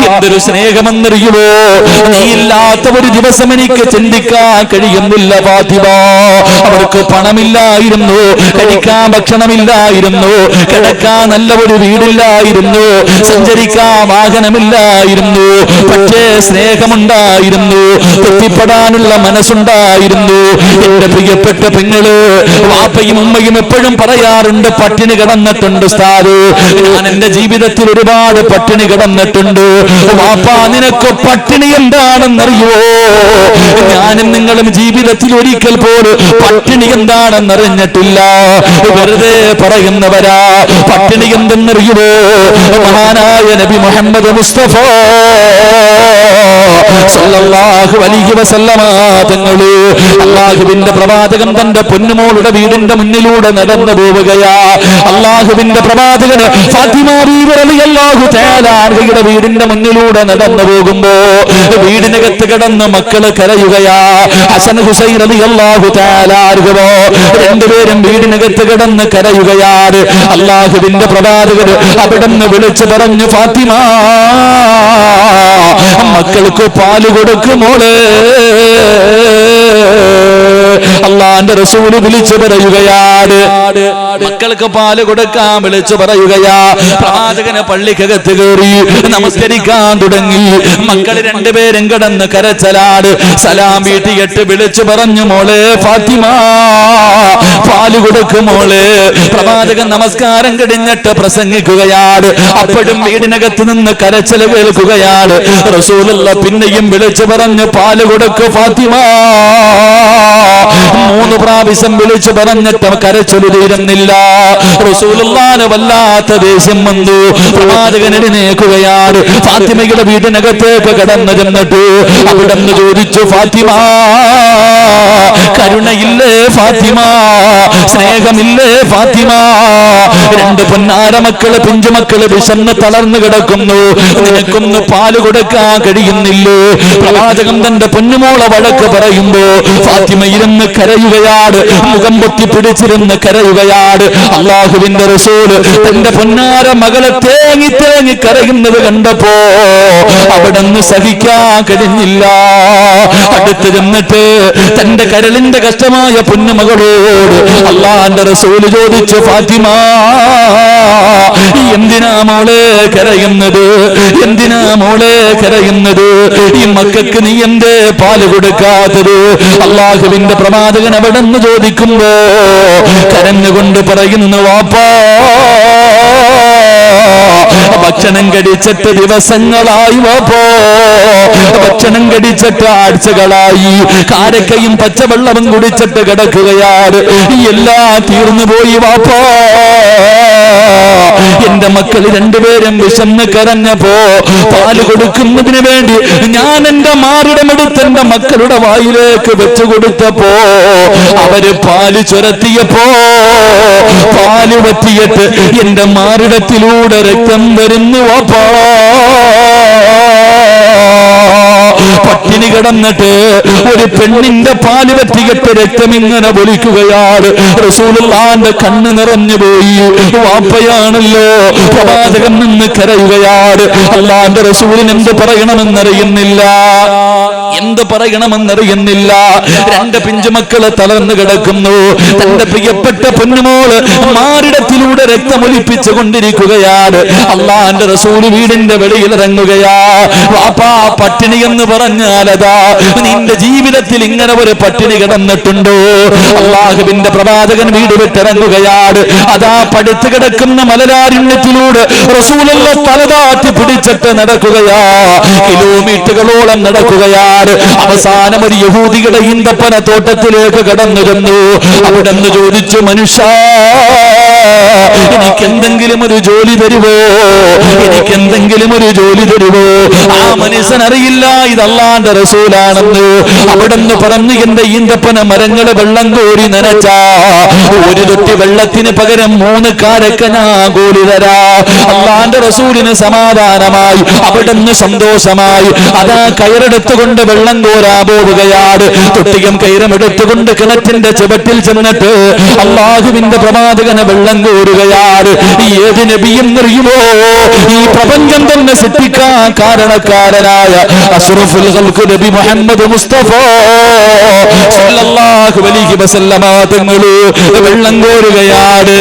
Speaker 1: എന്തൊരു സ്നേഹമെന്നറിയുമോ, നീ ഇല്ലാത്ത ഒരു ദിവസം എനിക്ക് ചിന്തിക്കാൻ കഴിയുന്നില്ല ഫാത്തിമ. അവർക്ക് പണമില്ലായിരുന്നു, കഴിക്കാൻ ഭക്ഷണമില്ലായിരുന്നു, കിടക്കാൻ നല്ല ഒരു വീടില്ലായിരുന്നു, സഞ്ചരിക്കാൻ വാഹനമില്ലായിരുന്നു, പക്ഷേ സ്നേഹമുണ്ടായിരുന്നു, തൃപ്തിപ്പെടാനുള്ള മനസ്സുണ്ടായിരുന്നു. എന്റെ പ്രിയപ്പെട്ട പെങ്ങള്, വാപ്പയും ഉമ്മയും എപ്പോഴും പറയാറുണ്ട്, പട്ടിണി കിടന്നിട്ടുണ്ട് ഉസ്താദ്, ഞാൻ എന്റെ ജീവിതത്തിൽ ഒരുപാട് പട്ടിണി കിടന്നിട്ടുണ്ട്. വാപ്പ, നിനക്ക് പട്ടിണി എന്താണെന്നറിയോ? ഞാനും നിങ്ങളും ജീവിതത്തിൽ ഒരിക്കൽ പോലും പട്ടിണി എന്താണെന്നറിഞ്ഞിട്ടില്ല. വെറുതെ പറയുന്നവരാ. പട്ടിണി എന്തെന്നറിയുമോ? മഹാനായ നബി മുഹമ്മദ് മുസ്തഫ സല്ലല്ലാഹു അലൈഹി വസല്ലമ തങ്ങള്, അല്ലാഹുവിന്റെ പ്രവാചകൻ തന്റെ പൊന്നുമോളുടെ വീടിന്റെ മുന്നിലൂടെ നടന്നു പോവുകയാ. അല്ലാഹുവിന്റെ പ്രവാചകൻ ഫാത്തിമ ബീവി റളിയല്ലാഹു തആല അൻഹയുടെ വീടിന്റെ മുന്നിലൂടെ നടന്നു പോകുമ്പോ വീടിനകത്ത് കിടന്ന് മക്കള് കരയുകയാ. ഹസൻ ഹുസൈൻ റളിയല്ലാഹു തആല അൻഹു രണ്ടുപേരും വീടിനകത്ത് കിടന്ന് കരയുകയാണ്. അല്ലാഹുവിന്റെ പ്രവാചകൻ അവിടുന്ന് വിളിച്ചു പറഞ്ഞു, ഫാത്തിമ മക്കൾക്ക് പാല് കൊടുക്കുമോളെ. അള്ളാന്റെ റസൂല് വിളിച്ചു പറയുകയാണ്, മക്കൾക്ക് പാല് കൊടുക്കാൻ വിളിച്ചു പറയുകയാ. പ്രവാചകന് പള്ളിക്കകത്ത് കയറി നമസ്കരിക്കാൻ തുടങ്ങി. മക്കൾ രണ്ടുപേരും കിടന്ന് കരച്ചലാട്. സലാം വീട്ടിയിട്ട് വിളിച്ചു പറഞ്ഞു, മോളെ ഫാത്തിമ പാല് കൊടുക്കുമോളെ. പ്രവാചകൻ നമസ്കാരം കഴിഞ്ഞിട്ട് പ്രസംഗിക്കുകയാണ്. അപ്പോഴും വീടിനകത്ത് നിന്ന് കരച്ചൽ കേൾക്കുകയാണ്. റസൂലുള്ള പിന്നെയും വിളിച്ചു പറഞ്ഞു, പാല് കൊടുക്കു ഫാത്തിമ. 3 പ്രാവശ്യം വിളിച്ചു പറഞ്ഞിട്ട് കരച്ചൊലു തീരുന്നില്ല. റസൂലുള്ളാഹിന് വല്ലാത്ത ദേഷ്യം വന്നു. പ്രവാചകൻ എഴുന്നേൽക്കുകയാണ്. ഫാത്തിമയുടെ വീടിനകത്തേക്ക് കടന്നു ചെന്നിട്ട് അവിടെന്ന് ചോദിച്ചു, ഫാത്തിമ കരുണയില്ലേ ഫാത്തിമ? സ്നേഹമില്ലേ ഫാത്തിമ? 2 പൊന്നാര മക്കള്, പിഞ്ചുമക്കള് വിശന്ന് തളർന്നു കിടക്കുന്നു. നിനക്കൊന്ന് പാല് കൊടുക്കാൻ കഴിയുന്നില്ലേ? പ്രവാചകൻ തന്റെ പൊന്നുമോളെ വഴക്ക് പറയുമ്പോ ഫാത്തിമ ഇരുന്ന് കരയുകയാണ്. മുഖം പൊത്തി പിടിച്ചിരുന്ന് കരയുകയാണ്. കരയുകയാണ്. അള്ളാഹുവിന്റെ റസൂൽ തന്റെ പൊന്നാര മകളെ തേങ്ങി തേങ്ങി കരയുന്നത് കണ്ടപ്പോ അവിടുന്ന് സഹിക്കാൻ കഴിഞ്ഞില്ല. അടുത്ത് ചെന്നിട്ട് തന്റെ കരളിന്റെ കഷ്ടമായ പൊന്നുമകളോട് അള്ളാന്റെ റസൂല് ചോദിച്ചു, ഫാത്തിമ, എന്തിനാ മോളെ കരയുന്നത്? എന്തിനാ മോളെ കരയുന്നത്? ഈ മക്കൾക്ക് നീ എന്തേ പാല് കൊടുക്കാത്തത്? അള്ളാഹുവിന്റെ പ്രവാചകൻ അവിടെ നിന്ന് ചോദിക്കുമ്പോ കരഞ്ഞുകൊണ്ട് പറയുന്നു, വാപ്പാ, ഭക്ഷണം കഴിച്ചിട്ട് ദിവസങ്ങളായി വാപ്പോ, ഭക്ഷണം കഴിച്ചിട്ട് ആഴ്ചകളായി, കാരക്കയും പച്ചവെള്ളവും കുടിച്ചിട്ട് കിടക്കുകയാണ്. എല്ലാം തീർന്നു പോയി വാപ്പോ. എന്റെ മക്കൾ രണ്ടുപേരും വിശന്ന് കരഞ്ഞപ്പോ പാല് കൊടുക്കുന്നതിന് വേണ്ടി ഞാൻ എന്റെ മാറിടമെടുത്ത് എന്റെ മക്കളുടെ വായിലേക്ക് വെച്ചു കൊടുത്തപ്പോ അവര് പാല് ചുരത്തിയപ്പോ പാല് വറ്റിയിട്ട് എന്റെ മാറിടത്തിലൂടെ രക്തം വരുന്നു വാപ്പാ. പട്ടിണി കിടന്നിട്ട് ഒരു പെണ്ണിന്റെ പാല് പറ്റിയിട്ട് രക്തം ഇങ്ങനെ പൊലിക്കുകയാണ്. റസൂലുള്ളാന്റെ കണ്ണ് നിറഞ്ഞു പോയി. വാപ്പയാണല്ലോ, പ്രവാചകൻ നിന്ന് കരയുകയാണ്. അള്ളാന്റെ റസൂലിന് എന്ത് പറയണമെന്നറിയുന്നില്ല, എന്ത് പറയണമെന്നറിയുന്നില്ല. രണ്ട് പിഞ്ചുമക്കള് തളർന്നു കിടക്കുന്നു. തന്റെ പ്രിയപ്പെട്ട പൊന്നുമോള് മാറിടത്തിലൂടെ രക്തമൊലിപ്പിച്ചു കൊണ്ടിരിക്കുകയാണ്. അള്ളാന്റെ റസൂല് വീടിന്റെ വെളിയിൽ ഇറങ്ങുകയാ. വാപ്പാ, പട്ടിണി എന്ന് പറഞ്ഞാലതാ നിന്റെ ജീവിതത്തിൽ ഇങ്ങനെ ഒരു പട്ടിണി കിടന്നിട്ടുണ്ടോ? അള്ളാഹുവിന്റെ പ്രവാചകൻ വീട് വിട്ടിറങ്ങുകയാണ്. അതാ പടുത്തു കിടക്കുന്ന മലരാരണ്യത്തിലൂടെ റസൂലുള്ള തലതാറ്റി പിടിച്ചിട്ട് നടക്കുകയാ. കിലോമീറ്ററുകളോളം നടക്കുകയാണ്. അവസാനം ഒരു യഹൂദിയുടെ ഈന്തപ്പന തോട്ടത്തിലേക്ക് കടന്നു ചെന്നു. അവിടെ നിന്ന് ചോദിച്ചു, മനുഷ്യ, എനിക്കെന്തെങ്കിലും ഒരു ജോലി തരുവോ? എനിക്കെന്തെങ്കിലും ഒരു ജോലി തരുവോ? ആ മനുഷ്യൻ അറിയില്ല ഇത് അള്ളാന്റെ റസൂലാണെന്ന്. അവിടെന്ന് പറഞ്ഞു, എന്റെ ഈന്തപ്പന മരങ്ങളെ വെള്ളം കോരി നനച്ച ഒരു തൊട്ടി വെള്ളത്തിന് പകരം 3 കാരക്ക ഞാൻ കോരി തരാ. അള്ളാന്റെ റസൂലിന് സമാധാനമായി, അവിടുന്ന് സന്തോഷമായി. അതാ കയറെടുത്തുകൊണ്ട് വെള്ളം കോരാ പോവുകയാണ്. തൊട്ടിയും കയറും എടുത്തുകൊണ്ട് കിണറ്റിന്റെ ചുവട്ടിൽ ചെന്നിട്ട് അള്ളാഹുവിന്റെ പ്രവാചകനെ വെള്ളം കോരുകയാണ്. ഏത് നബിയും അറിയുമോ? ഈ പ്രപഞ്ചം തന്നെ സൃഷ്ടിക്കാൻ കാരണക്കാരനായ അഷ്റഫുൽ ഖൽഖ് നബി മുഹമ്മദ് മുസ്തഫ സല്ലല്ലാഹു അലൈഹി വസല്ലമ തങ്ങൾ വെള്ളം കോരുകയാണ്.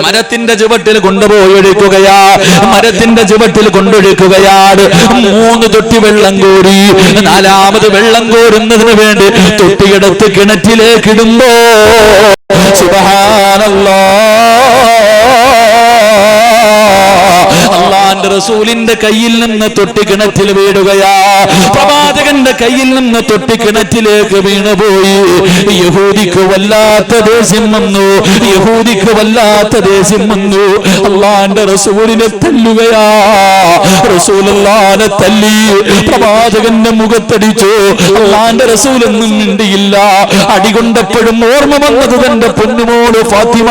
Speaker 1: മരത്തിന്റെ ചുവട്ടിൽ കൊണ്ടുപോയി ഒഴിക്കുകയാ. മരത്തിന്റെ ചുവട്ടിൽ കൊണ്ടൊഴിക്കുകയാണ്. 3 തൊട്ടി വെള്ളം കോരി. 4ാമത് വെള്ളം കോരുന്നതിന് വേണ്ടി തൊട്ടിയെടുത്ത് കിണറ്റിലേക്ക് ഇടുമ്പോ അള്ളാന്റെ റസൂലിന്റെ കയ്യിൽ നിന്ന് തൊട്ടി കിണറ്റിൽ വീടുകയാ. പ്രവാചകന്റെ കയ്യിൽ നിന്ന് തൊട്ടി കിണറ്റിലേക്ക് വീണുപോയി. യഹൂദിക്ക് വല്ലാത്ത ദേഷ്യം വന്നു. യഹൂദിക്ക് വല്ലാത്ത ദേഷ്യം വന്നു. അള്ളാന്റെ റസൂലിനെ തല്ലുകയാ. റസൂലുള്ളാഹിനെ തല്ലി പ്രവാചകന്റെ മുഖത്തടിച്ചു. അള്ളാന്റെ റസൂലൊന്നും മിണ്ടിയില്ല. അടികൊണ്ടപ്പോഴും ഓർമ്മ വന്നത് തന്റെ പൊന്നുമോള് ഫാത്തിമ.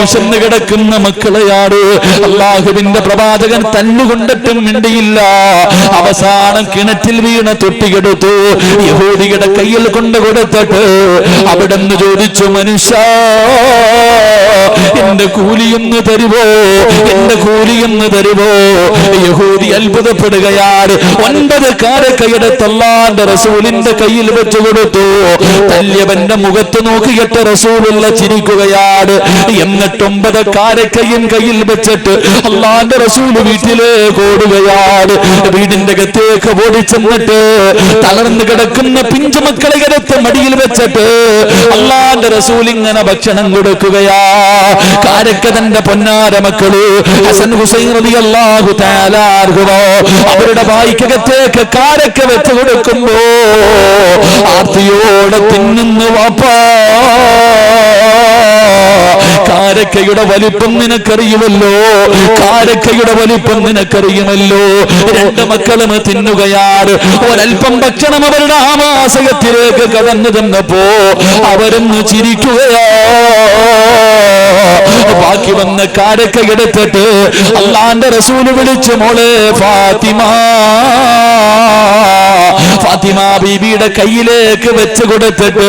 Speaker 1: വിശന്ന് കിടക്കുന്ന മക്കളെയാണ് അള്ളാഹുവിന്റെ പ്രവാചകൻ തല്ലുകൊണ്ടിട്ടും മിണ്ടിയില്ല. അവസാനം കിണറ്റിൽ വീണ തൊട്ടിയെടുത്തു. യഹൂദിയുടെ കയ്യിൽ കൊണ്ടു കൊടുത്തിട്ട് അവിടെന്ന് ചോദിച്ചു, മനുഷ്യ, എന്റെ കൂലിയൊന്ന് തരുവോ? എന്റെ കൂലിയൊന്ന് തരുവോ? യഹൂദി അത്ഭുതപ്പെടുകയാണ്. 9 കാരക്കയെടുത്ത് അല്ലാഹുവിന്റെ റസൂലിന്റെ കയ്യിൽ വെച്ചു കൊടുത്തു. തല്യവന്റെ മുഖത്ത് നോക്കിയിട്ട് റസൂലുള്ള ചിരിക്കുകയാണ്. എന്നിട്ട് 9 കാരക്കയും കയ്യിൽ വെച്ചിട്ട് അല്ലാഹുവിന്റെ റസൂൽ വീട്ടിലേക്ക് ഓടുകയാണ്. വീടിന്റെ അകത്തേക്ക് ഓടിച്ചെന്നിട്ട് തളർന്നു കിടക്കുന്ന പിഞ്ചുമക്കളെ എടുത്ത് മടിയിൽ വെച്ചിട്ട് അല്ലാഹുവിന്റെ റസൂൽ ഇങ്ങനെ ഭക്ഷണം കൊടുക്കുകയാ. കാരക്ക തന്റെ പൊന്നാര മക്കള് ഹസൻ ഹുസൈൻ റളിയല്ലാഹു തആല അൻഹുമോ അവരുടെ വായിക്കകത്തേക്ക് കാരക്ക വെച്ച് കൊടുക്കുമ്പോ ആർത്തിയോടെ തിന്നുന്നു വാപ്പാ. കാരക്കയുടെ വലിപ്പം നിനക്കറിയുമല്ലോ, കാരക്കയുടെ വലിപ്പം നിനക്കറിയുമല്ലോ. 2 മക്കളും തിന്നുകയാണ്. ഒരൽപ്പം ഭക്ഷണം അവരുടെ ആമാശയത്തിലേക്ക് കടന്നു തന്നപ്പോ അവരൊന്ന് ചിരിക്കുകയാ. ബാക്കി വന്ന കാരക്ക എടുത്തിട്ട് അള്ളാന്റെ റസൂല് വിളിച്ചു, മോളെ ഫാത്തിമ, ഫാത്തിമ ബീബിയുടെ കയ്യിലേക്ക് വെച്ച് കൊടുത്തിട്ട്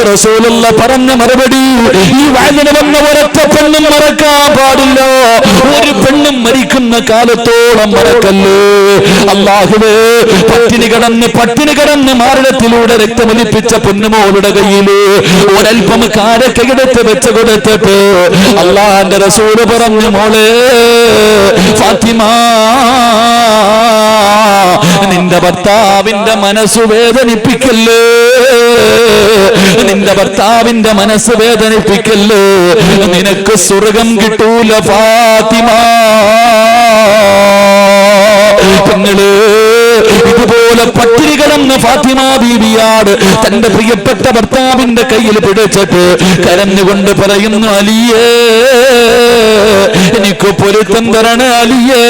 Speaker 1: റസൂലുള്ള പറഞ്ഞ മറുപടി, ഈ വയലിന് വന്ന ഒരൊറ്റ പെണ്ണും മറക്കാൻ പാടില്ല, ഒരു പെണ്ണും മരിക്കുന്ന കാലത്തോളം മറക്കല്ലേ. അല്ലാഹുവേ, പട്ടിണി കിടന്ന് മാറിടത്തിലൂടെ രക്തമൊലിപ്പിച്ച പൊന്നുമോളുടെ കയ്യില് ഒരൽപ്പം കാരക്കെടുത്ത് വെച്ച് കൊടുത്തിട്ട് അല്ലാഹുവിന്റെ റസൂല് പറഞ്ഞു, മോളെ ഫാത്തിമ, നിന്റെ ഭർത്താവിന്റെ മനസ്സ് വേദനിപ്പിക്കല്ലേ, നിന്റെ ഭർത്താവിന്റെ മനസ്സ് വേദനിപ്പിക്കല്ലേ, നിനക്ക് സ്വർഗം കിട്ടൂല ഫാത്തിമ. പെങ്ങള്, ഇതുപോലെ പട്ടിണി കിടന്ന് ഫാത്തിമ ബീവിയാട് തന്റെ പ്രിയപ്പെട്ട ഭർത്താവിന്റെ കയ്യിൽ പിടിച്ചിട്ട് കരഞ്ഞുകൊണ്ട് പറയുന്നു, അലിയേ, എനിക്ക് പൊരുത്തം തരണ അലിയേ,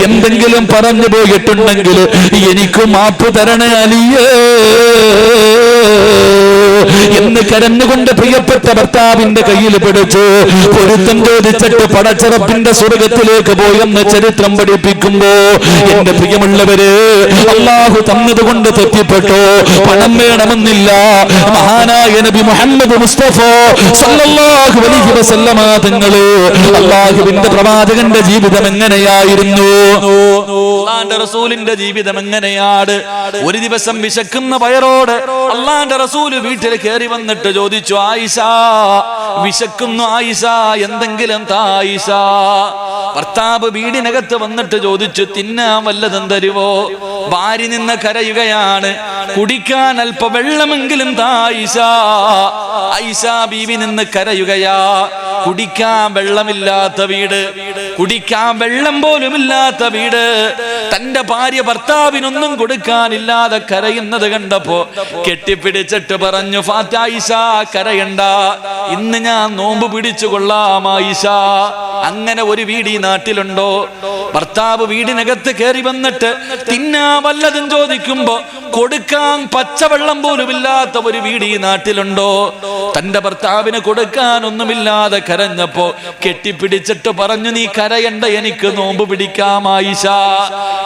Speaker 1: എന്തെങ്കിലും പറഞ്ഞു പോയിട്ടുണ്ടെങ്കിൽ എനിക്ക് മാപ്പ് തരണ അലിയേ എന്ന് കരഞ്ഞുകൊണ്ട് പ്രിയപ്പെട്ട ഭർത്താവിന്റെ കയ്യിൽ പിടിച്ചു പൊരുത്തം ചോദിച്ചിട്ട് പടച്ചറപ്പിന്റെ സ്വർഗത്തിലേക്ക് പോയെന്ന് ചരിത്രം പഠിപ്പിക്കുമ്പോ, എന്റെ പ്രിയമുള്ളവര്, അള്ളാഹു തന്നതുകൊണ്ട് തെറ്റിപ്പെട്ടു, പണം വേണമെന്നില്ല. മഹാനായ നബി മുഹമ്മദ് മുസ്തഫ സല്ലല്ലാഹു അലൈഹി വസല്ലമ തങ്ങള് അള്ളാഹുവിന്റെ പ്രവാചകന്റെ ജീവിതം എങ്ങനെയായിരുന്നു, അള്ളാന്റെ റസൂലിന്റെ ജീവിതം എങ്ങനെയാണ്? ഒരു ദിവസം വിശക്കുന്ന വയറോട് അള്ളാന്റെ റസൂല് വീട്ടിൽ കയറി വന്നിട്ട് ചോദിച്ചു, ആയിഷ, വിശക്കുന്നു ആയിഷ, എന്തെങ്കിലും താ ആയിഷ. ഭർത്താവ് വീടിനകത്ത് വന്നിട്ട് ചോദിച്ചു, തിന്നാൻ വല്ലതും തരുവോ? ഭാര്യ നിന്ന് കരയുകയാണ്, കുടിക്കാൻ അല്പ വെള്ളമെങ്കിലും താ ആയിഷ. ആയിഷ ബീവി നിന്ന് കരയുകയാ, കുടിക്കാൻ വെള്ളമില്ലാത്ത വീട്, കുടിക്കാൻ വെള്ളം പോലും ഇല്ലാത്ത വീട്, തന്റെ ഭാര്യ ഭർത്താവിനൊന്നും കൊടുക്കാനില്ലാതെ കരയുന്നത് കണ്ടപ്പോ കെട്ടിപ്പിടിച്ചിട്ട് പറഞ്ഞു, ഫാത്തിമ കരയണ്ട, ഇന്ന് ഞാൻ നോമ്പ് പിടിച്ചു കൊള്ളാം ആയിഷ. അങ്ങനെ ഒരു വീട് ഈ നാട്ടിലുണ്ടോ? ഭർത്താവ് വീടിനകത്ത് കയറി വന്നിട്ട് തിന്നാ വല്ലതും ചോദിക്കുമ്പോ കൊടുക്കാൻ പച്ചവെള്ളം പോലും ഇല്ലാത്ത ഒരു വീട് ഈ നാട്ടിലുണ്ടോ? തന്റെ ഭർത്താവിന് കൊടുക്കാൻ ഒന്നുമില്ലാതെ കരഞ്ഞപ്പോ കെട്ടിപ്പിടിച്ചിട്ട് പറഞ്ഞു, നീ കരയണ്ട, എനിക്ക് നോമ്പ് പിടിക്കാം ആയിഷ.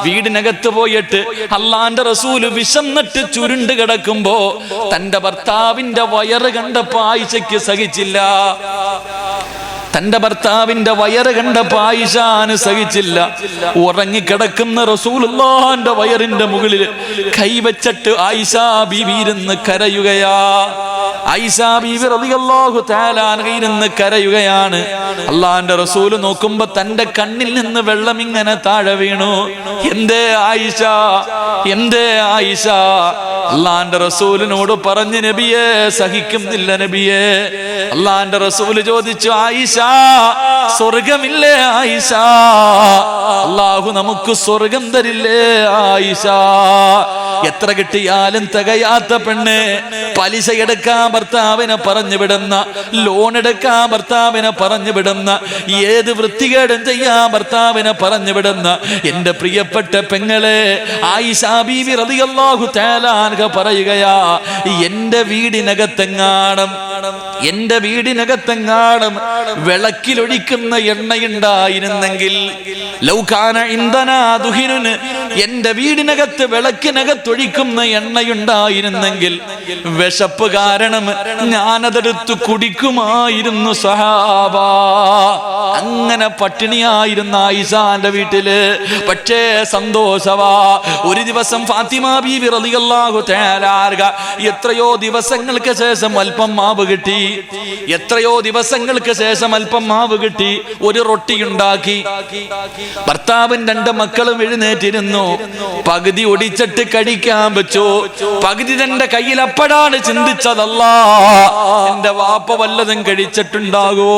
Speaker 1: വീടിനകത്ത് പോയിട്ട് അള്ളാന്റെ റസൂല് വിശന്നിട്ട് ചുരുണ്ട് കിടക്കുമ്പോ തന്റെ ഭർത്താവിന്റെ വയറ് കണ്ടപ്പോ ആയിഷയ്ക്ക് സഹിച്ചില്ല. തന്റെ ഭർത്താവിന്റെ വയറ് കണ്ടപ്പോ ആയിഷാന് സഹിച്ചില്ല. ഉറങ്ങിക്കിടക്കുന്ന റസൂലുള്ളാഹിന്റെ വയറിന്റെ മുകളിൽ കൈവച്ചിട്ട് ആയിഷ ബീവി ഇരുന്ന് കരയുകയാ. ആയിഷ ബീവി റളിയല്ലാഹു തആല അൻഹ ഇരുന്ന് കരയുകയാണ്. അള്ളാഹിന്റെ റസൂല് നോക്കുമ്പോ തന്റെ കണ്ണിൽ നിന്ന് വെള്ളം ഇങ്ങനെ താഴെ വീണു. എന്തേ ആയിഷ, എന്തേ ആയിഷ? അള്ളാഹിന്റെ റസൂലിനോട് പറഞ്ഞു, നബിയെ സഹിക്കുന്നില്ല നബിയെ. അള്ളാഹിന്റെ റസൂല് ചോദിച്ചു, ആയിഷ സ്വർഗമില്ലേ ആയിഷ? അള്ളാഹു നമുക്ക് സ്വർഗം തരില്ലേ ആയിഷ? എത്ര കിട്ടിയാലും തികയാത്ത പെണ്ണ്, പലിശ എടുക്കാൻ ഭർത്താവിനെ പറഞ്ഞു വിടുന്ന, ലോൺ എടുക്കാൻ ഭർത്താവിനെ പറഞ്ഞു വിടുന്ന, ഏത് വൃത്തികേടും ചെയ്യാൻ ഭർത്താവിനെ പറഞ്ഞു വിടുന്ന എന്റെ പ്രിയപ്പെട്ട പെങ്ങളെ ആയിഷ ബീവി റളിയല്ലാഹു തആല അൻഹ പറയുകയാ, എന്റെ വീടിനകത്തെങ്ങാണം വിളക്കിലൊഴിക്കുന്ന എണ്ണയുണ്ടായിരുന്നെങ്കിൽ, ലൗകാന ഇന്ധന ദുഹിനുന്, എന്റെ വീടിനകത്ത് വിളക്കിനകത്തൊഴിക്കുന്ന എണ്ണയുണ്ടായിരുന്നെങ്കിൽ വിശപ്പ് കാരണം ഞാനതെടുത്ത് കുടിക്കുമായിരുന്നു സഹാബ. അങ്ങനെ പട്ടിണിയായിരുന്ന ആയിഷാന്റെ വീട്ടില്. പക്ഷേ സന്തോഷവാ. ഒരു ദിവസം ഫാത്തിമ ബീവി റളിയല്ലാഹു തആല അൻഹ എത്രയോ ദിവസങ്ങൾക്ക് ശേഷം അല്പം മാവ് കിട്ടി. എത്രയോ ദിവസങ്ങൾക്ക് ശേഷം അല്പം മാവ് കിട്ടി. ഒരു റൊട്ടി ഉണ്ടാക്കി. ഭർത്താവും രണ്ട് മക്കളും എഴുന്നേറ്റിരുന്നു. പകുതി ഒടിച്ചിട്ട് കഴിക്കാൻ വെച്ചു. പകുതി തന്റെ കയ്യിൽ അപ്പോഴാണ് ചിന്തിച്ചതല്ലാ, എന്റെ വാപ്പ വല്ലതും കഴിച്ചിട്ടുണ്ടാകോ?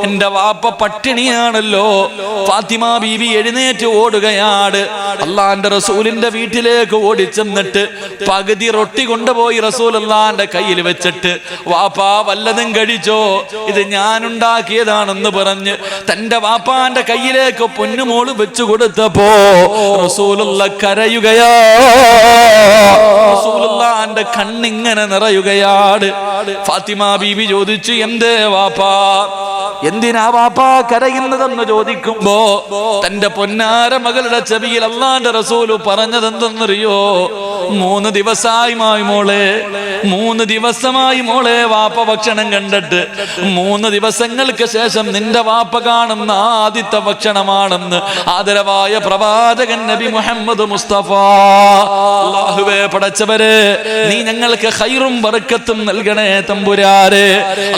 Speaker 1: എന്റെ വാപ്പ പട്ടിണിയാണല്ലോ. ഫാത്തിമ ബീവി എഴുന്നേറ്റ് ഓടുകയാണ്. അള്ളാന്റെ റസൂലിന്റെ വീട്ടിലേക്ക് ഓടിച്ചെന്നിട്ട് പകുതി റൊട്ടി കൊണ്ടുപോയി റസൂലുള്ളാന്റെ കയ്യിൽ വെച്ചിട്ട്, വാപ്പാ വല്ലതും കഴിച്ചോ? ഇത് ഞാൻ ഉണ്ടാക്കിയതാണെന്ന് പറഞ്ഞ് തന്റെ വാപ്പാന്റെ കയ്യിലേക്ക് പൊന്നുമോള് വെച്ചു കൊടുത്തപ്പോ റസൂലുള്ള കരയുകയാ. റസൂലുള്ളാന്റെ കണ്ണിങ്ങനെ നിറയുകയാണ്. ഫാത്തിമ ബീവി ചോദിച്ചു, എന്തേ വാപ്പാ, എന്തിനാ വാപ്പാ കരയുന്നതെന്ന് ചോദിക്കുമ്പോ തന്റെ പൊന്നാര മകളുടെ ചെവിയിൽ അല്ലാഹുവിന്റെ റസൂല് പറഞ്ഞതെന്തെന്നറിയോ? 3 ദിവസമായി മോളെ, 3 ദിവസമായി മോളെ വാപ്പ ഭക്ഷണം കണ്ടിട്ട് 3 ദിവസങ്ങൾക്ക് ശേഷം നിന്റെ വാപ്പ കാണുന്ന ആദ്യത്തെ ഭക്ഷണമാണെന്ന് ആദരവായ പ്രവാചകൻ നബി മുഹമ്മദ് മുസ്തഫ. അല്ലാഹുവേ പടച്ചവരെ, നീ ഞങ്ങൾക്ക് ഖൈറും ബർക്കത്തും നൽകണേ തമ്പുരാരെ.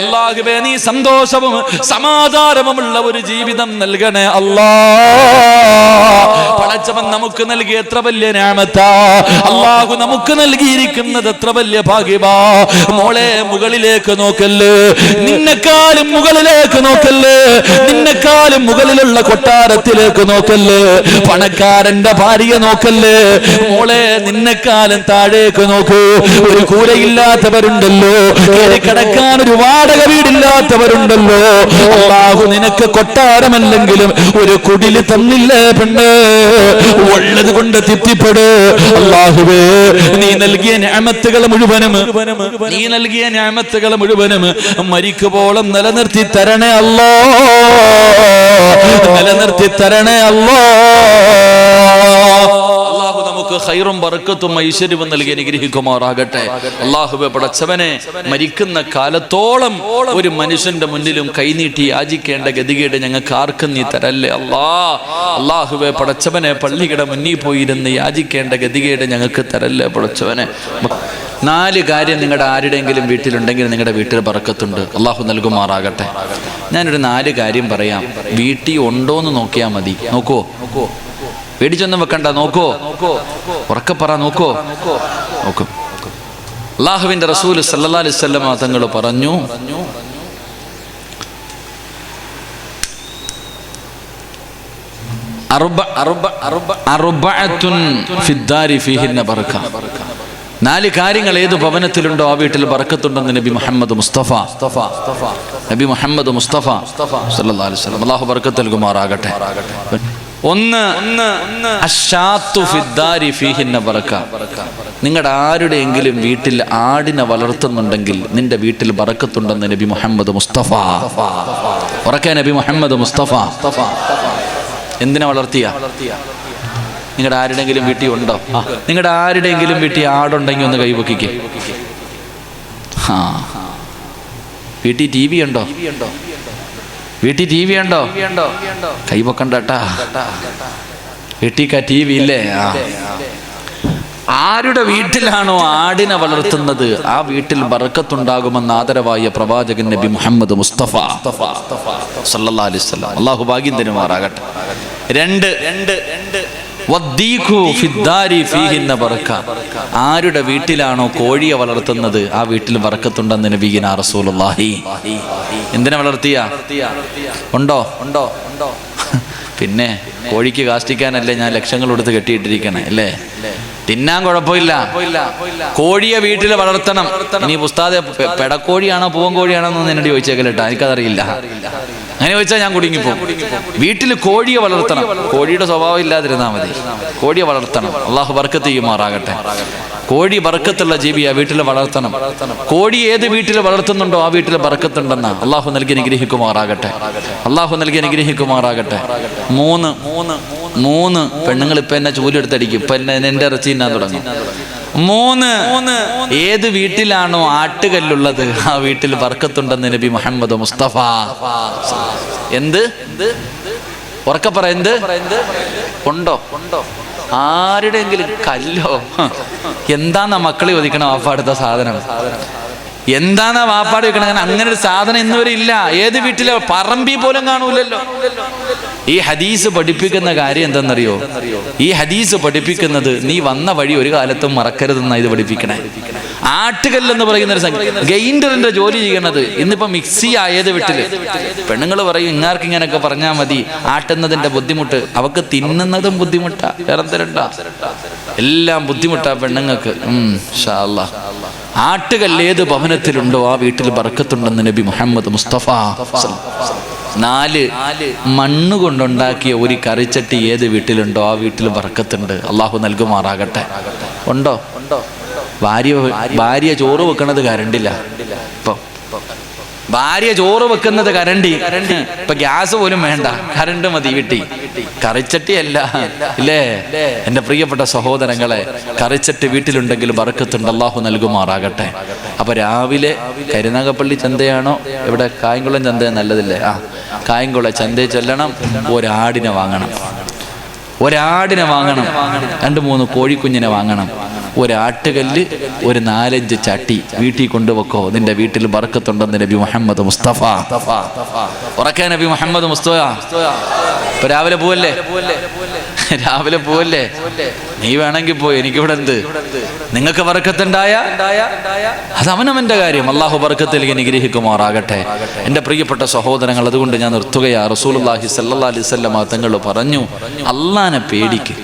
Speaker 1: അല്ലാഹുവേ, നീ സന്തോഷവും സമാധാനവുമുള്ള ഒരു ജീവിതം നൽകണേ അല്ലാഹ്. പടച്ചവൻ നമുക്ക് നൽകിയ എത്ര വലിയ നിഅമത്താ, അല്ലാഹു നമുക്ക് നൽകിയിരിക്കുന്നത് എത്ര വലിയ ഭാഗ്യമാ. മോളെ, മുകളിലേക്ക് നോക്കല്ലേ, നിന്നെക്കാളും മുകളിലേക്ക് നോക്കല്ലേ, നിന്നെക്കാളും മുകളിലുള്ള കൊട്ടാരത്തിലേക്ക് നോക്കല്ലേ, പണക്കാരന്റെ ഭാര്യ നോക്കല്ലേ. മോളെ, നിന്നെക്കാളും താഴേക്ക് നോക്കൂ. ഒരു കൂരയില്ലാത്തവരുണ്ടല്ലോ, കിടക്കാൻ ഒരു വാടക വീടില്ലാത്തവരുണ്ടല്ലോ. അല്ലാഹു നിനക്ക് കൊട്ടാരമല്ലെങ്കിലും ഒരു കുടില് തന്നില്ലേ പെണ്ണ്, ഉള്ളത് കൊണ്ട് തൃപ്തിപ്പെട്. അല്ലാഹുവേ, നീ നൽകിയ നിഅമത്തുകൾ മുഴുവനും മരിക്കുവോളം നിലനിർത്തി തരണേ അല്ലാഹ്, നിലനിർത്തി തരണേ അല്ലാഹ്. അല്ലാഹു നമുക്ക് ഖൈറും ബർക്കത്തും ഐശ്വര്യവും നൽകി അനുഗ്രഹിക്കുമാറാകട്ടെ. അല്ലാഹുവേ പടച്ചവനെ, മരിക്കുന്ന കാലത്തോളം ഒരു മനുഷ്യന്റെ മുന്നിലും കൈനീട്ടി യാചിക്കേണ്ട ഗതികേട് ഞങ്ങൾക്ക് ആർക്കും നീ തരല്ലേ അല്ലാഹ്. അല്ലാഹുവേ പടച്ചവനെ, പള്ളിയുടെ മുന്നിൽ പോയിരുന്ന് യാചിക്കേണ്ട ഗതികേട് ഞങ്ങൾക്ക് തരല്ലേ പടച്ചവനെ. 4 കാര്യം നിങ്ങളുടെ ആരുടെയെങ്കിലും വീട്ടിലുണ്ടെങ്കിൽ നിങ്ങളുടെ വീട്ടിൽ ബർക്കത്തുണ്ട്, അല്ലാഹു നൽകുമാറാകട്ടെ. ഞാനൊരു 4 കാര്യം പറയാം, വീട്ടിൽ ഉണ്ടോന്ന് നോക്കിയാൽ മതി. നോക്കോ, പേടിച്ചൊന്നും വെക്കണ്ട, നോക്കോ, ഉറക്കെ പറ, നോക്കോ. അല്ലാഹുവിന്റെ റസൂൽ സല്ലല്ലാഹു അലൈഹി വസല്ലം തങ്ങൾ പറഞ്ഞു, അർബഅത്തുൻ ഫിദ്ദാരി ഫീഹിന്ന ബർക. 4 കാര്യങ്ങൾ ഏത് ഭവനത്തിലുണ്ടോ ആ വീട്ടിൽ ബർക്കത്തുണ്ടെന്ന് നബി മുഹമ്മദ് മുസ്തഫ സല്ലല്ലാഹു അലൈഹി വസല്ലം. അല്ലാഹു ബർക്കത്ത് നൽകുമാറാകട്ടെ. 1 അശ്ശാത്തു ഫിദ്ദാരി ഫീഹിന്ന ബർക. നിങ്ങളുടെ ആരുടെയെങ്കിലും വീട്ടിൽ ആടിനെ വളർത്തുന്നുണ്ടെങ്കിൽ നിന്റെ വീട്ടിൽ ബർക്കത്തുണ്ടെന്ന് നബി മുഹമ്മദ് മുസ്തഫ. ഉറക്കെ നബി മുഹമ്മദ് മുസ്തഫ. എന്തിനാ വളർത്തിയ? നിങ്ങളുടെ ആരുടെയെങ്കിലും വീട്ടിൽ ഉണ്ടോ? നിങ്ങളുടെ ആരുടെയെങ്കിലും വീട്ടിൽ ആടുണ്ടെങ്കിൽ ഒന്ന് കൈവക്കിക്കേ. വീട്ടിൽ ടി വി ഉണ്ടോ? വീട്ടിൽ ടി വി ഉണ്ടോ? കൈവക്കണ്ടട്ടാ. വീട്ടിൽ ടി വി ഇല്ലേ? ആരുടെ വീട്ടിലാണോ ആടിനെ വളർത്തുന്നത് ആ വീട്ടിൽ ബർക്കത്തുണ്ടാകുമെന്ന് ആദരവായ പ്രവാചകൻ നബി മുഹമ്മദ് മുസ്തഫ സല്ലല്ലാഹു അലൈഹി വസല്ലം. അല്ലാഹു ഭാഗ്യം തരുമാറാകട്ടെ. 2 ആരുടെ വീട്ടിലാണോ കോഴിയെ വളർത്തുന്നത് ആ വീട്ടിൽ ബർക്കത്തുണ്ടെന്ന് നബിയിനാ റസൂലുള്ളാഹി. എന്തിനാ വളർത്തിയ? ഉണ്ടോ? പിന്നെ കോഴിക്ക് കാഷ്ടിക്കാനല്ലേ ഞാൻ ലക്ഷങ്ങൾ കൊടുത്ത് കെട്ടിയിട്ടിരിക്കണേ അല്ലേ? തിന്നാൻ കുഴപ്പമില്ല. കോഴിയെ വീട്ടിൽ വളർത്തണം. ഇനി ഉസ്താദെ പെടക്കോഴിയാണോ പൂവൻ കോഴിയാണോ എന്ന് എന്നോട് ചോദിച്ചേക്കല്ലേട്ടാ, എനിക്കതറിയില്ല. അങ്ങനെ ചോദിച്ചാൽ ഞാൻ കുടുങ്ങിപ്പോകും. വീട്ടിൽ കോഴിയെ വളർത്തണം. കോഴിയുടെ സ്വഭാവം ഇല്ലാതിരുന്നാൽ മതി. കോഴിയെ വളർത്തണം. അള്ളാഹു ബർക്കത്ത് ചെയ്യുമാറാകട്ടെ. കോഴി ബർക്കത്തുള്ള ജീവിയാ, വീട്ടിൽ വളർത്തണം. കോഴി ഏത് വീട്ടിൽ വളർത്തുന്നുണ്ടോ ആ വീട്ടിൽ ബർക്കത്തുണ്ടെന്ന അള്ളാഹു നൽകി അനുഗ്രഹിക്കുമാറാകട്ടെ. അള്ളാഹു നൽകി അനുഗ്രഹിക്കുമാറാകട്ടെ. 3 പെണ്ണുങ്ങൾ ഇപ്പൊ എന്നെ ചൂലെടുത്തടിക്കും. ഇപ്പൊ എന്റെ ഇറച്ചി തിന്നാൻ തുടങ്ങും. 3 ഏത് വീട്ടിലാണോ ആട്ടുകല്ലുള്ളത് ആ വീട്ടിൽ ബർക്കത്തുണ്ടെന്ന് നബി മുഹമ്മദ് മുസ്തഫ. എന്ത്? ഉറക്കെ പറ. എന്ത് ഉണ്ടോ? ആരുടെയെങ്കിലും കല്ലോ? എന്താന്നാ മക്കളെ ചോദിക്കണം വാപ്പാടുത്ത സാധനം? എന്താന്നാ വാപ്പാട് വെക്കണം? അങ്ങനെ ഒരു സാധനം ഇന്നുവരെ ഇല്ല. ഏത് വീട്ടിലെ പറമ്പി പോലും കാണൂലല്ലോ. ഈ ഹദീസ് പഠിപ്പിക്കുന്ന കാര്യം എന്തെന്നറിയോ? ഈ ഹദീസ് പഠിപ്പിക്കുന്നത് നീ വന്ന വഴി ഒരു കാലത്തും മറക്കരുതെന്നാ ഇത് പഠിപ്പിക്കണേ. ആട്ടുകല്ലെന്ന് പറയുന്ന ഒരു ഗ്രൈൻഡറിന്റെ ജോലി ചെയ്യണത് ഇന്നിപ്പോ മിക്സി ആയത് വീട്ടില്. പെണ്ണുങ്ങൾ പറയും ഇങ്ങാർക്ക് ഇങ്ങനെയൊക്കെ പറഞ്ഞാൽ മതി, ആട്ടുന്നതിന്റെ ബുദ്ധിമുട്ട്. അവക്ക് തിന്നുന്നതും ബുദ്ധിമുട്ടാ, വേറെന്തരണ്ട എല്ലാം ബുദ്ധിമുട്ടാ പെണ്ണുങ്ങൾക്ക്. ഇൻഷാ അല്ലാഹ് ആട്ടുകല്ല് ഏത് ഭവനത്തിലുണ്ടോ ആ വീട്ടിൽ ബർക്കത്തുണ്ടെന്ന് നബി മുഹമ്മദ് മുസ്തഫ. 4 മണ്ണ് കൊണ്ടുണ്ടാക്കിയ ഒരു കറിച്ചട്ടി ഏത് വീട്ടിലുണ്ടോ ആ വീട്ടിൽ ബർക്കത്തുണ്ട്. അള്ളാഹു നൽകുമാറാകട്ടെ. ഉണ്ടോ? ഭാര്യ ചോറ് വെക്കണത് കരണ്ടില്ല. ഇപ്പൊ ഭാര്യ ചോറ് വെക്കുന്നത് കരണ്ടി, ഇപ്പൊ ഗ്യാസ് പോലും വേണ്ട, കരണ്ട് മതി വീട്ടി. കറിച്ചട്ടിയല്ല ഇല്ലേ? എന്റെ പ്രിയപ്പെട്ട സഹോദരങ്ങളെ, കറിച്ചട്ടി വീട്ടിലുണ്ടെങ്കിൽ ബർക്കത്തുണ്ട്, അല്ലാഹു നൽകുമാറാകട്ടെ. അപ്പൊ രാവിലെ കരുനാഗപ്പള്ളി ചന്തയാണോ ഇവിടെ കായംകുളം ചന്തയോ നല്ലതില്ലേ? കായംകുളം ചന്തയിൽ ചെല്ലണം, ഒരാടിനെ വാങ്ങണം, 2-3 കോഴിക്കുഞ്ഞിനെ വാങ്ങണം, ഒരാട്ടുകല്ല്, ഒരു 4-5 ചട്ടി വീട്ടിൽ കൊണ്ടുവെക്കോ. നിന്റെ വീട്ടിൽ ബർക്കത്തുണ്ടെന്ന് നബി മുഹമ്മദ് മുസ്തഫ. ഉറക്കെ നബി മുഹമ്മദ് മുസ്തഫ. ഇപ്പൊ രാവിലെ പോവല്ലേ? നീ വേണമെങ്കിൽ പോയി, എനിക്കിവിടെ എന്ത്? നിങ്ങൾക്ക് ബർക്കത്തുണ്ടായ അത് അവനവന്റെ കാര്യം. അള്ളാഹു ബർക്കത്തിലേക്ക് അനുഗ്രഹിക്കുമാറാകട്ടെ. എൻ്റെ പ്രിയപ്പെട്ട സഹോദരങ്ങൾ, അതുകൊണ്ട് ഞാൻ നിർത്തുകയാ. റസൂലുള്ളാഹി സ്വല്ലല്ലാഹി അലൈഹി വസല്ലം തങ്ങൾ പറഞ്ഞു, അള്ളാനെ പേടിക്ക്,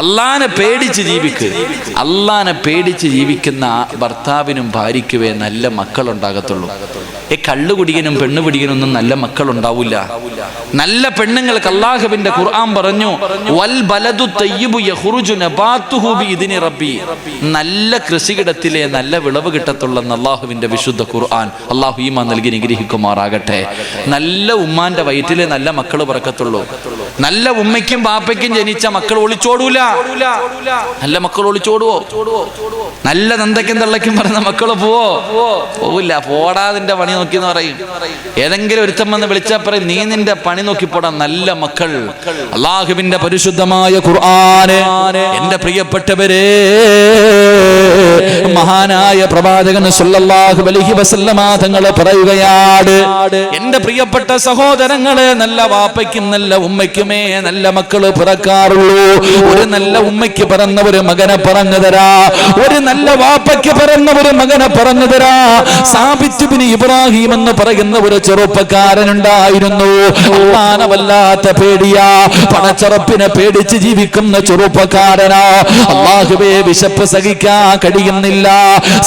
Speaker 1: അള്ളാനെ പേടിച്ച് ജീവിക്ക്. അള്ളാനെ പേടിച്ച് ജീവിക്കുന്ന ഭർത്താവിനും ഭാര്യയ്ക്കുവേ നല്ല മക്കളുണ്ടാകത്തുള്ളൂ. കള്ളു കുടിക്കനും പെണ്ണു പിടിക്കനൊന്നും നല്ല മക്കളുണ്ടാവില്ല. നല്ല പെണ്ണുങ്ങൾക്ക് അല്ലാഹുവിന്റെ ഖുർആൻ പറഞ്ഞു, വൽ ബലദു തയ്യിബു യഖ്റുജു നബാതുഹു ബിഇദ്നി റബ്ബി. നല്ല കൃഷിയിടത്തിലെ നല്ല വിളവ് കിട്ടത്തുള്ളെന്ന് അല്ലാഹുവിന്റെ വിശുദ്ധ ഖുർആൻ. അല്ലാഹു ഈമാൻ നൽകി അനുഗ്രഹിക്കുമാറാകട്ടെ. നല്ല ഉമ്മാന്റെ വയറ്റിലെ നല്ല മക്കൾ പിറക്കത്തുള്ളൂ. നല്ല ഉമ്മയ്ക്കും ബാപ്പയ്ക്കും ജനിച്ച മക്കൾ ഒളിച്ചോടൂല. നല്ല മക്കൾ ഒളിച്ചോടുവോ? നല്ല നന്ദയ്ക്കും തള്ളയ്ക്കും പറയുന്ന മക്കൾ പോവില്ല. പോടാതിന്റെ പണി നോക്കി എന്ന് പറയും. ഏതെങ്കിലും ഒരുത്തം വന്ന് വിളിച്ചാൽ പറയും, നീ നിന്റെ പണി നോക്കിപ്പോടാ. നല്ല മക്കൾ. അല്ലാഹുവിന്റെ പരിശുദ്ധമായ ഖുർആൻ. എന്റെ പ്രിയപ്പെട്ടവരെ, മഹാനായ പ്രവാചകൻ സല്ലല്ലാഹു അലൈഹി വസല്ലമ തങ്ങൾ പറയുകയാണ്, എന്റെ പ്രിയപ്പെട്ട സഹോദരങ്ങളെ, നല്ല വാപ്പയ്ക്കും നല്ല ഉമ്മയ്ക്കുമേ നല്ല മക്കള് പിറക്കാറുള്ളൂ. ഒരു നല്ല ഉമ്മയ്ക്ക് പിറന്ന ഒരു മകനെ പറഞ്ഞു തരാ, ഒരു നല്ല വാപ്പയ്ക്ക് പിറന്ന ഒരു മകനെ പറഞ്ഞു തരാ. സാബിത്ത് ഇബ്നു ഇബ്രാഹിം എന്ന് പറയുന്ന ഒരു ചെറുപ്പക്കാരനുണ്ടായിരുന്നു. അല്ലാഹനെ വല്ലാത്ത പേടിയാ, പണച്ചറപ്പിനെ പേടിച്ച് ജീവിക്കുന്ന ചെറുപ്പക്കാരനാ. അല്ലാഹുവേ, വിശപ്പ് സഹിക്കാൻ കഴിയുന്നില്ല.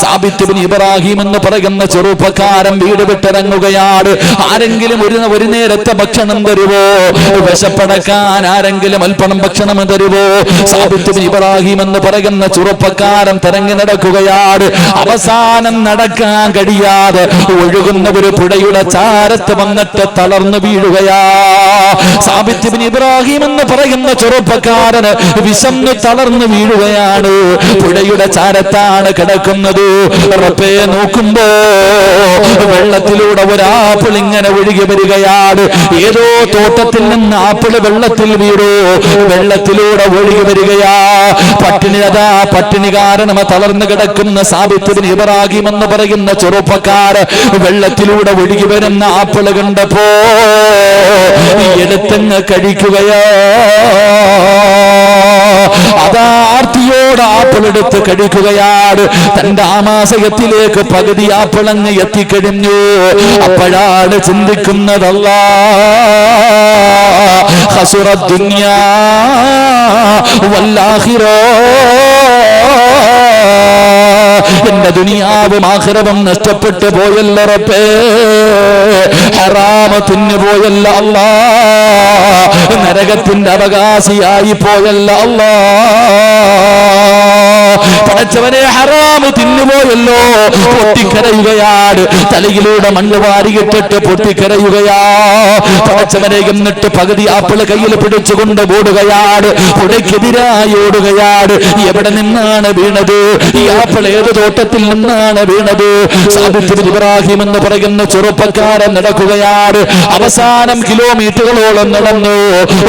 Speaker 1: സാബിത്ത് ഇബ്നു ഇബ്രാഹിം എന്ന് പറയുന്ന ചെറുപ്പക്കാരൻ വീട് വിട്ടിറങ്ങുകയാണ്. ആരെങ്കിലും ഒരു നേരത്തെ ഭക്ഷണം തരുവോ? വിശപ്പടക്കാൻ ആരെങ്കിലും അല്പം ഭക്ഷണം തരുവോ? സാബിത്ത് ഇബ്നു ഇബ്രാഹിം എന്ന് പറയുന്ന ചെറുപ്പക്കാരൻ തിരങ്ങി നടക്കുകയാണ്. അവസാനം നടക്കാൻ കഴിയാതെ ഒഴുകുന്ന ഒരു പുഴയുടെ ചാരത്ത് വന്നിട്ട് തളർന്നു വീഴുകയാ. സാബിത്ത് ഇബ്നു ഇബ്രാഹിം എന്ന് പറയുന്ന ചെറുപ്പക്കാരന് വിശന്ന് തളർന്നു വീഴുകയാണ്. പുഴയുടെ ചാരത്താണ് കിടക്കുന്നത്. റബ്ബേ, നോക്കുമ്പോ വെള്ളത്തിലൂടെ ഒരു ആപ്പിൾ ഇങ്ങനെ ഒഴുകി വരികയാണ്. ഏതോ തോട്ടത്തിൽ നിന്ന് ആപ്പിൾ വെള്ളത്തിൽ വീണു, വെള്ളത്തിലൂടെ ഒഴുകി വരികയാ. പട്ടിണി കാരണം തളർന്നു കിടക്കുന്ന സാബിത്ത് ഇബ്നു ഇബ്രാഹിം എന്ന് പറയുന്ന ചെറുപ്പക്കാരൻ വെള്ളത്തിലൂടെ ഒഴുകി വരുന്ന ആപ്പിൾ കണ്ടപ്പോ എടുത്തങ്ങ് കഴിക്കുകയാ. അതാ ആർത്തിയോട് ആപ്പിൾ എടുത്ത് കഴിക്കുകയാണ്. തന്റെ ആമാശയത്തിലേക്ക് പകുതി ആപ്പിളങ്ങ് എത്തിക്കഴിഞ്ഞു. അപ്പോഴാണ് ചിന്തിക്കുന്നത്, അല്ലാഹ് ഖസറ ദുനിയാ വൽ ആഖിറ. എന്റെ ദുനിയാവും ആഖിറവും നഷ്ടപ്പെട്ടു പോയല്ല റബ്ബേ, ഹറാമ തിന്നു പോയല്ല അല്ലാഹ്, നരകത്തിന്റെ അവകാശിയായി പോയല്ല അല്ലാഹ്. പടച്ചവനെ, ഹറാമ് തിന്നുപോയല്ലോ. പൊട്ടിക്കരയുകയാണ്. തലയിലൂടെ മണ്ണ് വാരിയിട്ടിട്ട് പൊട്ടിക്കരയുകയാ. പടച്ചവനെ, എന്നിട്ട് പകുതി ആപ്പിള് കയ്യിൽ പിടിച്ചുകൊണ്ട് ഓടുകയാണ്. പുഴയ്ക്കെതിരായി ഓടുകയാണ്. എവിടെ നിന്നാണ് വീണത്? ഈ ആപ്പിൾ ഏത് തോട്ടത്തിൽ നിന്നാണ് വീണത്? സാബിത്ത് ഇബ്നു ഇബ്രാഹിം എന്ന് പറയുന്ന ചെറുപ്പക്കാരൻ നടക്കുകയാണ്. അവസാനം കിലോമീറ്ററുകളോളം നടന്നു.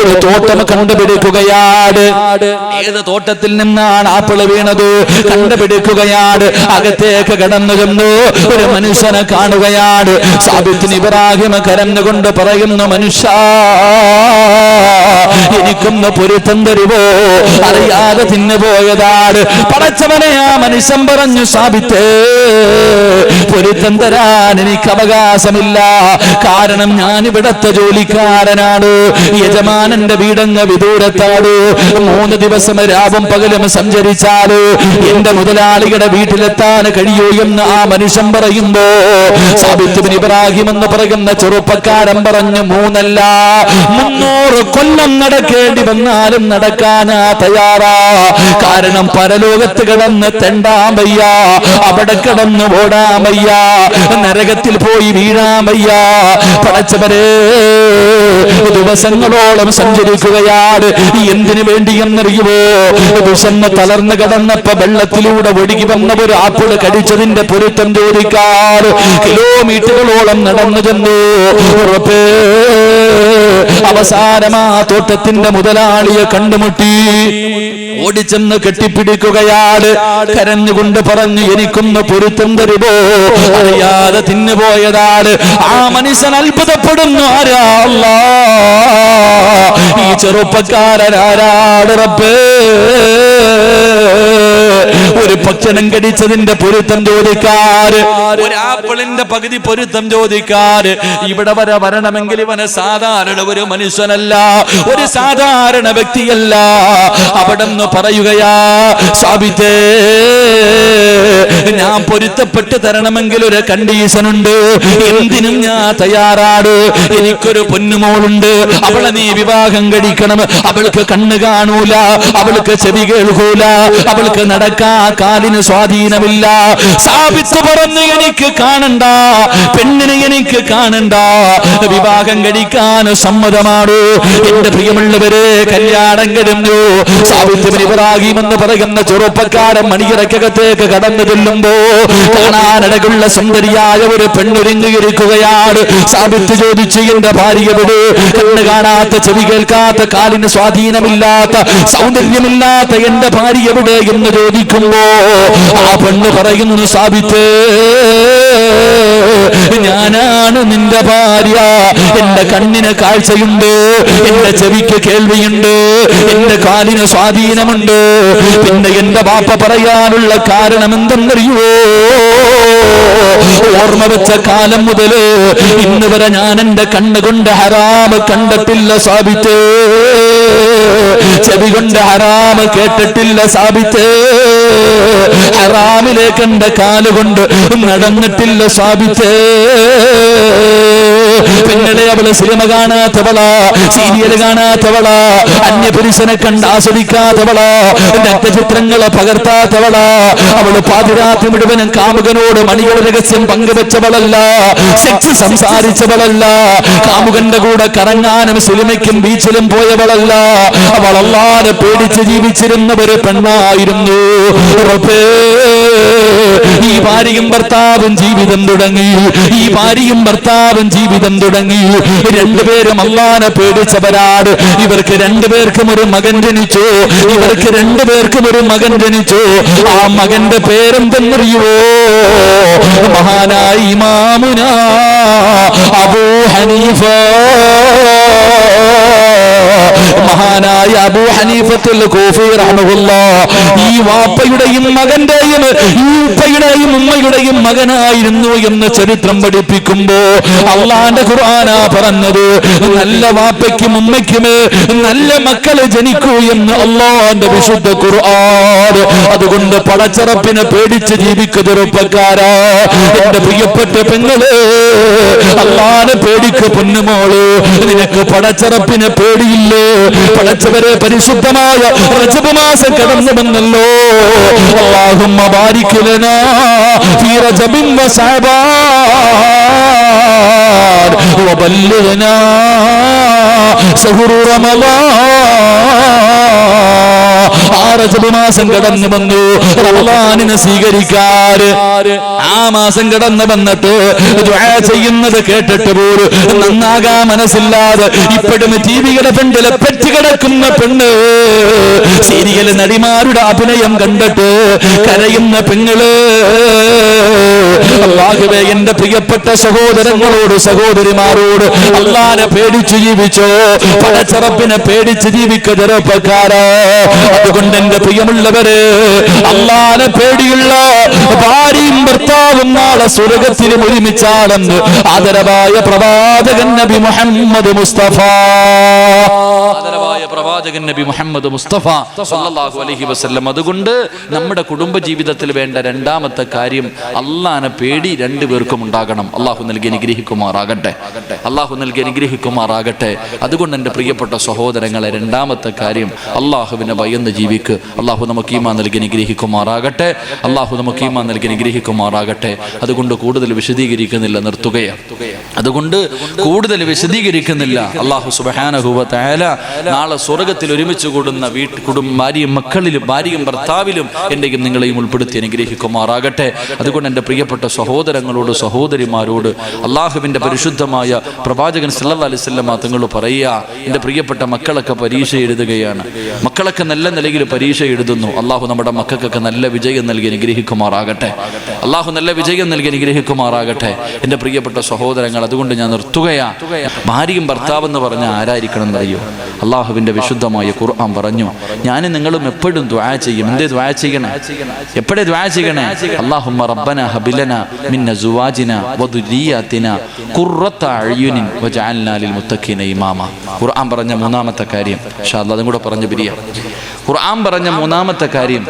Speaker 1: ഒരു തോട്ടം കണ്ടുപിടിക്കുകയാണ്. ഏത് തോട്ടത്തിൽ നിന്നാണ് ആപ്പിൾ വീണത് കണ്ടുപിടിക്കുകയാണ്. അകത്തേക്ക് കടന്നു ചെന്നു ഒരു മനുഷ്യനെ കാണുകയാണ്. സാബിത്ത് ഇബ്നു ഇബ്രാഹിം കരഞ്ഞുകൊണ്ട് പറയുന്നു, മനുഷ്യ, എനിക്കൊന്ന് പൊരുത്തം തരുവോ? അറിയാതെ തിന്നുപോയതാണ്. പടച്ചവനെ, ആ മനുഷ്യൻ പറഞ്ഞു, സാബിത്തേ, പൊരുത്തം തരാൻ എനിക്ക് അവകാശമില്ല. കാരണം ഞാൻ ഇവിടത്തെ ജോലിക്കാരനാണ്. യജമാനന്റെ വീടങ്ങ് വിദൂരത്താണ്. 3 ദിവസം രാവും പകലും സഞ്ചരിച്ചാല് എന്റെ മുതലാളിയുടെ വീട്ടിലെത്താൻ കഴിയൂ എന്ന് ആ മനുഷ്യൻ പറയുമ്പോ
Speaker 2: സാബിത്ത് ബിൻ ഇബ്രാഹിം എന്ന് പറയുന്ന ചെറുപ്പക്കാരൻ പറഞ്ഞു 3 അല്ല 300 കൊല്ലം നടക്കേണ്ടി വന്നാലും നടക്കാനാ തയ്യാറാ. കാരണം പരലോകത്ത് കിടന്ന് തെണ്ടാൻ വയ്യ, അവിടെ കിടന്ന് ഓടാൻ വയ്യ, നരകത്തിൽ പോയി വീഴാൻ വയ്യ. പടച്ചവരെ ദിവസങ്ങളോളം സഞ്ചരിക്കുകയാണ്. എന്തിനു വേണ്ടിയെന്നറിയുമോ? വിശന്ന് തളർന്നു കിടന്നപ്പോ വെള്ളത്തിലൂടെ ഒഴുകി വന്ന ഒരു ആപ്പിൾ കടിച്ചതിന്റെ പൊരുത്തം ചോദിക്കാറ് കിലോമീറ്ററുകളോളം നടന്നു ചെന്നു. അവസാനമാ തോട്ടത്തിന്റെ മുതലാളിയെ കണ്ടുമുട്ടി. ഓടിച്ചെന്ന് കെട്ടിപ്പിടിക്കുകയാണ്. കരഞ്ഞുകൊണ്ട് പറഞ്ഞു, എനിക്കൊന്ന് പൊരുത്തം തരുമോ? അറിയാതെ തിന്നുപോയതാണ്. ആ മനുഷ്യൻ അത്ഭുതപ്പെടുന്നു. ആരാ? അല്ലാഹ്. ഈ ചെറുപ്പക്കാരൻ ആരാണ് റബ്ബേ? ഒരു ഭക്ഷണം കടിച്ചതിന്റെ പൊരുത്തം ചോദിക്കാറ്, ഒരു ആപ്പിളിന്റെ പകുതി പൊരുത്തം ചോദിക്കാറ്. ഇവിടെ വരെ വരണമെങ്കിൽ ഇവന് സാധാരണ ഒരു മനുഷ്യനല്ല, ഒരു സാധാരണ വ്യക്തിയല്ല. അവിടെ നിന്ന് പറയുകയാ, സാബിത്തേ ഞാൻ പൊരുത്തപ്പെട്ട് തരണമെങ്കിൽ ഒരു കണ്ടീഷൻ ഉണ്ട്. എന്തിനും ഞാൻ തയ്യാറാണ്. എനിക്കൊരു പൊന്നുമോളുണ്ട്, അവളെ നീ വിവാഹം കഴിക്കണം. അവൾക്ക് കണ്ണ് കാണൂല, അവൾക്ക് ചെവി കേൾക്കൂല, അവൾക്ക് നടക്കാ കാലിന് സ്വാധീനമില്ല. സാബിത്ത് പറഞ്ഞു, എനിക്ക് കാണണ്ട, പെണ്ണിനെ എനിക്ക് കാണണ്ട, വിവാഹം കഴിക്കാൻ സമ്മതമാണ്. എന്റെ പ്രിയമുള്ളവരെ, കല്യാണം കഴിഞ്ഞു. സാബിത്ത് ബിൻ ഇബ്രാഹിം എന്ന് പറയുന്ന ചെറുപ്പക്കാരൻ മണിയറക്കകത്തേക്ക് കടന്നു ചെല്ലുമ്പോ കാണാനടകുള്ള സുന്ദരിയായ ഒരു പെണ്ണൊരുങ്ങിയിരിക്കുകയാണ്. സാബിത്ത് ചോദിച്ചു, എന്റെ ഭാര്യ എവിടെ? കണ്ണ് കാണാത്ത, ചെവി കേൾക്കാത്ത, കാലിന് സ്വാധീനമില്ലാത്ത, സൗന്ദര്യമില്ലാത്ത എന്റെ ഭാര്യ എവിടെ എന്ന് ചോദിക്കുമ്പോ ആ പെണ്ണ് പറയുന്നു, സാബിത്ത് ഞാനാണ് നിന്റെ ഭാര്യ. എന്റെ കണ്ണിന് കാഴ്ചയുണ്ട്, എന്റെ ചെവിക്ക് കേൾവിയുണ്ട്, എന്റെ കാലിന് സ്വാധീനമുണ്ട്. പിന്നെ എന്റെ ബാപ്പ പറയാനുള്ള കാരണം എന്തെന്നറിയോ? ഓർമ്മ വെച്ച കാലം മുതല് ഇന്ന് വരെ ഞാൻ എന്റെ കണ്ണുകൊണ്ട് ഹറാമ് കണ്ടിട്ടില്ല സാബിത്ത്, ചെവി കൊണ്ട് ഹറാമ് കേട്ടിട്ടില്ല സാബിത്ത്, ഹറാമിലേക്ക് എന്റെ കാലുകൊണ്ട് നടന്നിട്ടില്ല സാബിത്ത്. പെങ്ങളെ അവള് സിനിമ കാണാത്തവളാ, സീരിയൽ കാണാത്തവളാ, അന്യപുരുഷനെ കണ്ട് ആസ്വദിക്കാത്തവളാ, രക്തചിത്രങ്ങളെ പകർത്താത്തവളാ. അവള് പാതിരാത്രി മുഴുവനും കാമുകനോട് മണികൾ രഹസ്യം പങ്കുവെച്ചവളല്ല, സെക്സ് സംസാരിച്ചവളല്ല, കാമുകന്റെ കൂടെ കറങ്ങാനും സിനിമയ്ക്കും ബീച്ചിലും പോയവളല്ല. അവൾ അല്ലാതെ പേടിച്ച് ജീവിച്ചിരുന്ന ഒരു പെണ്ണായിരുന്നു. ഈ ഭാര്യയും ഭർത്താവും ജീവിതം തുടങ്ങി, ഈ ഭാര്യയും ഭർത്താവും ജീവിതം തുടങ്ങി. രണ്ടുപേരും അല്ലാഹനെ പേടിച്ചവരാണ്. ഇവർക്ക് രണ്ടുപേർക്കും ഒരു മകൻ ജനിച്ചു, ഇവർക്ക് രണ്ടുപേർക്കും ഒരു മകൻ ജനിച്ചു. ആ മകന്റെ പേരെന്തെന്നറിയുവോ? മഹാനായ ഇമാമുന അബൂ ഹനീഫ. മഹാനായ അബൂ ഹനീഫത്തുൽ കൂഫി റഹ്മത്തുള്ളാഹ് ഈ വാപ്പയുടെയും മകന്റെയും ഈ ഉപ്പയുടെയും ഉമ്മയുടെയും മകനായിരുന്നു എന്ന് ചരിത്രം പഠിപ്പിക്കുമ്പോ അള്ളാന്റെ ഖുർആനാ പറഞ്ഞത്, നല്ല വാപ്പയ്ക്കും ഉമ്മയ്ക്കും നല്ല മക്കളെ ജനിക്കൂ എന്ന് അള്ളാന്റെ വിശുദ്ധ ഖുർആൻ. അതുകൊണ്ട് പടച്ചറപ്പിനെ പേടിച്ച് ജീവിക്കുക ചെറുപ്പക്കാരാ. എന്റെ പ്രിയപ്പെട്ട പെങ്ങളെ, അള്ളാനെ പേടിക്ക് പൊന്നുമോള്. നിനക്ക് പടച്ചറപ്പിനെ പേടിയില്ലേ? പടച്ചവരെ പരിശുദ്ധമായ റജബ് മാസം കടന്നു വന്നല്ലോ. അല്ലാഹുമ്മ ബാരിക് ലനാ ഫീ റജബിൻ വ ശഅബാൻ വബല്ലിഗ്നാ ശഹ്റു റമളാൻ. ആ റജബ് മാസം കടന്നു വന്നു, റമളാനിനെ സ്വീകരിക്കാൻ ആ മാസം കടന്നു വന്നിട്ട് ദുആ ചെയ്യുന്നത് കേട്ടിട്ട് പോലും നന്നാകാൻ മനസ്സില്ലാതെ ഇപ്പോഴും ടിവിയുടെ ഫ്രണ്ടിലെ പെറ്റ് കിടക്കുന്ന പെണ്ണ്, സീരിയൽ നടിമാരുടെ അഭിനയം കണ്ടിട്ട് കരയുന്ന പെങ്ങള്. അല്ലാഹുവേ, എന്റെ പ്രിയപ്പെട്ട സഹോദരങ്ങളോട് സഹോദരിമാരോട് അല്ലാഹനെ പേടിച്ച് ജീവിച്ചോ, പടച്ചറപ്പിനെ പേടിച്ച് ജീവിക്കുക ചെറുപ്പക്കാരാ. അതുകൊണ്ട് എന്റെ പ്രിയമുള്ളവരെ, അല്ലാഹനെ പേടിയുള്ള ഭാര്യയും ഭർത്താവും നാളെ സ്വർഗ്ഗത്തിലും ഒരുമിച്ചാണെന്ന് ആദരവായ പ്രവാചകൻ നബി മുഹമ്മദ് മുസ്തഫ. ആദരവായ പ്രവാചകൻ
Speaker 1: പ്രവാചകൻ നബി മുഹമ്മദ് മുസ്തഫ സല്ലല്ലാഹു അലൈഹി വസല്ലം. അതുകൊണ്ട് നമ്മുടെ കുടുംബ ജീവിതത്തിൽ വേണ്ട രണ്ടാമത്തെ കാര്യം അള്ളാഹനെ പേടി രണ്ടുപേർക്കും ഉണ്ടാകണം. അള്ളാഹു നൽകി അനുഗ്രഹിക്കുമാറാകട്ടെ, അള്ളാഹു നൽകി അനുഗ്രഹിക്കുമാറാകട്ടെ. അതുകൊണ്ട് എൻ്റെ പ്രിയപ്പെട്ട സഹോദരങ്ങളെ, രണ്ടാമത്തെ കാര്യം അള്ളാഹുവിനെ ഭയന്ന് ജീവിക്ക്. അള്ളാഹു നമുക്ക് ഈമാൻ നൽകി അനുഗ്രഹിക്കുമാറാകട്ടെ, അള്ളാഹു നമുക്ക് ഈമാൻ നൽകി അനുഗ്രഹിക്കുമാറാകട്ടെ. അതുകൊണ്ട് കൂടുതൽ വിശദീകരിക്കുന്നില്ല, നിർത്തുകയാണ്. അതുകൊണ്ട് കൂടുതൽ വിശദീകരിക്കുന്നില്ല. അള്ളാഹു സുബ്ഹാനഹു വ തആല നാളെ സ്വർഗ്ഗത്തിൽ ഒരുമിച്ച് കൂടുന്ന ഭാര്യയും മക്കളിലും ഭാര്യയും ഭർത്താവിലും എൻ്റെയും നിങ്ങളെയും ഉൾപ്പെടുത്തി അനുഗ്രഹിക്കുമാറാകട്ടെ. അതുകൊണ്ട് എൻ്റെ പ്രിയപ്പെട്ട സഹോദരങ്ങളോട് സഹോദരിമാരോട് അള്ളാഹുവിൻ്റെ പരിശുദ്ധമായ പ്രവാചകൻ സല്ലല്ലാഹു അലൈഹി വസല്ലം തങ്ങൾ പറയുക, എൻ്റെ പ്രിയപ്പെട്ട മക്കളൊക്കെ പരീക്ഷ എഴുതുകയാണ്, മക്കളൊക്കെ നല്ല നിലയിൽ പരീക്ഷ എഴുതുന്നു. അള്ളാഹു നമ്മുടെ മക്കൾക്കൊക്കെ നല്ല വിജയം നൽകി അനുഗ്രഹിക്കുമാറാകട്ടെ, അള്ളാഹു നല്ല വിജയം നൽകി അനുഗ്രഹിക്കുമാറാകട്ടെ. എൻ്റെ പ്രിയപ്പെട്ട സഹോദരങ്ങൾ, അതുകൊണ്ട് ഞാൻ നിർത്തുകയാ. ഭാര്യയും ഭർത്താവ് എന്ന് പറഞ്ഞാൽ ആരായിരിക്കണം എന്നറിയോ? അള്ളാഹുവിൻ്റെ വിശുദ്ധമായ ഖുർആൻ പറഞ്ഞു, ഞാനും നിങ്ങളും എപ്പോഴും ദുആ ചെയ്യും. എന്തേ ദുആ ചെയ്യണേ? എപ്പോഴേ ദുആ ചെയ്യണേ? അല്ലാഹുമ്മ റബ്ബന ഹബിലന മിൻ അസ്വാജിന വദുരിയാതിന ഖുർറത അയ്യുനിൻ വജഅൽനാ ലിൽ മുത്തഖീന ഇമാമ. ഖുർആൻ പറഞ്ഞ മൂന്നാമത്തെ കാര്യം, ഇൻഷാ അല്ലാഹ് അതും കൂടെ പറഞ്ഞു പിരിയാം. ഖുർആൻ പറഞ്ഞ മൂന്നാമത്തെ കാര്യം,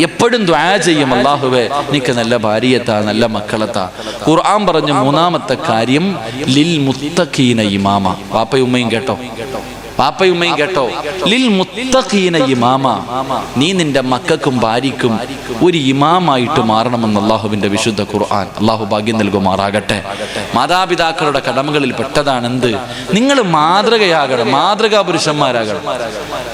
Speaker 1: എപ്പോഴും ദുആ ചെയ്യും, അല്ലാഹുവേ നിനക്ക് നല്ല ഭാര്യയെത്താ, നല്ല മക്കളെത്താ. ഖുർആൻ പറഞ്ഞ മൂന്നാമത്തെ കാര്യം ലിൽ മുത്തഖീന ഇമാമ. വാപ്പയും ഉമ്മയും കേട്ടോ, പാപ്പയും ഉമ്മയും കേട്ടോ, ലിൽ മുത്തഖീന ഇമാമ. നീ നിന്റെ മക്കൾക്കും ഭാര്യയ്ക്കും ഒരു ഇമാമായിട്ട് മാറണമെന്ന് അള്ളാഹുവിന്റെ വിശുദ്ധ ഖുർആൻ. അള്ളാഹു ഭാഗ്യം നൽകുമാറാകട്ടെ. മാതാപിതാക്കളുടെ കടമകളിൽ പെട്ടതാണ് എന്ത്? നിങ്ങൾ മാതൃകയാകണം, മാതൃകാ പുരുഷന്മാരാകണം.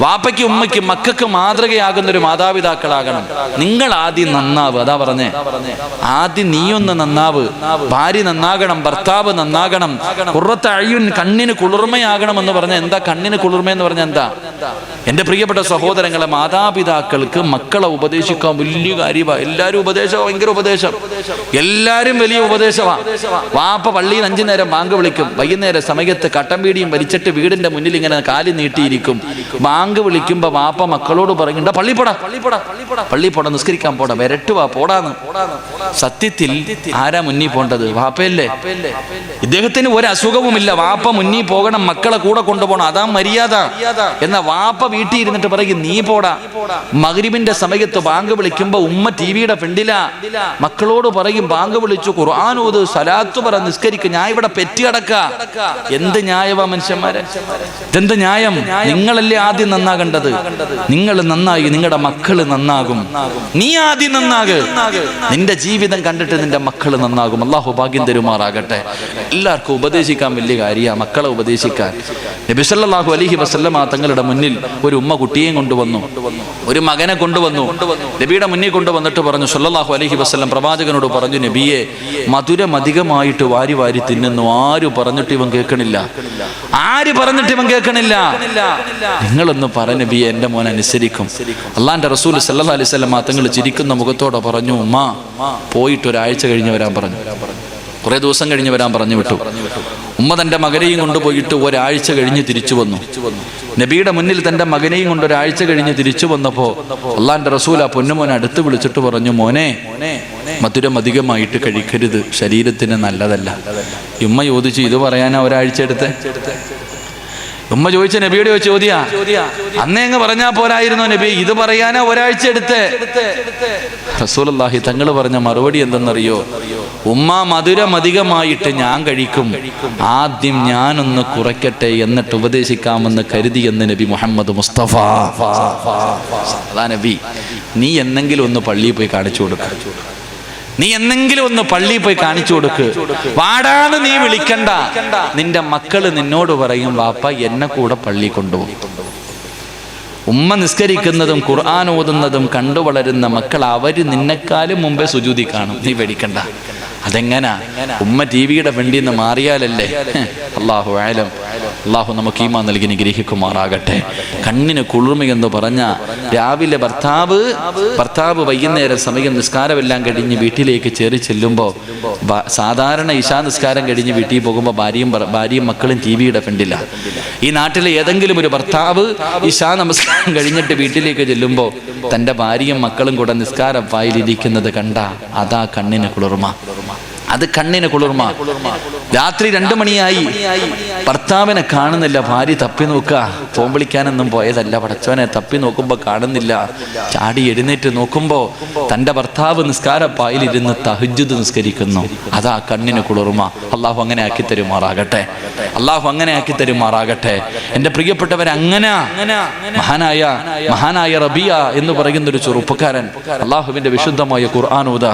Speaker 1: വാപ്പയ്ക്കും ഉമ്മയ്ക്കും മക്കൾക്ക് മാതൃകയാകുന്ന ഒരു മാതാപിതാക്കളാകണം. നിങ്ങൾ ആദ്യം നന്നാവ്. അതാ പറഞ്ഞേ, ആദ്യം നീയൊന്ന് നന്നാവ്. ഭാര്യ നന്നാകണം, ഭർത്താവ് നന്നാകണം. ഖുർറത്ത് അയ്യുൻ, കണ്ണിന് കുളിർമയാകണമെന്ന് പറഞ്ഞ എന്താ? കണ്ണിന് കുളിർമയെന്ന് പറഞ്ഞ എന്താ? എൻ്റെ പ്രിയപ്പെട്ട സഹോദരങ്ങളെ, മാതാപിതാക്കൾക്ക് മക്കളെ ഉപദേശിക്കാൻ വലിയ കാര്യമാണ്. എല്ലാവരും ഉപദേശം, ഭയങ്കര ഉപദേശം, എല്ലാവരും വലിയ ഉപദേശമാണ്. വാപ്പ പള്ളിയിൽ 5 നേരം ബാങ്ക് വിളിക്കും. വൈകുന്നേരം സമയത്ത് കട്ടൻ പീടിയും വലിച്ചിട്ട് വീടിന്റെ മുന്നിൽ ഇങ്ങനെ കാലി നീട്ടിയിരിക്കും. ബാങ്ക് വിളിക്കുമ്പോ വാപ്പ മക്കളോട് പറയുന്നുണ്ട്, പള്ളി പോടാ, നിസ്കരിക്കാൻ പോടാ, വരട്ടുവാ, പോടാന്ന്. സത്യത്തിൽ ആരാ മുന്നിൽ പോണ്ടത്? വാപ്പയല്ലേ. ഇദ്ദേഹത്തിന് ഒരു അസുഖവുമില്ല, വാപ്പ മുന്നിൽ പോകണം, മക്കളെ കൂടെ കൊണ്ടുപോകണം, അതാ മര്യാദ. എന്ന വാപ്പ വീട്ടിൽ ഇരുന്നിട്ട് പറയും, നീ പോടാ. മഗ്രിബിന്റെ സമയത്ത് ബാങ്ക് വിളിക്കുമ്പോ ഉമ്മ ടിവിയുടെ ഫ്രണ്ടിലാ, മക്കളോട് പറയും, ബാങ്ക് വിളിച്ചു, ഖുർആൻ ഓത്, സലാത്ത് പറ, നിസ്കരിക്കും, ഞാൻ ഇവിടെ പെറ്റി കിടക്ക. എന്ത് ന്യായവാ മനുഷ്യന്മാരെ? ഇതെന്ത് ന്യായം? നിങ്ങളല്ലേ ആദ്യം നന്നാകേണ്ടത്. നിങ്ങൾ നന്നായി, നിങ്ങളുടെ മക്കള് നന്നാകും. നീ ആദ്യം നന്നാക്. നിന്റെ ജീവിതം കണ്ടിട്ട് നിന്റെ മക്കള് നന്നാകും. അള്ളാഹു ഭാഗ്യം തരുമാറാകട്ടെ. എല്ലാവർക്കും ഉപദേശിക്കാൻ വലിയ കാര്യമാണ്, മക്കളെ ഉപദേശിക്കാൻ. നബി സല്ലല്ലാഹു അലൈഹി വസല്ലം തങ്ങളുടെ മുന്നിൽ ഒരു ഉമ്മ കുട്ടിയെയും കൊണ്ടുവന്നു, ഒരു മകനെ കൊണ്ടുവന്നു. നബിയുടെ മുന്നിൽ കൊണ്ടുവന്നിട്ട് പറഞ്ഞു, സല്ലല്ലാഹു അലൈഹി വസല്ലം പ്രവാചകനോട് പറഞ്ഞു, നബിയെ, മധുരം അധികമായിട്ട് വാരി വാരി തിന്നുന്നു. ആര് പറഞ്ഞിട്ട് ഇവൻ കേൾക്കണില്ല, ആര് പറഞ്ഞിട്ട് ഇവൻ കേൾക്കണില്ല. നിങ്ങളൊന്ന് പറ നബിയെ, എൻ്റെ മോൻ അനുസരിക്കും. അള്ളാന്റെ റസൂൽ സല്ലല്ലാഹു അലൈഹി വസല്ലം തങ്ങൾ ചിരിക്കുന്ന മുഖത്തോടെ പറഞ്ഞു, ഉമ്മ പോയിട്ട് ഒരാഴ്ച കഴിഞ്ഞ് വരാൻ പറഞ്ഞു. കുറെ ദിവസം കഴിഞ്ഞ് വരാൻ പറഞ്ഞു വിട്ടു. ഉമ്മ തൻ്റെ മകനെയും കൊണ്ടുപോയിട്ട് ഒരാഴ്ച കഴിഞ്ഞ് തിരിച്ചു വന്നു. നബിയുടെ മുന്നിൽ തൻ്റെ മകനെയും കൊണ്ട് ഒരാഴ്ച കഴിഞ്ഞ് തിരിച്ചു വന്നപ്പോൾ അള്ളാന്റെ റസൂൽ ആ പൊന്നുമോനെ അടുത്ത് വിളിച്ചിട്ട് പറഞ്ഞു, മോനെ, മധുരം അധികമായിട്ട് കഴിക്കരുത്, ശരീരത്തിന് നല്ലതല്ല. ഉമ്മ ചോദിച്ചു, ഇത് പറയാനാ ഒരാഴ്ച എടുത്തേ? ഉമ്മ ചോദിച്ച നബിയുടെ ചോദ്യ, അന്നേ അങ്ങ് പറഞ്ഞാ പോരായിരുന്നോ നബി, ഇത് പറയാനാ ഒരാഴ്ച എടുത്തേ? റസൂലുള്ളാഹി തങ്ങൾ പറഞ്ഞ മറുപടി എന്തെന്നറിയോ? ഉമ്മ, മധുരം അധികമായിട്ട് ഞാൻ കഴിക്കും, ആദ്യം ഞാനൊന്ന് കുറയ്ക്കട്ടെ, എന്നിട്ട് ഉപദേശിക്കാമെന്ന് കരുതിയെന്ന് നബി മുഹമ്മദ് മുസ്തഫ. അതാ നബി. നീ എന്നെങ്കിലും ഒന്ന് പള്ളിയിൽ പോയി കാണിച്ചു കൊടുക്ക. നീ എന്നെങ്കിലും ഒന്ന് പള്ളിയിൽ പോയി കാണിച്ചു കൊടുക്ക്. വാടാന്ന് നീ വിളിക്കണ്ട. നിന്റെ മക്കള് നിന്നോട് പറയും, വാപ്പ എന്നെ കൂടെ പള്ളി കൊണ്ടുപോകും. ഉമ്മ നിസ്കരിക്കുന്നതും ഖുർആൻ ഓതുന്നതും കണ്ടു വളരുന്ന മക്കൾ അവര് നിന്നെക്കാളും മുമ്പേ സുജൂദി കാണും. നീ പേടിക്കണ്ട. അതെങ്ങനാ? ഉമ്മ ടിവിയുടെ ഫ്രണ്ടിൽ നിന്ന് മാറിയാലല്ലേ? അല്ലാഹു ആലം. അള്ളാഹു നമുക്ക് ഈമാൻ നൽകി നിഗ്രഹിക്കുമാറാകട്ടെ. കണ്ണിന് കുളിർമയെന്ന് പറഞ്ഞ രാവിലെ ഭർത്താവ് വൈകുന്നേരം സമയം നിസ്കാരമെല്ലാം കഴിഞ്ഞ് വീട്ടിലേക്ക് ചേറി ചെല്ലുമ്പോൾ, സാധാരണ ഇശാ നിസ്കാരം കഴിഞ്ഞ് വീട്ടിൽ പോകുമ്പോൾ ഭാര്യയും മക്കളും ടിവിയുടെ ഫ്രണ്ടിലാണ്. ഈ നാട്ടിലെ ഏതെങ്കിലും ഒരു ഭർത്താവ് ഇശാ നമസ്കാരം കഴിഞ്ഞിട്ട് വീട്ടിലേക്ക് ചെല്ലുമ്പോൾ തൻ്റെ ഭാര്യയും മക്കളും കൂടെ നിസ്കാരം വായിലിരിക്കുന്നത് കണ്ട, അതാ കണ്ണിന് കുളിർമ. അത് കണ്ണിന് കുളിർമ. രാത്രി 2 മണിയായി, ഭർത്താവിനെ കാണുന്നില്ല. ഭാര്യ തപ്പി നോക്കുക, ഫോൺ വിളിക്കാനൊന്നും പോയതല്ല, പടച്ചവനെ തപ്പി നോക്കുമ്പോ കാണുന്നില്ല. ചാടി എഴുന്നേറ്റ് നോക്കുമ്പോ തന്റെ ഭർത്താവ് നിസ്കാരപ്പായിലിരുന്ന് തഹജ്ജുദ് നിസ്കരിക്കുന്നു. അതാ കണ്ണിന് കുളിർമ. അള്ളാഹു അങ്ങനെ ആക്കി തരുമാറാകട്ടെ, അള്ളാഹു അങ്ങനെ ആക്കി തരുമാറാകട്ടെ. എന്റെ പ്രിയപ്പെട്ടവർ, അങ്ങനെ മഹാനായ റബിയ എന്ന് പറയുന്ന ഒരു ചെറുപ്പക്കാരൻ അള്ളാഹുവിന്റെ വിശുദ്ധമായ ഖുർആൻ ഓതാ.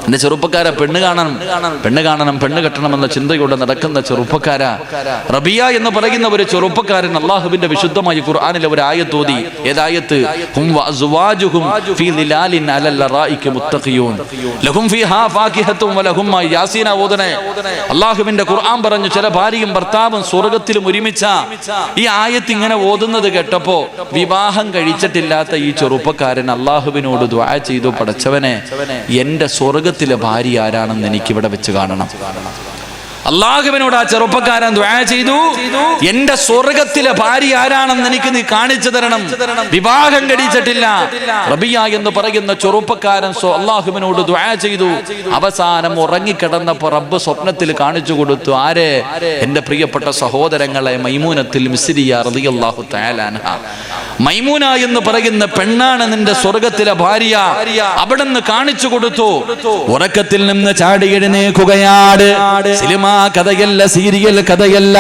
Speaker 1: എന്റെ ചെറുപ്പക്കാരെ, പെണ്ണ് കാണണം, പെണ്ണ് കെട്ടണമെന്ന ചിന്തയോടെ നടക്കുന്ന ചെറുപ്പക്കാര, റബിയ എന്ന് പറയുന്ന ഒരു ചെറുപ്പക്കാരൻ അള്ളാഹുവിന്റെ വിശുദ്ധമായ ഖുർആനിലെ ഒരു ആയത്ത് ഓതി. ഏതായത്ത്? ഹും വഅസ്വാജുഹും ഫീ ദിലാലിൻ അലൽ ലറായിക മുത്തഖിയൂൻ ലഹും ഫീഹാ ഫാകിഹത്തും വലഹും മാ യാസീന ഓതനെ. അള്ളാഹുവിന്റെ ഖുർആൻ പറഞ്ഞു, ചില ഭാര്യയും ഭർത്താവും സ്വർഗ്ഗത്തിലും ഒരുമിച്ച. ഈ ആയത്ത് ഇങ്ങനെ ഓതുന്നത് കേട്ടപ്പോ വിവാഹം കഴിച്ചിട്ടില്ലാത്ത ഈ ചെറുപ്പക്കാരൻ അള്ളാഹുവിനോട് ദുആ ചെയ്തു, പടച്ചവനെ എന്റെ സ്വർഗ്ഗത്തിലെ ഭാര്യ ആരാണെന്ന് എനിക്കിവിടെ വെച്ച് കാണണം. അള്ളാഹുവിനോട് ആ ചെറുപ്പക്കാരൻ ദുആ ചെയ്തു, എന്റെ സ്വർഗ്ഗത്തിലെ ഭാര്യ ആരാണെന്ന് എനിക്ക് നീ കാണിച്ചു തരണം. വിവാഹം കഴിച്ചിട്ടില്ല. റബിയ എന്ന് പറയുന്ന ചെറുപ്പക്കാരൻ അള്ളാഹുവിനോട് ദുആ ചെയ്തു. അവസാനം ഉറങ്ങിക്കിടന്നപ്പോ റബ്ബ് സ്വപ്നത്തിൽ കാണിച്ചു കൊടുത്തു. ആരെ? എന്റെ പ്രിയപ്പെട്ട സഹോദരങ്ങളെ, മൈമൂനത്തുൽ മിസ്രിയ റളിയല്ലാഹു തആല അൻഹ. മൈമൂന എന്ന് പറയുന്ന പെണ്ണാണ് നിന്റെ സ്വർഗ്ഗത്തിലെ ഭാര്യ. അവിടുന്ന് കാണിച്ചു കൊടുത്തു. ഉറക്കത്തിൽ നിന്ന് ചാടി എഴുന്നേൽക്കുകയാണ്. സിനിമ കഥയല്ല, സീരിയൽ കഥയല്ല.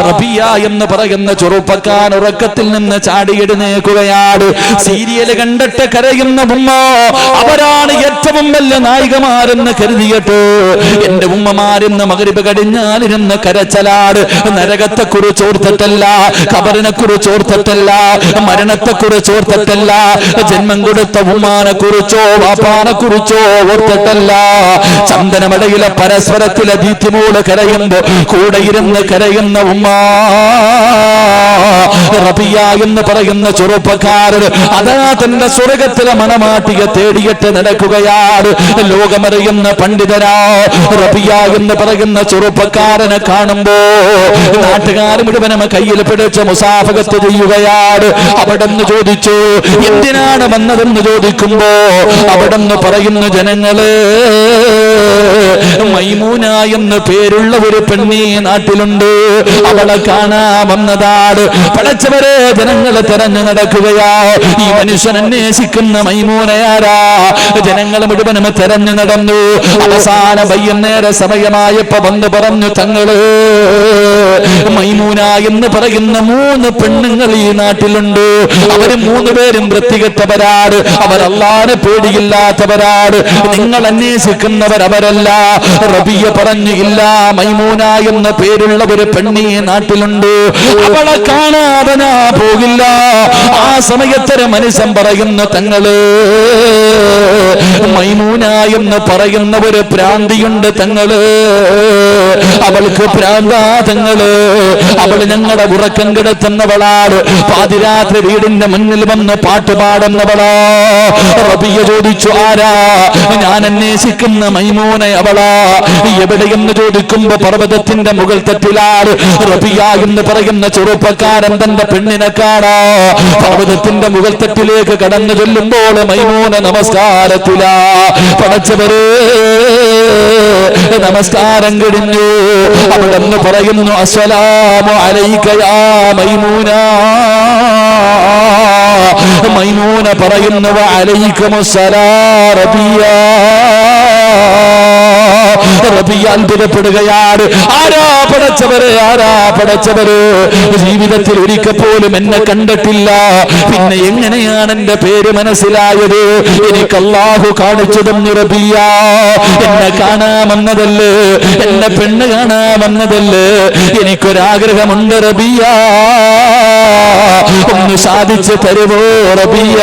Speaker 1: റബിയ എന്ന് പറയുന്ന ചെറുപ്പക്കാരൻ ഉറക്കത്തിൽ നിന്ന് ചാടി എഴുന്നേൽക്കുകയാണ്. സീരിയൽ കണ്ടിട്ട് കരയുന്ന ഉമ്മ, അവരാണ് ഏറ്റവും വലിയ നായികമാരെന്ന് കരുതിയിട്ട് എന്റെ ഉമ്മമാരെന്ന് മഗ്രിബ് കഴിഞ്ഞാലിരുന്ന് കരച്ചലാട്. നരകത്തെ കുറിച്ച് ഓർത്തിട്ടല്ല, ഖബറിനെ കുറിച്ച് ഓർത്തിട്ടല്ല, മരണത്തെ കുറിച്ച് ഓർത്തിട്ടല്ല, ജന്മം കൊടുത്ത ഉമ്മാനെ കുറിച്ചോ വാപ്പാനെ കുറിച്ചോ ഓർത്തിട്ടല്ല. ചന്ദനമടയിലെ പരസ്പരത്തിലെ ദീപ്തിമൂട് കരയുമ്പോ കൂടെ ഇരുന്ന് കരയുന്ന ഉമ്മ. റബിയ എന്ന് പറയുന്ന ചെറുപ്പക്കാരൻ അതാ തന്റെ സ്വർഗ്ഗത്തിലെ മണമാട്ടിയെ തേടിയിട്ട് നടക്കുകയാണ്. ലോകമറിയുന്ന പണ്ഡിതരാ റബിയ എന്ന് പറയുന്ന ചെറുപ്പക്കാരനെ കാണുമ്പോ നാട്ടുകാർ മുഴുവനും കയ്യിൽ പിടിച്ച് മുസാഫഹത്ത് ചെയ്യുകയാണ്. അവിടെന്ന് ചോദിച്ചു, എന്തിനാണ് വന്നതെന്ന് ചോദിക്കുമ്പോ അവിടെന്ന് പറയുന്നു, ജനങ്ങള്, മൈമൂന എന്ന് പേരുള്ള ഒരു പെണ്ണി നാട്ടിലുണ്ട്, അവളെ കാണാൻ വന്നതാണ്. പടച്ചവരെ, ജനങ്ങളെ തെരഞ്ഞു നടക്കുകയാ. ഈ മനുഷ്യൻ അന്വേഷിക്കുന്ന മൈമൂനയാരാ? ജനങ്ങൾ മുഴുവനും തെരഞ്ഞു നടന്നു. അവസാന വൈകുന്നേര സമയമായപ്പോ വന്ന് പറഞ്ഞു, തങ്ങള്, മൈമൂന എന്ന് പറയുന്ന 3 പെണ്ണുങ്ങൾ ഈ നാട്ടിലുണ്ട്. അവര് 3 പേരും വൃത്തികെട്ടവരാണ്, അവർ അല്ലാഹുവിനെ പേടിയില്ലാത്തവരാണ്. നിങ്ങൾ അന്വേഷിക്കുന്നവർ അവരല്ല. റബിയ പറഞ്ഞു, ഇല്ല, മൈമൂന എന്ന പേരുള്ള ഒരു പെണ്ണി നാട്ടിലുണ്ട്, അവളെ കാണാതെ ഞാൻ പോകില്ല. ആ സമയത്തൊരു മനുഷ്യൻ പറയുന്നു, തങ്ങള്, മൈമൂന എന്ന് പറയുന്ന ഒരു പ്രാന്തിയുണ്ട് തങ്ങള്, അവൾക്ക് പ്രാന്താ തങ്ങള്, അവൾ ഞങ്ങളുടെ ഉറക്കം കിടത്തുന്നവളാണ്, പാതിരാത്രി വീടിന്റെ മുന്നിൽ വന്ന് പാട്ടുപാടുന്നവളാ. റബിയ ചോദിച്ചു, ആരാ? ഞാൻ അന്വേഷിക്കുന്ന മൈമൂന അവളാ. എവിടെയെന്ന് ചോദിക്കുമ്പോ പർവ്വതത്തിന്റെ മുകൾ തട്ടിലാണ്. റബിയ എന്ന് പറയുന്ന ചെറുപ്പക്കാരൻ തന്റെ പെണ്ണിനെ കാണാ. പർവ്വതത്തിന്റെ മുകൾ തട്ടിലേക്ക് കടന്നു ചെല്ലുമ്പോൾ മൈമൂന നമസ്കാരത്തിലാ. പടച്ചവരെ, നമസ്കാരം കഴിഞ്ഞു. അവിടെന്ന് പറയുന്നു, അസ്സലാമു അലൈക യാ മൈമൂന. മൈമൂന പറയുന്നു, വഅലൈക്കുമുസ്സലാം റബിയ. റബിയ അത്ഭുതപ്പെടുകയാണ്. ആരാ പടച്ചവരെ, ആരാ പടച്ചവര്? ജീവിതത്തിൽ ഒരിക്കൽ പോലും എന്നെ കണ്ടിട്ടില്ല, പിന്നെ എങ്ങനെയാണ് എന്റെ പേര് മനസ്സിലായത്? എനിക്ക് അല്ലാഹു കാണിച്ചു തന്നു. റബിയ, എന്നെ കാണാമെന്നതല്ലേ, എന്നെ പെണ്ണ് കാണാമെന്നതല്ലേ, എനിക്കൊരാഗ്രഹമുണ്ട് റബിയ, ഒന്ന് സാധിച്ചു തരുമോ റബിയ?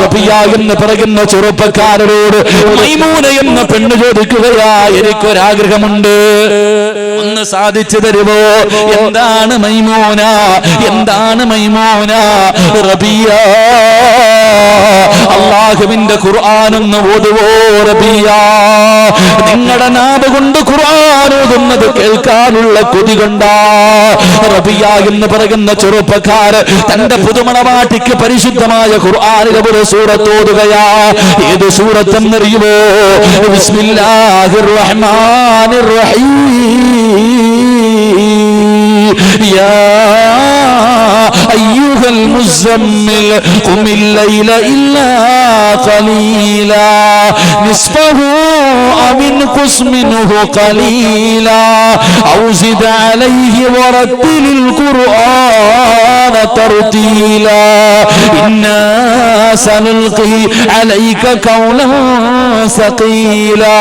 Speaker 1: റബിയ എന്ന് പറയുന്ന ചെറുപ്പക്കാരോട് മൈമൂന എന്ന പെണ്ണ് ചോദിക്കുകയാ, എനിക്കൊരാഗ്രഹമുണ്ട്, ഒന്ന് സാധിച്ചു തരുമോ? എന്താണ് മൈമൂന? എന്താണ് മൈമൂന? റബിയ, അല്ലാഹുവിന്റെ ഖുർആൻ ഒന്ന് ഓതുവോ റബിയ? നിങ്ങളുടെ നാവ് കൊണ്ട് ഖുർആൻ ഓതുന്നത് കേൾക്കാനുള്ള കൊതി കൊണ്ടാ. റബിയ എന്ന് പറയുന്ന ചെറുപ്പക്കാര് തന്റെ പുതുമണവാട്ടിക്ക് പരിശുദ്ധമായ ഖുർആനിലെ
Speaker 2: ഒരു സൂറത്ത് ഓതുകയാ. ഏത് സൂറത്തെന്നറിയുമോ? ബിസ്മില്ലാഹിർ റഹ്മാനിർ റഹീം. യാ അയ്യുഹൽ മുസമ്മിൽ ഖുമിൽ ലൈല ഇല്ലാ ഖലീലാ നിസ്ഫഹു أو انقص منه قليلا أو زد عليه ورتل القرآن ترتيلا إنا سنلقي عليك قولا ثقيلا.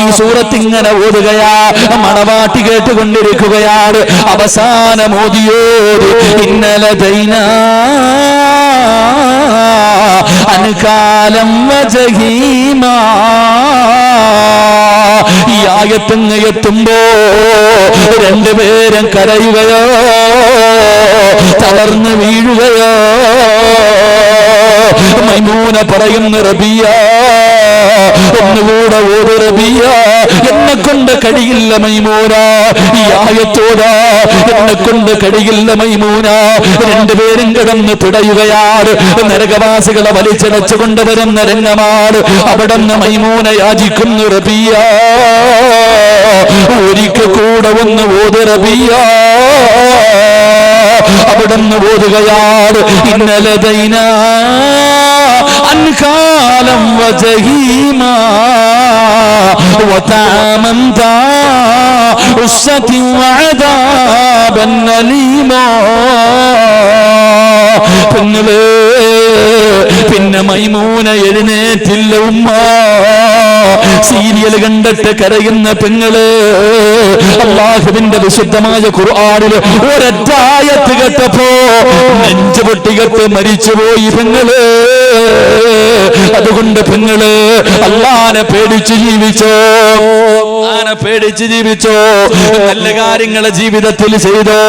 Speaker 2: ഈ സൂറത്ത് ഇങ്ങനെ ഓതുകയാ, മണവാട്ടി കേട്ടുകൊണ്ടിരിക്കുകയാണ്. അവസാനം ഓതിയോട് ഇന്നലെ ദൈനാ അൻകാലം വജഹീമാ. ഈ ആയത്തങ്ങ് എത്തുമ്പോ രണ്ടുപേരും കരയുകയോ തളർന്നു വീഴുകയോ. മൈമൂന പറയുന്ന റബിയ ഒന്നുകൂടെ ഓട് റബിയ, എന്നെ കൊണ്ട് കഴിയില്ല മൈമൂന, ഈ ആയത്തോടാ എന്നെ കൊണ്ട് കഴിയില്ല മൈമൂന. രണ്ടുപേരും കിടന്ന് പിടയുകയാണ്. നരകവാസികളെ വലിച്ചടച്ചു കൊണ്ടുവരുന്ന രംഗമാണ്. അവിടെ നിന്ന് മൈമൂന യാചിക്കുന്നു റബിയ ഒരിക്കൽ കൂടെ ഒന്ന് ഓട് റബിയ. അവിടെ നിന്ന് ഓതുകയാണ് ഇന്നലെ ദൈനാ അൻകാലം വജഹീമാ വതഅമൻ ദാ ഉസ്സതി വഅദാബൻ അലീമാ. പിന്നെ മൈമൂന എഴുന്നേറ്റില്ല ഉമ്മ. സീരിയൽ കണ്ടിട്ട് കരയുന്ന പെങ്ങള് അല്ലാഹുവിന്റെ വിശുദ്ധമായ ഖുർആനിൽ ഒരറ്റായത്ത് കേട്ടപ്പോ നെഞ്ചു പൊട്ടികത്ത് മരിച്ചുപോയി പെങ്ങള്. അതുകൊണ്ട് പെങ്ങള് അല്ലാഹനെ പേടിച്ച് ജീവിച്ചോ, അല്ലാഹനെ പേടിച്ച് ജീവിച്ചോ, നല്ല കാര്യങ്ങളെ ജീവിതത്തിൽ ചെയ്തോ,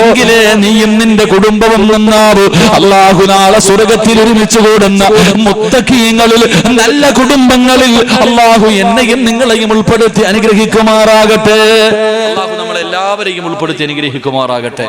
Speaker 2: എങ്കിലേ നീയും നിന്റെ കുടുംബവും നന്നാവൂ. അല്ലാഹു നാളെ സ്വർഗത്തിൽ ഒരുമിച്ച് കൂടുന്ന മുത്തഖീങ്ങളിൽ നല്ല കുടുംബങ്ങളിൽ അല്ലാഹു എന്നെയും നിങ്ങളെയും ഉൾപ്പെടുത്തി അനുഗ്രഹിക്കുമാറാകട്ടെ. അല്ലാഹു നമ്മളെല്ലാവരെയും ഉൾപ്പെടുത്തി അനുഗ്രഹിക്കുമാറാകട്ടെ.